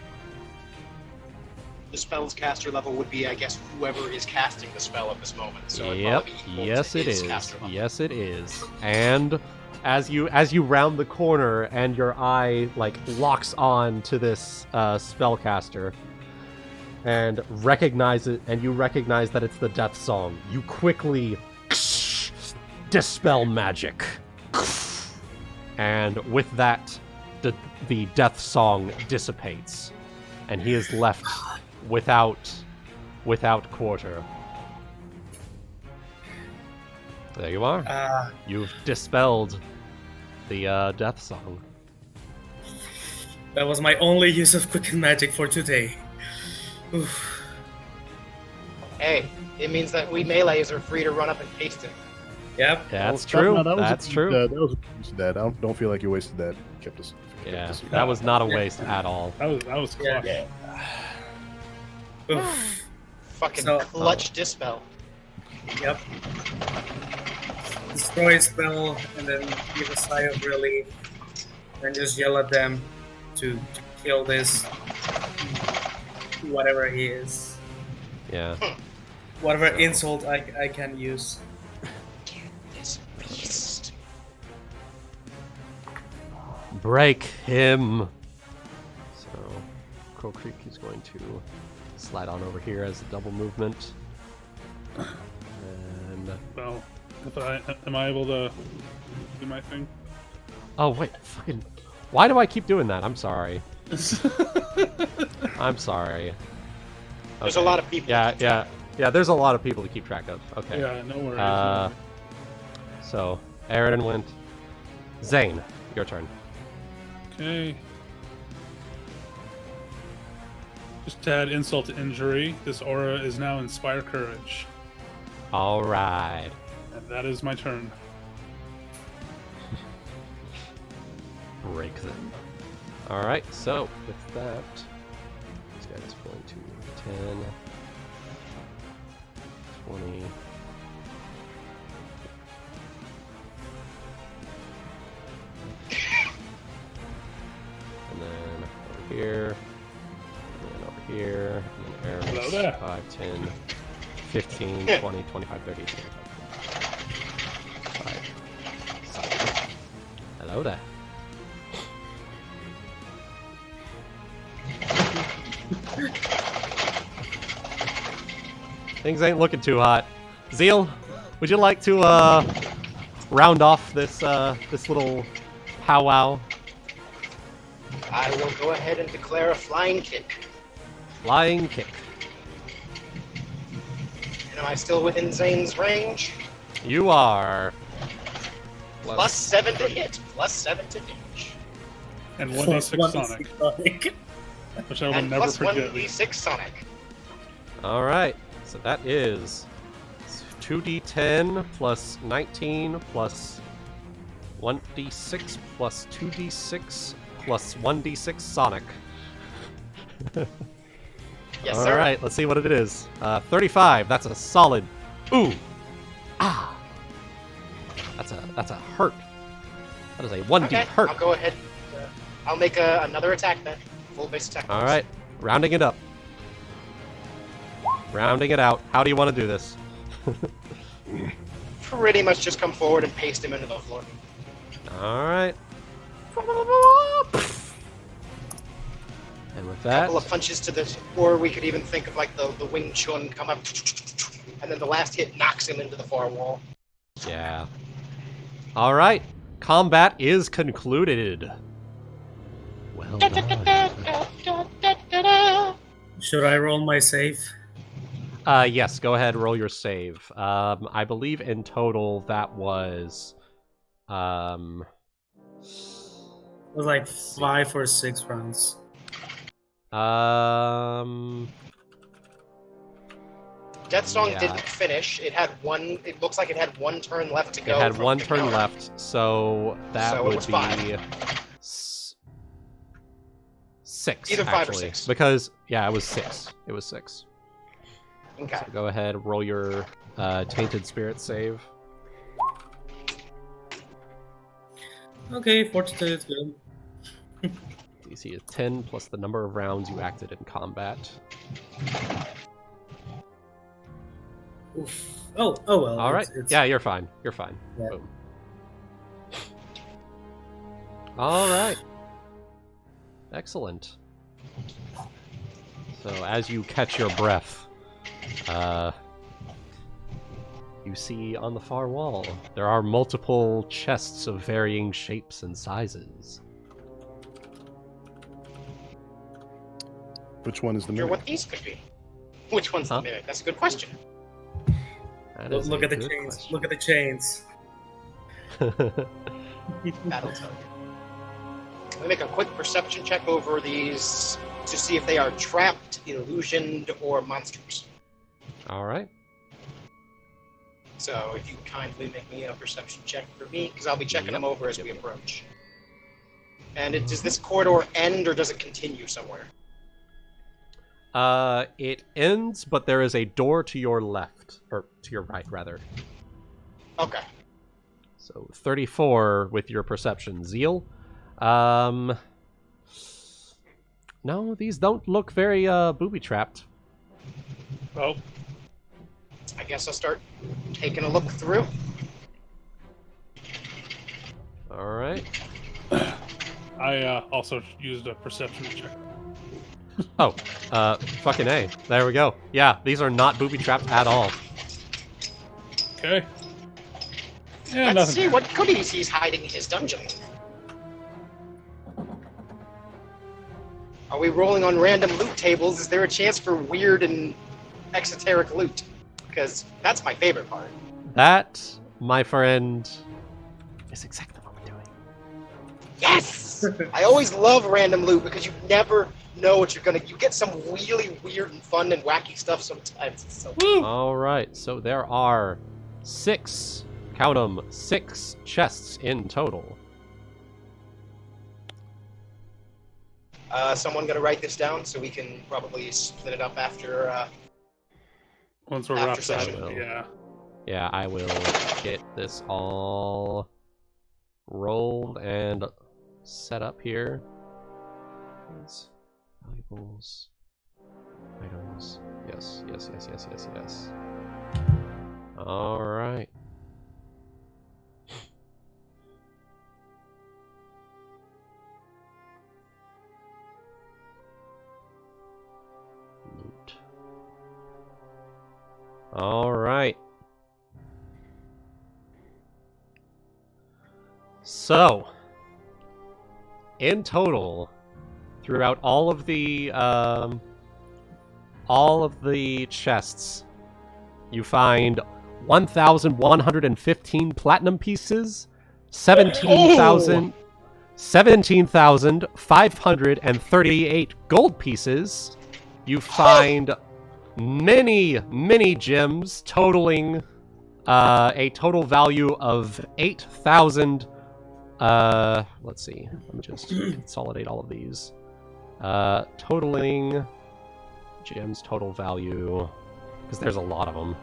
The spell's caster level would be, I guess, whoever is casting the spell at this moment. So it'd Yep. probably be equal Yes, to it his is. caster level. Yes, it is. And as you round the corner and your eye locks on to this spellcaster and recognize it, and you recognize that it's the death song, you quickly dispel magic, and with that, the death song dissipates, and he is left without quarter. There you are. You've dispelled the death song. That was my only use of quicken magic for today. Oof. Hey, it means that we melees are free to run up and paste it. Yep. That's true. That's true. That was a use of that. I don't feel like you wasted that. Kept us. Yeah, that was not a waste at all. That was clutch. Yeah. Oof. Fucking So- clutch dispel. Yep. Destroy spell and then give a sigh of relief and just yell at them to kill this whatever he is. Yeah. Whatever insult I can use. This beast. Break him. So, Crow Creek is going to slide on over here as a double movement. And Well, am I able to do my thing? oh wait, fucking! Why do I keep doing that? I'm sorry. I'm sorry. There's a lot of people. Yeah. There's a lot of people to keep track of. Okay. Yeah, no worries. So Aaron went. Zayne, your turn. Okay. Just to add insult to injury, this aura is now Inspire Courage. All right. And that is my turn. Break them. All right. So with that, this guy's going to 10, 20. And then over here, and then over here, and then Hello Aaron's there. 5, 10, 15, 20, 25, 30, 35. Hello there. Things ain't looking too hot. Zeal, would you like to round off this this little powwow? I will go ahead and declare a flying kick. Flying kick. And am I still within Zayne's range? You are. Plus 7 to hit. Plus 7 to damage. And 1d6 Sonic, Sonic. which I will And never plus forget. 1d6 Sonic. All right. So that is 2d10 plus 19 plus 1d6 plus 2d6 plus 1d6 Sonic. Yes, All sir. right, let's see what it is. 35. That's a solid. Ooh. Ah. That's a hurt. That is a 1d Okay, hurt. I'll go ahead. I'll make another attack then. Full base attack. All right, rounding it up. Rounding it out. How do you want to do this? Pretty much just come forward and paste him into the floor. All right. And with that, Couple of punches to the, or we could even think of like the Wing Chun come up, and then the last hit knocks him into the far wall. yeah. All right. Combat is concluded. Well done. Should I roll my save? Yes, go ahead, roll your save. I believe in total that was, It was like 5 or 6 rounds. Death Song Yeah. didn't finish. It had one. It looks like it had one turn left to It go. had from one the turn counter. left, so that So it would was be 5. 6. Either 5 or actually. 6. Because yeah, it was 6. It was 6. Okay. So go ahead, roll your tainted spirit save. Okay, fortitude is good. DC is 10 plus the number of rounds you acted in combat. Oof. Oh well. All right. It's, Yeah, you're fine. You're fine. Yeah. Boom. All right. Excellent. So as you catch your breath, you see on the far wall there are multiple chests of varying shapes and sizes. Which one is the Wonder mirror? what these could be. Which one's Huh? the mimic? That's a good question. That is Look a at the good chains. question. Look at the chains. That'll tell you. Let me make a quick perception check over these to see if they are trapped, illusioned, or monsters. All right. So if you kindly make me a perception check for me, because I'll be checking them over as we approach. And does this corridor end, or does it continue somewhere? It ends, but there is a door to your left, or to your right, rather. Okay. So 34 with your perception. Zeal? No, these don't look very, booby-trapped. Oh, I guess I'll start taking a look through. Alright. I also used a perception check. Oh, fucking A. There we go. Yeah, these are not booby-trapped at all. Okay. Yeah, Let's nothing. see what goodies he's hiding in his dungeon. Are we rolling on random loot tables? Is there a chance for weird and exoteric loot? Because that's my favorite part. That, my friend, is exactly what we're doing. Yes! I always love random loot because you never know what you're gonna. You get some really weird and fun and wacky stuff sometimes. It's so Alright, so there are 6, count them, 6 chests in total. someone gonna write this down so we can probably split it up after. Once we're After wrapped up, session. yeah. Yeah, I will get this all rolled and set up here. It's valuables, items. Yes, yes, yes, yes, yes, yes. All right. Loot. All right. So, in total, throughout all of the chests, you find 1,115 platinum pieces, 17,538 gold pieces. You find many gems totaling a total value of 8,000. Let's see. Let me just consolidate all of these. Totaling gems total value, because there's a lot of them.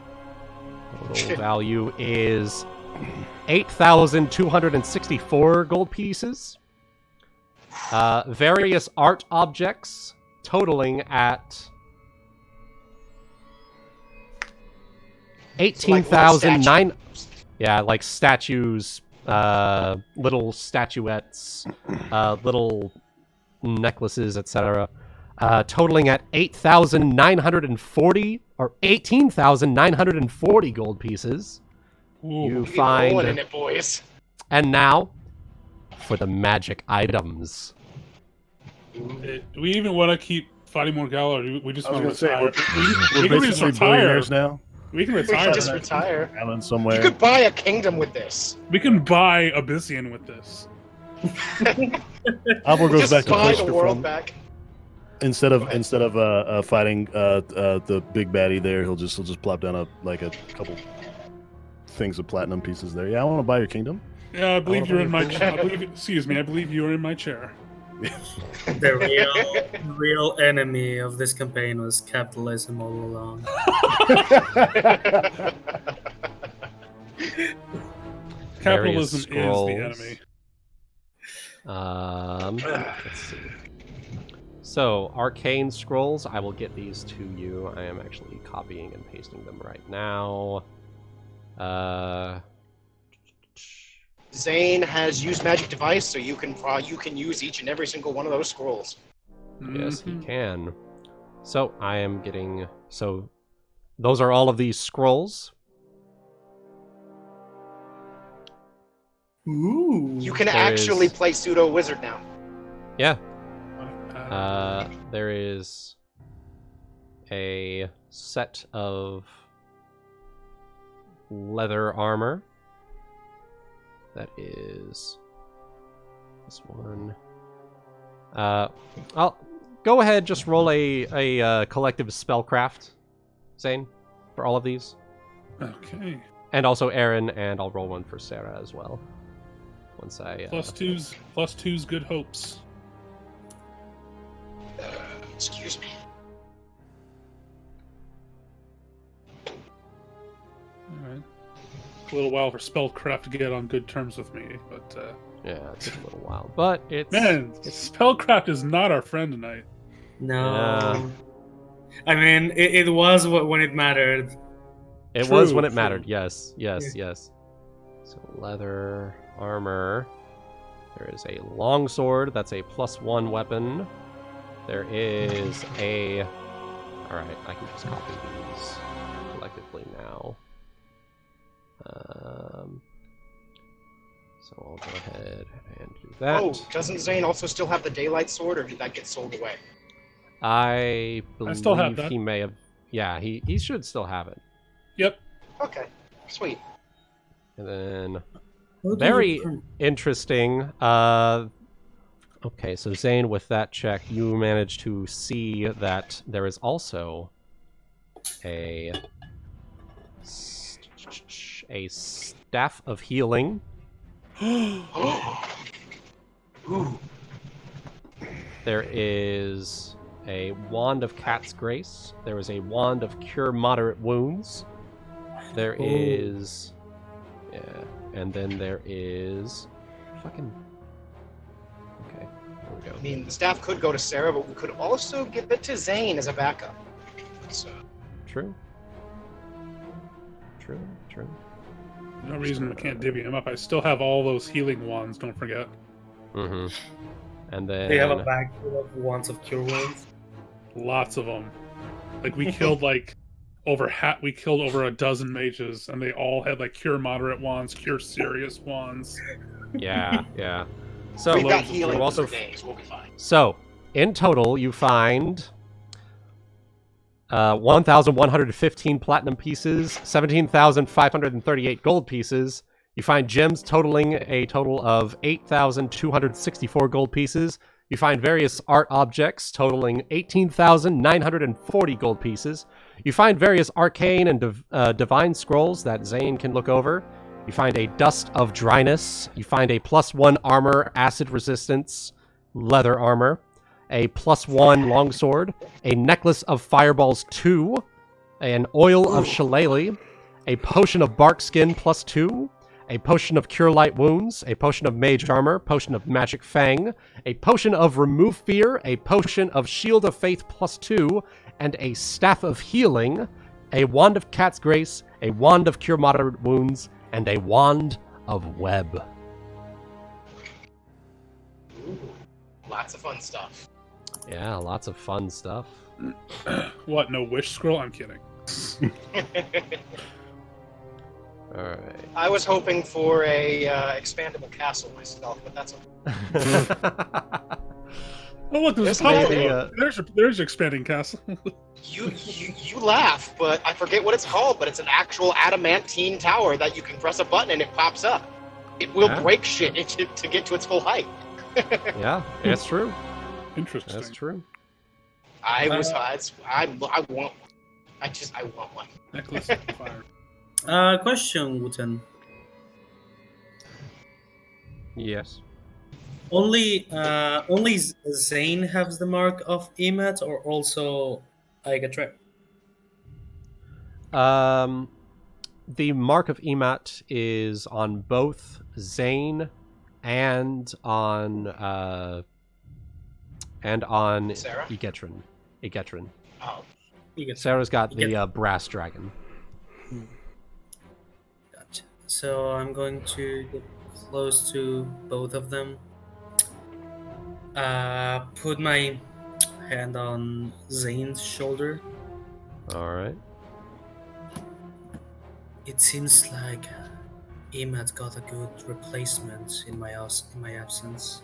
Total value is 8,264 gold pieces. Various art objects totaling at 18,009. Yeah, like statues, little statuettes, little necklaces, etc. Totaling at 8,940 or 18,940 gold pieces. You find in it, boys. And now for the magic items. Do we even want to keep fighting more Gala, or do we just I was want going to to say, retire? we're basically billionaires now. We can We retire. can just retire. Island You somewhere. could buy a kingdom with this. We can buy Abyssian with this. Alvor goes Just back to buy the Flister world from back. instead of fighting the big baddie there, he'll just plop down a couple things of platinum pieces there. Yeah, I want to buy your kingdom. Yeah, I believe you're in my chair. Excuse me, I believe you are in my chair. The real enemy of this campaign was capitalism all along. Capitalism is scrolls. the enemy. Let's see. So, arcane scrolls, I will get these to you. I am actually copying and pasting them right now. Zayne has used magic device, so you can use each and every single one of those scrolls. Yes, he can. So, I am getting... So, those are all of these scrolls. Ooh. You can There actually is- play pseudo wizard now. Yeah. There is a set of leather armor. That is this one. I'll go ahead. Just roll a collective spellcraft, Zayne, for all of these, Okay. and also Aaron, and I'll roll one for Sera as well. Once I Plus two's good hopes. Excuse me. Alright. A little while for spellcraft to get on good terms with me, but yeah, it's a little while, but it's spellcraft is not our friend tonight. No. Yeah. I mean, it was when it mattered. It True, was when it true. mattered. Yes. So leather armor. There is a longsword. That's a +1 weapon. There is a... Alright, I can just copy these collectively now. So I'll go ahead and do that. Oh, doesn't Zayne also still have the daylight sword, or did that get sold away? I believe still have that. he may have... Yeah, he should still have it. Yep. Okay, sweet. And then... What do Very you print? interesting. Okay, so Zayne, with that check, you managed to see that there is also a staff of healing. Ooh. There is a wand of cat's grace. There is a wand of cure moderate wounds. There is, yeah, and then there is fucking. Okay, there we go. I mean, the staff could go to Sera, but we could also give it to Zayne as a backup. So, True. No reason we can't divvy him up. I still have all those healing wands, don't forget. Mm-hmm. And then They have a bag full of wands of cure wounds. Lots of them. Like we killed over a dozen mages, and they all had like cure moderate wands, cure serious wands. yeah. So we've got you healing also for days. We'll be fine. So, in total, you find 1,115 platinum pieces, 17,538 gold pieces. You find gems totaling a total of 8,264 gold pieces. You find various art objects totaling 18,940 gold pieces. You find various arcane and divine scrolls that Zayne can look over. You find a dust of dryness. You find a +1 armor, acid resistance, leather armor. A +1 longsword, a necklace of fireballs 2, an oil of shillelagh, a potion of bark skin +2, a potion of Cure Light Wounds, a potion of Mage Armor, potion of Magic Fang, a potion of Remove Fear, a potion of Shield of Faith +2, and a Staff of Healing, a Wand of Cat's Grace, a Wand of Cure Moderate Wounds, and a Wand of Web. Ooh, lots of fun stuff. Yeah, lots of fun stuff. What? No wish scroll? I'm kidding. Alright. I was hoping for a expandable castle myself, but that's okay. Oh look, there's a There's power. There's expanding castle. You laugh, but I forget what it's called, but it's an actual adamantine tower that you can press a button and it pops up. It will break shit to get to its full height. Yeah, that's true. Interesting. That's true. I want one. I want one. Necklace of fire. Question, Wuten. Yes. Only Zayne has the mark of Emet, or also Igatrim? The mark of Emat is on both Zayne and on Sera? Igetrin. Oh, Sera's got the brass dragon. Gotcha. So I'm going to get close to both of them. Put my hand on Zayne's shoulder. Alright. It seems like Emet got a good replacement in my absence.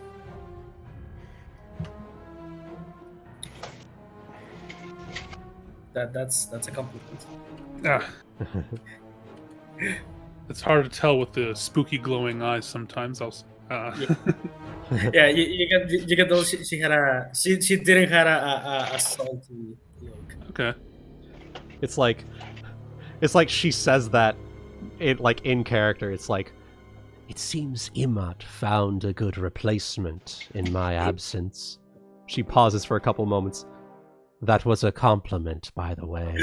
That's a compliment. Ah. It's hard to tell with the spooky glowing eyes sometimes. Yeah, you get those. She didn't have a salty look. Okay. It's like she says that in character. It's like, it seems Imat found a good replacement in my absence. She pauses for a couple moments. That was a compliment, by the way.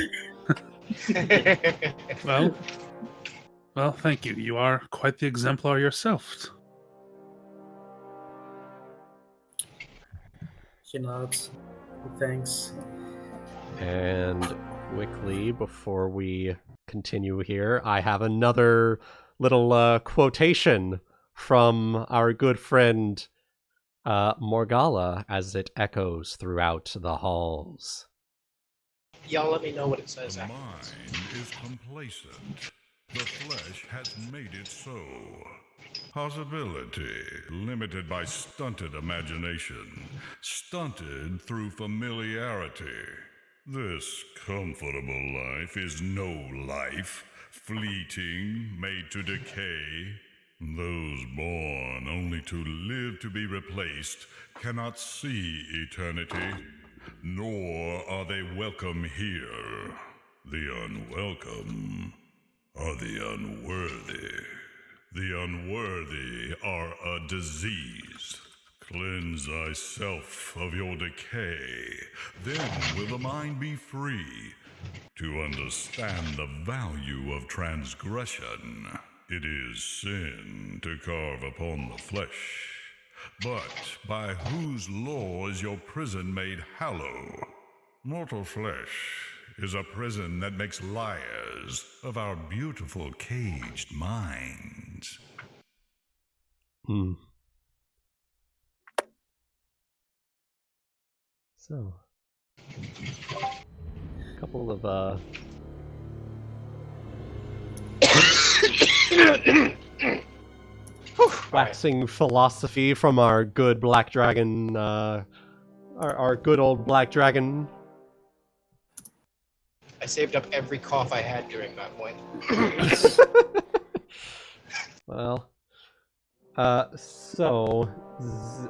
Well, thank you. You are quite the exemplar yourself. She nods. Thanks. And quickly, before we continue here, I have another little quotation from our good friend Morgala as it echoes throughout the halls. y'all let me know what it says The after. mind is complacent. The flesh has made it so. Possibility limited by stunted imagination, stunted through familiarity. This comfortable life is no life, fleeting, made to decay. Those born only to live to be replaced cannot see eternity, nor are they welcome here. The unwelcome are the unworthy. The unworthy are a disease. Cleanse thyself of your decay, then will the mind be free to understand the value of transgression. It is sin to carve upon the flesh, but by whose law is your prison made hallow? Mortal flesh is a prison that makes liars of our beautiful caged minds. So, a couple of waxing philosophy from our good black dragon, our good old black dragon. I saved up every cough I had during that point. Well, Zeal,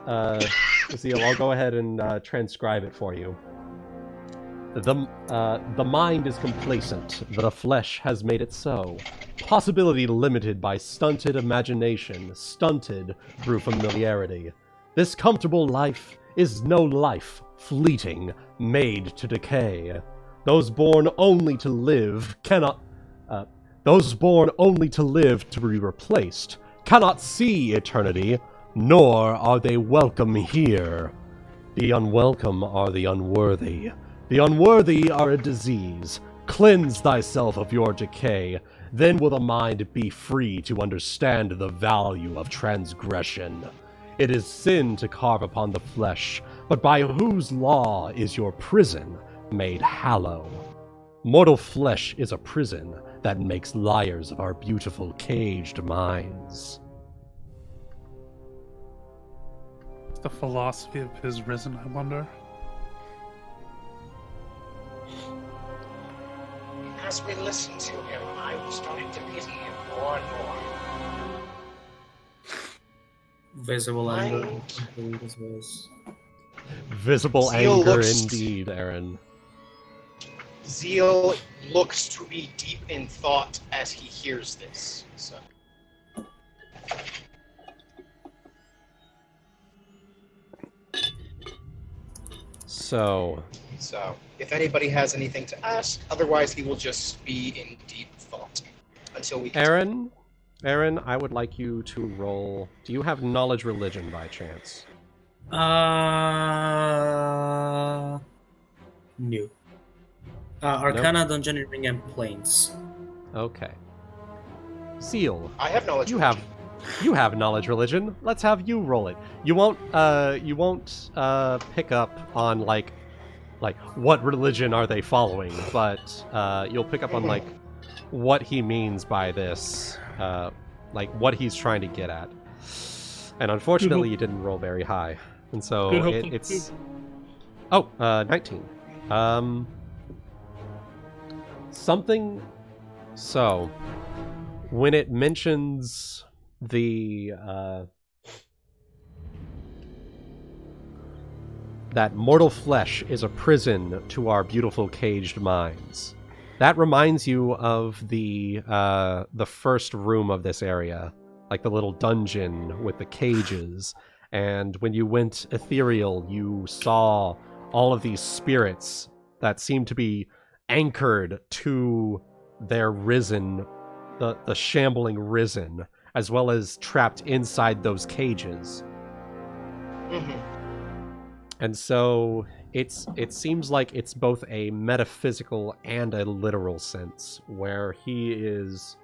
I'll go ahead and transcribe it for you. The mind is complacent, the flesh has made it so. Possibility limited by stunted imagination, stunted through familiarity. This comfortable life is no life, fleeting, made to decay. Those born only to live cannot... Those born only to live to be replaced cannot see eternity, nor are they welcome here. The unwelcome are the unworthy. The unworthy are a disease. Cleanse thyself of your decay, then will the mind be free to understand the value of transgression. It is sin to carve upon the flesh, but by whose law is your prison made hallow? Mortal flesh is a prison that makes liars of our beautiful caged minds. The philosophy of his risen, I wonder. As we listened to him, I was starting to pity him more and more. Visible anger. Mind. Visible Zeal anger looks- indeed, Aaron. Zeal looks to be deep in thought as he hears this. So, if anybody has anything to ask, otherwise he will just be in deep thought until we. Aaron, I would like you to roll. Do you have knowledge religion by chance? No. Arcana, Dungeoneering, and Planes. Okay. Zeal, I have knowledge. you have knowledge religion. Let's have you roll it. You won't pick up on like what religion are they following, but you'll pick up on like what he means by this, like what he's trying to get at. And unfortunately, you didn't roll very high, and so it's 19. Something. So when it mentions the that mortal flesh is a prison to our beautiful caged minds, that reminds you of the first room of this area, like the little dungeon with the cages. And when you went ethereal, you saw all of these spirits that seem to be anchored to their risen, the shambling risen, as well as trapped inside those cages. Mm-hmm. And so it seems like it's both a metaphysical and a literal sense, where he is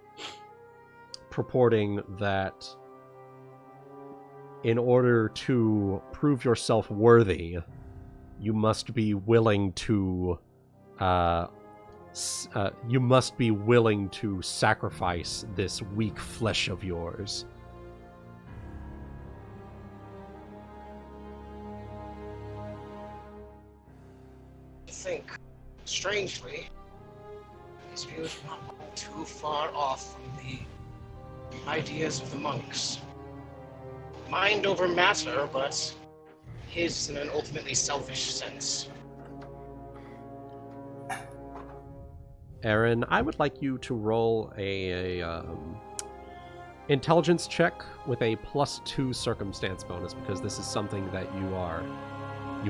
purporting that in order to prove yourself worthy, you must be willing to sacrifice this weak flesh of yours. I think, strangely, his views are not too far off from the ideas of the monks. Mind over matter, but his in an ultimately selfish sense. Aaron, I would like you to roll a intelligence check with a +2 circumstance bonus, because this is something that you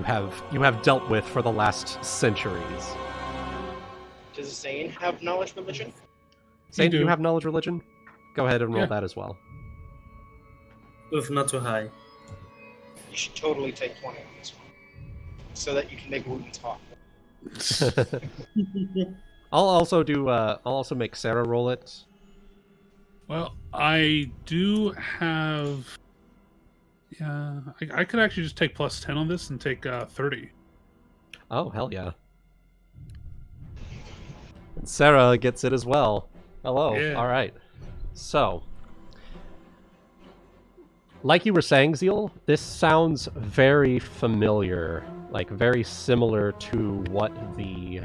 have dealt with for the last centuries. Does Zayne have knowledge religion? Zayne, do you have knowledge religion? Go ahead and roll that as well. Oof, not too high. You should totally take 20 on this one, so that you can make Wuten talk. I'll also make Sera roll it. Well, I do have. Yeah, I could actually just take +10 on this and take 30. Oh, hell yeah. And Sera gets it as well. Hello. Yeah. All right. So, like you were saying, Zeal, this sounds very familiar, like very similar to what the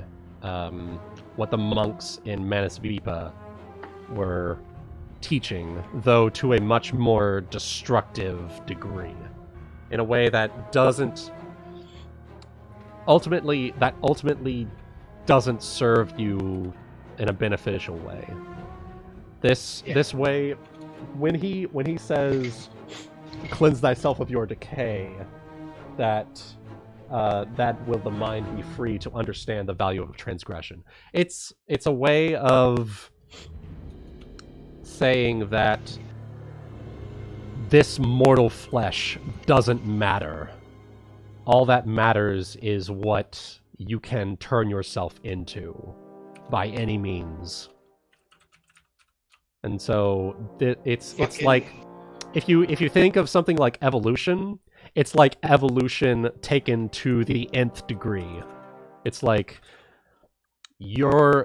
monks in Manasvipa were teaching, though to a much more destructive degree, in a way that ultimately doesn't serve you in a beneficial way. This way, when he says, "Cleanse thyself of your decay," that will the mind be free to understand the value of transgression. It's a way of saying that this mortal flesh doesn't matter. All that matters is what you can turn yourself into by any means. And so it's like if you think of something like evolution, it's like evolution taken to the nth degree. It's like your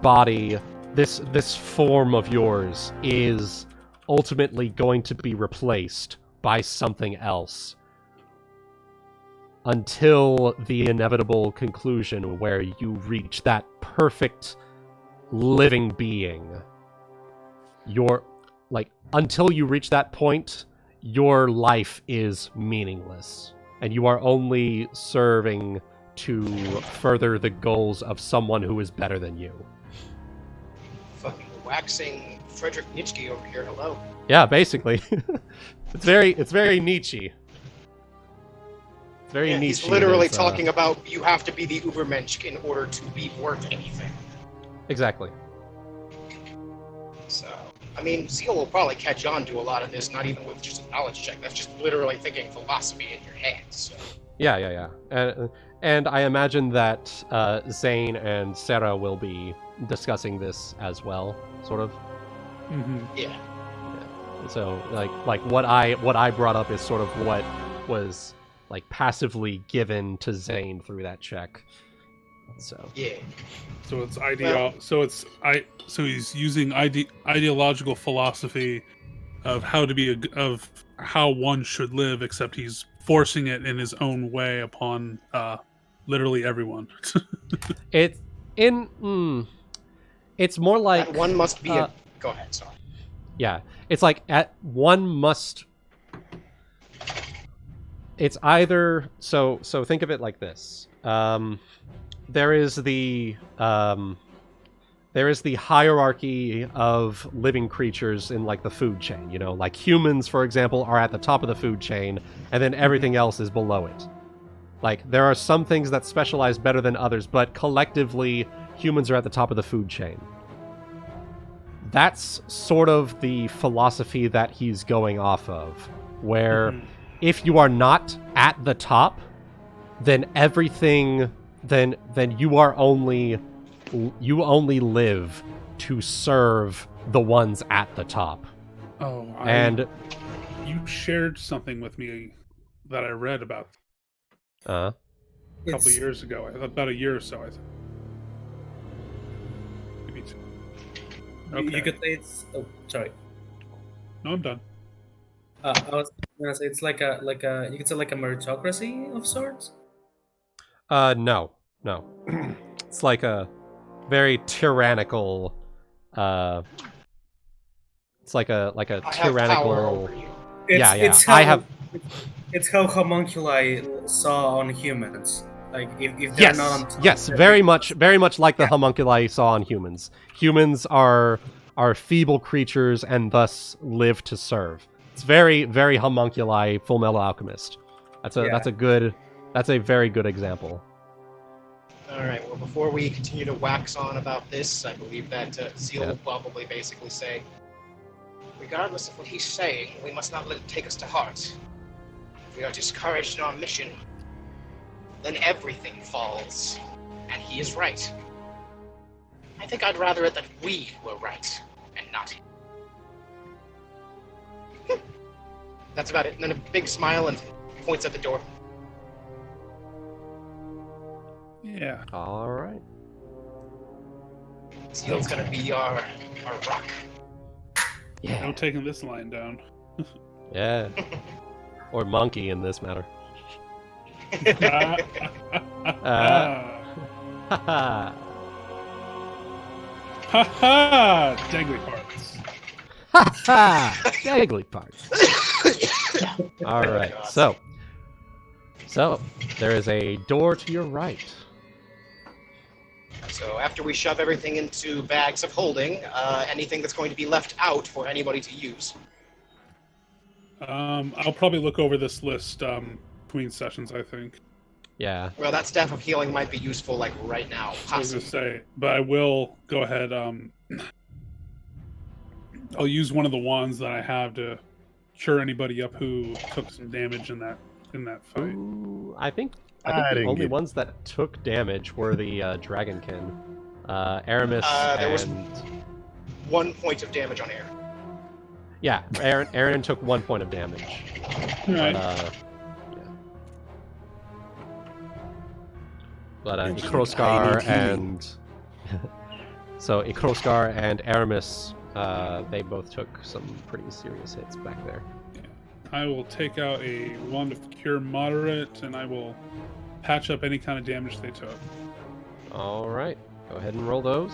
body, this form of yours is ultimately going to be replaced by something else until the inevitable conclusion where you reach that perfect living being. Until you reach that point, your life is meaningless, and you are only serving to further the goals of someone who is better than you. Fucking waxing Friedrich Nietzsche over here. Hello. Yeah, basically. It's very Nietzsche. It's very Nietzsche. He's literally talking about you have to be the Ubermensch in order to be worth anything. Exactly. So, I mean, Zeal will probably catch on to a lot of this, not even with just a knowledge check. That's just literally thinking philosophy in your head. So. Yeah. And I imagine that Zayne and Sera will be discussing this as well, sort of. Mm-hmm. Yeah. So, like what I brought up is sort of what was like passively given to Zayne through that check. So yeah. So it's so he's using ideological philosophy of how to be of how one should live, except he's forcing it in his own way upon literally everyone. It's more like that one must be go ahead, sorry. Yeah, it's like one must. It's either so think of it like this. There is the hierarchy of living creatures in like the food chain. You know, like humans, for example, are at the top of the food chain, and then everything else is below it. Like there are some things that specialize better than others, but collectively, humans are at the top of the food chain. That's sort of the philosophy that he's going off of, where if you are not at the top, then everything, then you only live to serve the ones at the top. Oh, and you shared something with me that I read about a couple of years ago, about a year or so, I think. Maybe two. Okay. You could say it's. Oh, sorry. No, I'm done. I was gonna say it's like a you could say like a meritocracy of sorts. No. It's like a very tyrannical. It's like a tyrannical. It's how, It's how homunculi saw on humans. Like if they're not on top, yes, very much like the homunculi saw on humans. Humans are feeble creatures and thus live to serve. It's very, very homunculi Full Metal Alchemist. That's a very good example. All right. Well, before we continue to wax on about this, I believe that Zeal will probably basically say, regardless of what he's saying, we must not let it take us to heart. If we are discouraged in our mission, then everything falls, and he is right. I think I'd rather it that we were right, and not him. That's about it. And then a big smile and points at the door. Yeah. All right. Zeal's gonna be our rock. Yeah. No taking this line down. Yeah. Or monkey in this matter. Ha dangly parts. Dangly parts. All right. So there is a door to your right. So after we shove everything into bags of holding, anything that's going to be left out for anybody to use. I'll probably look over this list between sessions, I think. Yeah. Well, that staff of healing might be useful, like, right now, I was possibly. going to say, but I will go ahead. I'll use one of the wands that I have to cure anybody up who took some damage in that fight. Ooh, I think I the didn't only get- ones that took damage were the Dragonkin. Aramis There was- and... 1 point of damage on air. Yeah, Aaron took 1 point of damage. Right. But Interesting. Ikroskar Tiny teaming. and... So Ikroskar and Aramis, they both took some pretty serious hits back there. I will take out a wand of cure moderate, and I will patch up any kind of damage they took. Alright, go ahead and roll those.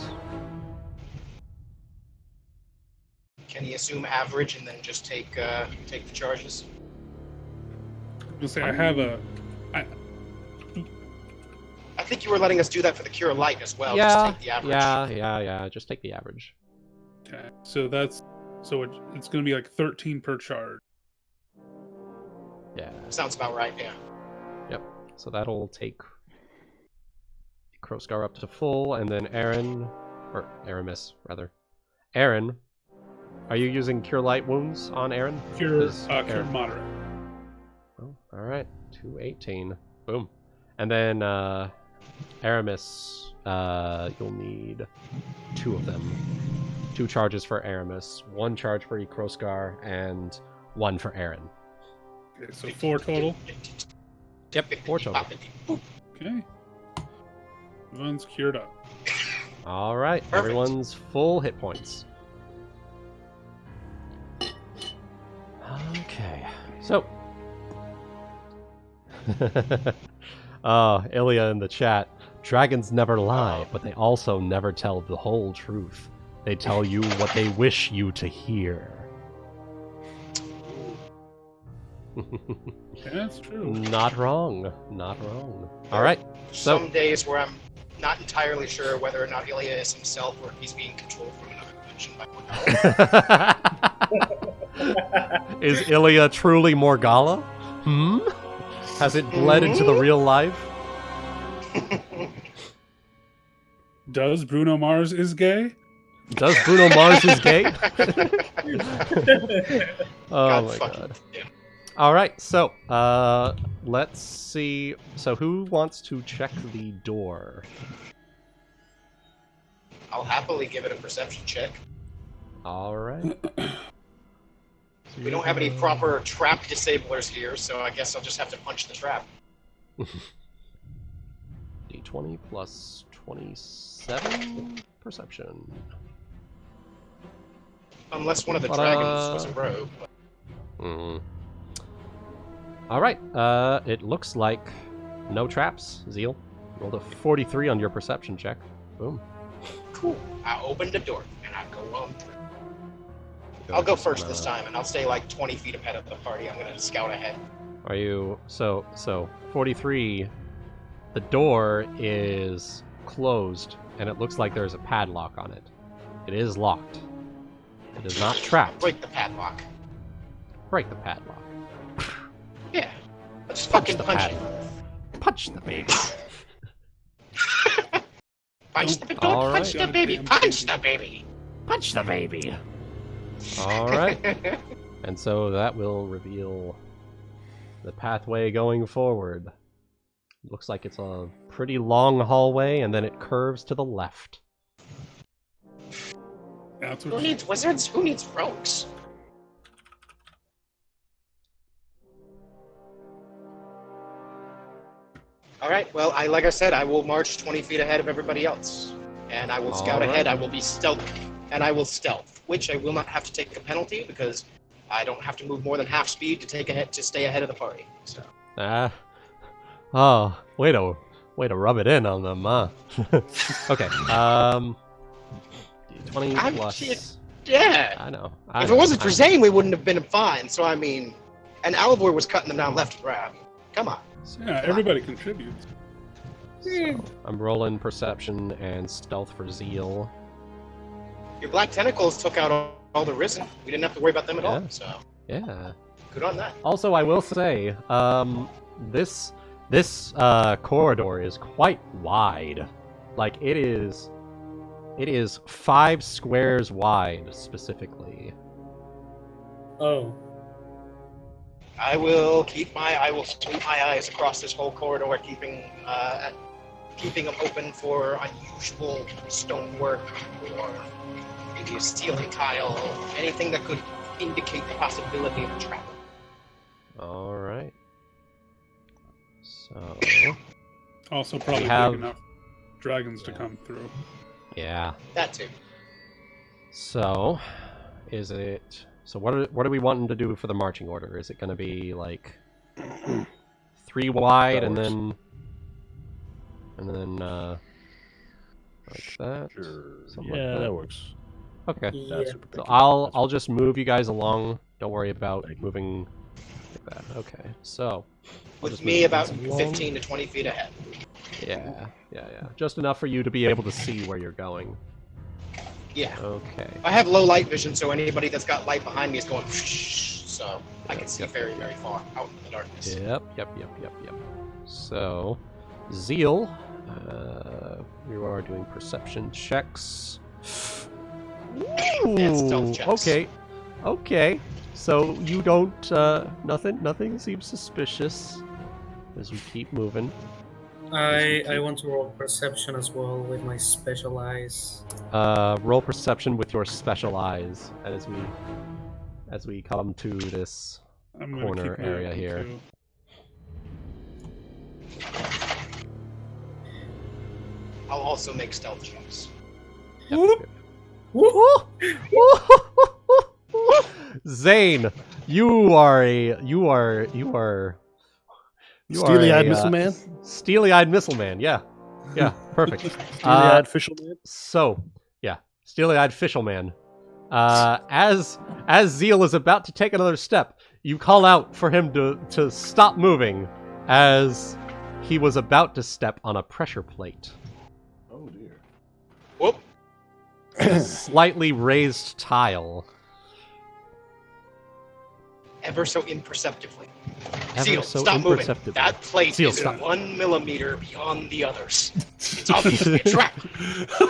Can he assume average and then just take the charges? I'll say I have a. I think you were letting us do that for the cure light as well. Just Yeah, take the average. yeah, just take the average. Okay, so it's going to be like 13 per charge. Yeah, Sounds about right. Yeah. yep. So that'll take Ikroskar up to full, and then Aramis, rather. Aaron, are you using Cure Light Wounds on Aaron? Cure Cure moderate. Oh, alright. 218. Boom. And then, Aramis, you'll need 2 of them. 2 charges for Aramis, 1 charge for Ikroskar, and 1 for Aaron. Okay, so 4 total. Yep, 4 total. Okay. Everyone's cured up. Alright, Perfect. everyone's full hit points. Okay, so. Ilya in the chat. Dragons never lie, but they also never tell the whole truth. They tell you what they wish you to hear. Okay, that's true. Not wrong. Not wrong. Alright, so. Some days where I'm not entirely sure whether or not Ilya is himself or if he's being controlled from another dimension by Morgana. Is Ilya truly Morgala? Has it bled into the real life? Does Bruno Mars is gay? Does Bruno Mars is gay? Oh my fucking god. damn. Alright, so, let's see. So who wants to check the door? I'll happily give it a perception check. Alright. We don't have any proper trap disablers here, so I guess I'll just have to punch the trap. D20 plus 27 perception. Unless one of the But, dragons was a rogue. Alright, it looks like no traps, Zeal. Rolled a 43 on your perception check. Boom. Cool. I opened the door, and I go on through. I'll go first this time, and I'll stay like 20 feet ahead of the party. I'm gonna scout ahead. Are you... So 43, the door is closed, and it looks like there's a padlock on it. It is locked. It is not trapped. Break the padlock. Break the padlock. Yeah. Let's fucking the punch padlock. Punch the baby. Punch the baby. All Don't punch right. the baby. Punch the baby. Punch the baby. Alright. And so that will reveal the pathway going forward. Looks like it's a pretty long hallway, and then it curves to the left. That's Who what needs wizards? Who needs rogues? Alright, well, like I said, I will march 20 feet ahead of everybody else. And I will scout Alright. ahead, I will be stealth, and I will stealth, which I will not have to take a penalty because I don't have to move more than half speed to stay ahead of the party. So Way to rub it in on them, huh? Okay, 20 I'm plus... shit. Yeah. I know. If it wasn't for Zayne, we wouldn't have been fine. So I mean, and Alvor was cutting them down left and right. I mean, come on. Yeah, everybody contributes. So I'm rolling perception and stealth for Zeal. Your black tentacles took out all the risen. We didn't have to worry about them at all. Yeah. So Yeah. good on that. Also, I will say, this corridor is quite wide. Like, it is It is 5 squares wide, specifically. Oh. I will sweep my eyes across this whole corridor, keeping them open for unusual stonework or maybe a ceiling tile, anything that could indicate the possibility of a trap. All right. So. Also, probably have- big enough dragons to come through. Yeah. That too. So, is it? So what are we wanting to do for the marching order? Is it going to be like 3 wide and then like that? Sure. Something Yeah, like that works. Okay. Yeah. That's super So picky. I'll just move you guys along. Don't worry about moving like that. Okay. So I'll With just me move about these along. 15 to 20 feet ahead. Yeah. Just enough for you to be able to see where you're going. Yeah. Okay. I have low light vision, so anybody that's got light behind me is going so I can see very, very far out in the darkness. Yep. So, Zeal, you are doing perception checks. And stealth checks. Okay. So you don't, nothing seems suspicious as we keep moving. I want to roll perception as well with my special eyes. Roll perception with your special eyes as we come to this I'm gonna corner keep my area eye here. too. I'll also make stealth checks. Zayne, you are Steely-eyed a, missile man. Steely-eyed missile man. Yeah, perfect. Steely-eyed official man. So, yeah, steely-eyed official man. As Zeal is about to take another step, you call out for him to stop moving, as he was about to step on a pressure plate. Oh dear. Whoop! Slightly raised tile. Ever so imperceptibly. Ever Zeal, so stop moving. imperceptibly. That plate Zeal, is stop. 1 millimeter beyond the others. It's obviously a trap.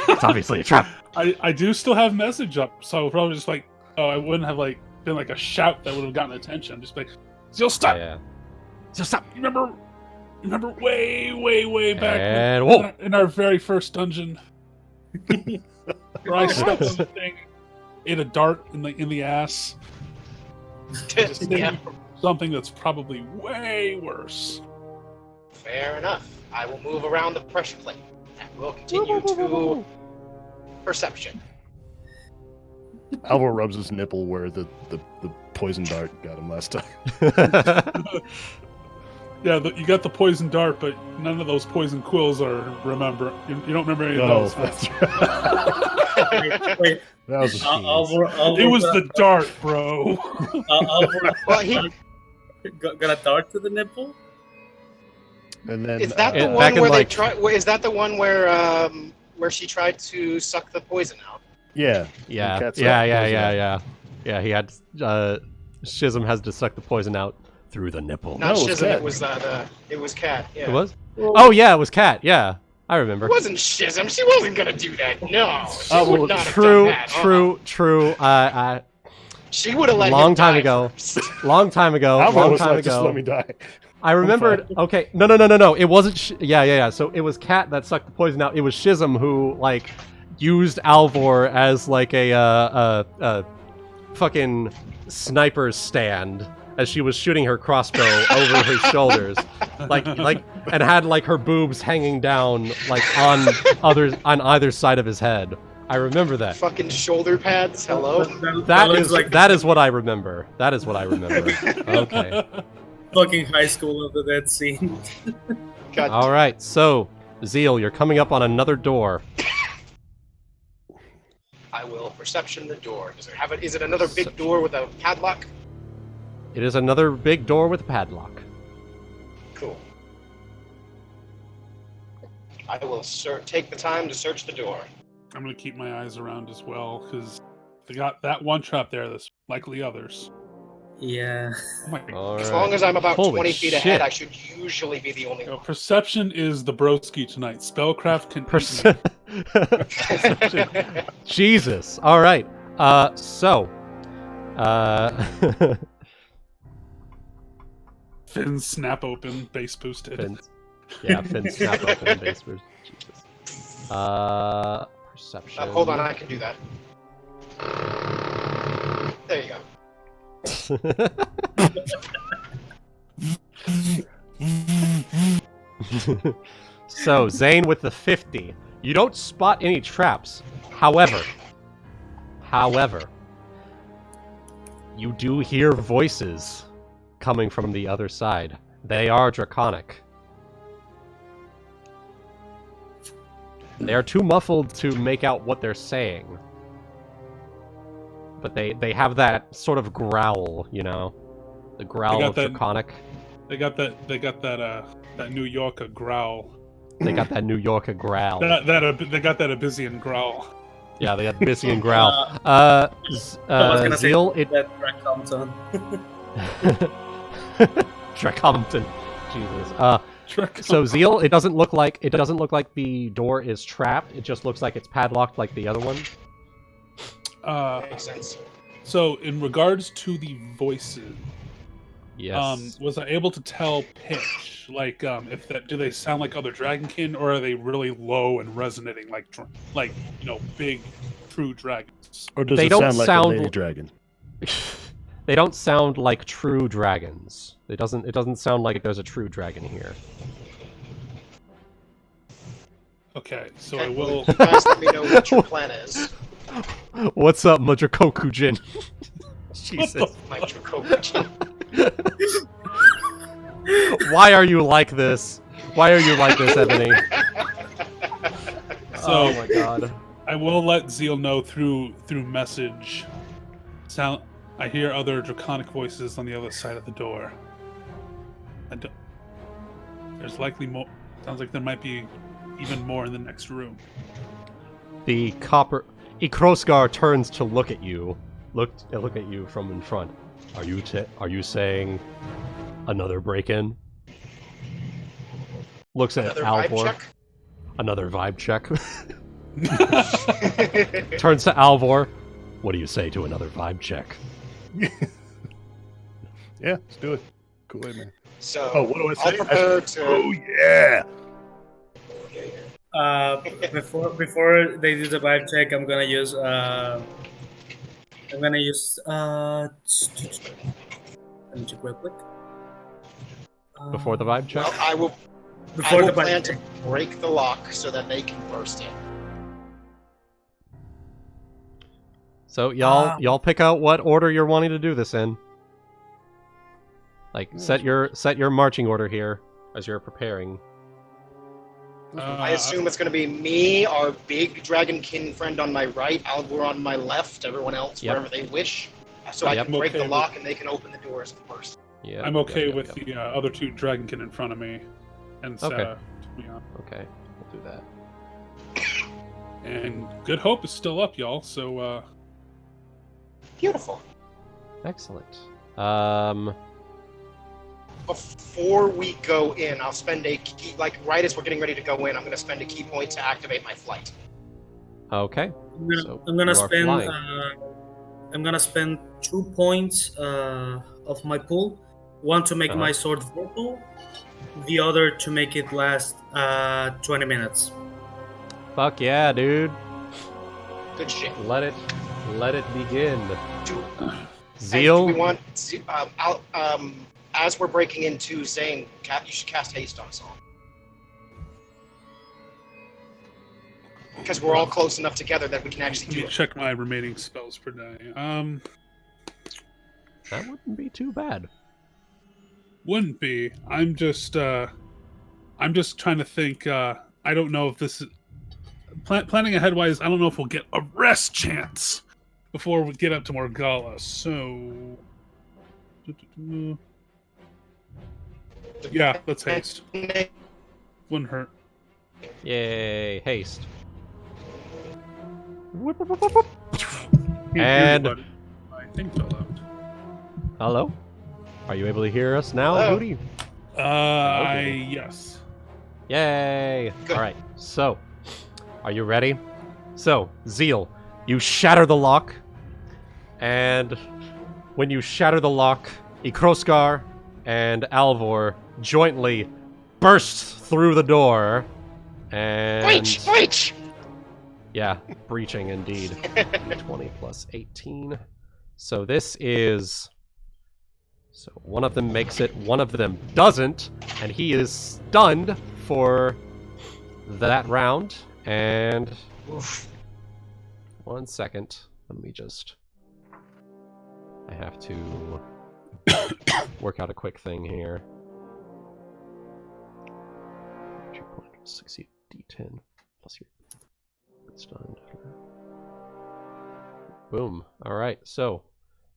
It's obviously a trap. I do still have message up, so probably just like, I wouldn't have like been like a shout that would have gotten attention. Just like, Zeal, stop! Yeah. Zeal, stop! Remember way back And whoa! in our very first dungeon, where I stepped on the thing, ate a dart in the ass. Just saved Yeah. me from something that's probably way worse. Fair enough. I will move around the pressure plate. And we'll continue to perception. Alvor rubs his nipple where the poison dart got him last time. Yeah, you got the poison dart, but none of those poison quills are remember. You don't remember any of Oh, those. that's right. Wait, That was a Alvor It was the dart, bro. Alvor Well, he got a dart to the nipple? And then is that the back one in, where they like- try? Is that the one where she tried to suck the poison out? yeah. Yeah, Cat's yeah, up. yeah, Poison yeah, out. yeah. Yeah, he had Schism has to suck the poison out through the nipple. Not No, it was Shizm, Cat. it was it was Cat. Yeah. It was? Oh yeah, it was Cat. Yeah, I remember. It wasn't Shizm. She wasn't gonna do that. No. She Oh, well, would not have True, done that. true. She would have let Long him time die ago. first. Long time ago. Alvor Long was time like, just let ago. me die. I remembered. fine. Okay, no. It wasn't. Yeah. So it was Cat that sucked the poison out. It was Schism who like used Alvor as like a fucking sniper's stand as she was shooting her crossbow over her shoulders, like, and had like her boobs hanging down like on either side of his head. I remember that. Fucking shoulder pads. Hello. That looks is like that is what I remember. That is what I remember. Okay. fucking High School of the Dead scene. God. All right. So, Zeal, you're coming up on another door. I will perception the door. Does it have it? Is it another big door with a padlock? It is another big door with a padlock. Cool. I will take the time to search the door. I'm gonna keep my eyes around as well because they got that one trap there. That's likely others. Yeah. Oh my god. All As right. long as I'm about Holy 20 feet shit. ahead, I should usually be the only one. Perception is the broski tonight. Spellcraft can. Jesus. All right. So. Fins snap open, base boosted. Fins. Yeah, fins snap open and base boost. Jesus. Perception. Hold on, I can do that. There you go. So, Zayne with the 50. You don't spot any traps. However, you do hear voices coming from the other side. They are draconic. They are too muffled to make out what they're saying. But they have that sort of growl, you know? The growl of draconic. They got that New Yorker growl. They got that New Yorker growl. They got that Abyssian growl. Yeah, they got Abyssian growl. I was gonna Zeal, say that Dracompton. Dracompton. Jesus. So Zeal, it doesn't look like the door is trapped. It just looks like it's padlocked like the other one. Makes sense. So in regards to the voices, yes. Was I able to tell pitch? Like, do they sound like other dragonkin, or are they really low and resonating like big, true dragons? Or does They it don't sound like sound- a lady dragon? They don't sound like true dragons. It doesn't sound like there's a true dragon here. Okay, so Okay, I will. You guys let me know what your plan is. What's up, Madrakoku-jin? Jesus. My Dracovic. Why are you like this? Why are you like this, Ebony? Oh my god. I will let Zeal know through message. I hear other draconic voices on the other side of the door. There's likely more. Sounds like there might be even more in the next room. The copper Ikroskar turns to look at you. Look at you from in front. Are you saying another break-in? Looks at Another Alvor. vibe check? Another vibe check. Turns to Alvor. What do you say to another vibe check? Yeah, let's do it. Cool, man. So, Oh, what do I say? I'll prepare to. Oh yeah. Before they do the vibe check, I'm gonna use let me check real quick. Before the vibe check? Well, I will Before the plan vibe to check. break the lock so that they can burst in. So y'all pick out what order you're wanting to do this in. Like set your marching order here as you're preparing. I assume it's going to be me, our big dragonkin friend on my right, Alvor on my left, everyone else Yep. wherever they wish. So I Yep. can break Okay the with- lock and they can open the doors first. Yeah. I'm okay yep, with yep. the other two dragonkin in front of me, and Okay. Sera to be on. Okay, we'll do that. And Good Hope is still up, y'all. So Beautiful. Excellent. Before we go in, I'll spend a key, right as we're getting ready to go in, I'm going to spend a key point to activate my flight. Okay. I'm you gonna are spend flying. I'm gonna spend 2 points of my pool. One to make my sword vorpal, the other to make it last 20 minutes. Fuck yeah, dude. Good shit. Let it begin. Do Zeal. we want, as we're breaking into Zayne, you should cast haste on us all. Because we're all close enough together that we can actually let do me it. check my remaining spells per day. That wouldn't be too bad. Wouldn't be. I'm just trying to think. I don't know if this is planning ahead wise. I don't know if we'll get a rest chance before we get up to Morgala. So, yeah, let's haste. Wouldn't hurt. Yay, haste. Can't hear And- you, buddy. My thing fell out. Hello? Are you able to hear us now, Hello? Booty? Yes. Yay! Good. Alright, so Are you ready? So, Zeal, you shatter the lock, and when you shatter the lock, Ikroskar and Alvor jointly burst through the door, and... Breach! Yeah, breaching indeed. 20 plus 18. So this is... So one of them makes it, one of them doesn't, and he is stunned for that round. And... Oof. 1 second. Let me just... I have to work out a quick thing here. 2.60 D10 plus your stunned. Boom. Alright, so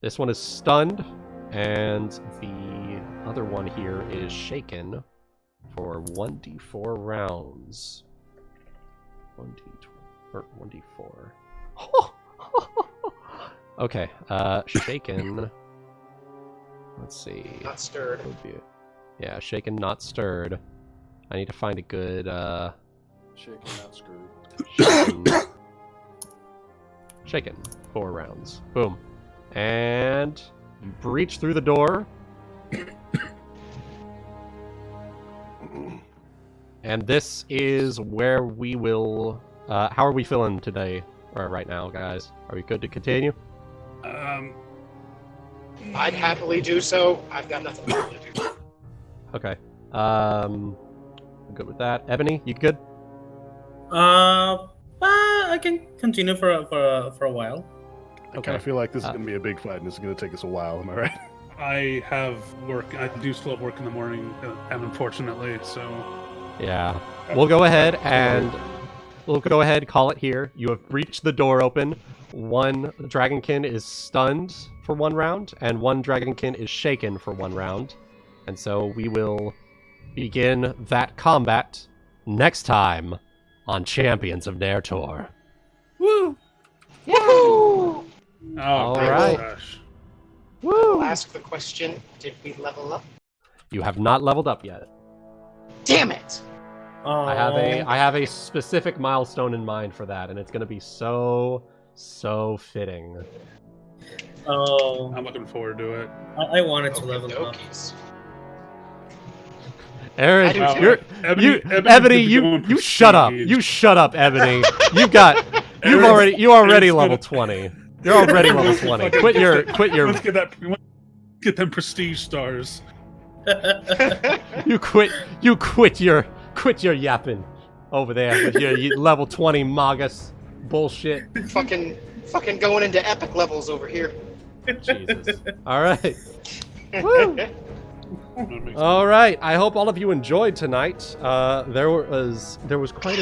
this one is stunned, and the other one here is shaken for 1d4 rounds. 1d12 or 1d4. Okay, shaken. Let's see. Not stirred. Would be, yeah, shaken, not stirred. I need to find a good, Shaken, not screwed. shaken. Shaken. 4 rounds. Boom. And you breach through the door. And this is where we will... how are we feeling today, or right now, guys? Are we good to continue? I'd happily do so. I've got nothing more to do. Okay. I'm good with that. Ebony, you good? I can continue for a while. I kind of feel like this is going to be a big fight, and this is going to take us a while. Am I right? I have work. I do still have work in the morning, and unfortunately, so Yeah. We'll go ahead and call it here. You have breached the door open. One dragonkin is stunned for 1 round, and one dragonkin is shaken for 1 round. And so we will begin that combat next time on Champions of Narr'tor. woo! Woohoo! Oh, All my right. gosh. I'll ask the question, did we level up? You have not leveled up yet. Damn it! I have a specific milestone in mind for that, and it's going to be so fitting. Oh, I'm looking forward to it. I wanted to level up. Okies. Aaron, I do you're, too. Ebony, you shut up. You shut up, Ebony. You've already level 20. You're already level 20. Quit your. Let's get them prestige stars. You quit your yapping over there with your level 20 Magus bullshit. Fucking going into epic levels over here. Jesus. All right. Woo. All right. I hope all of you enjoyed tonight. There was quite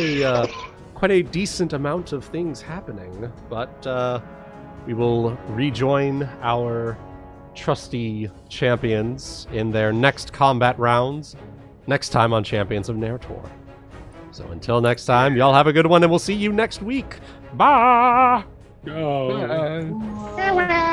a decent amount of things happening, but we will rejoin our trusty champions in their next combat rounds next time on Champions of Narr'tor. So until next time, y'all have a good one, and we'll see you next week. Bye. Oh. Farewell.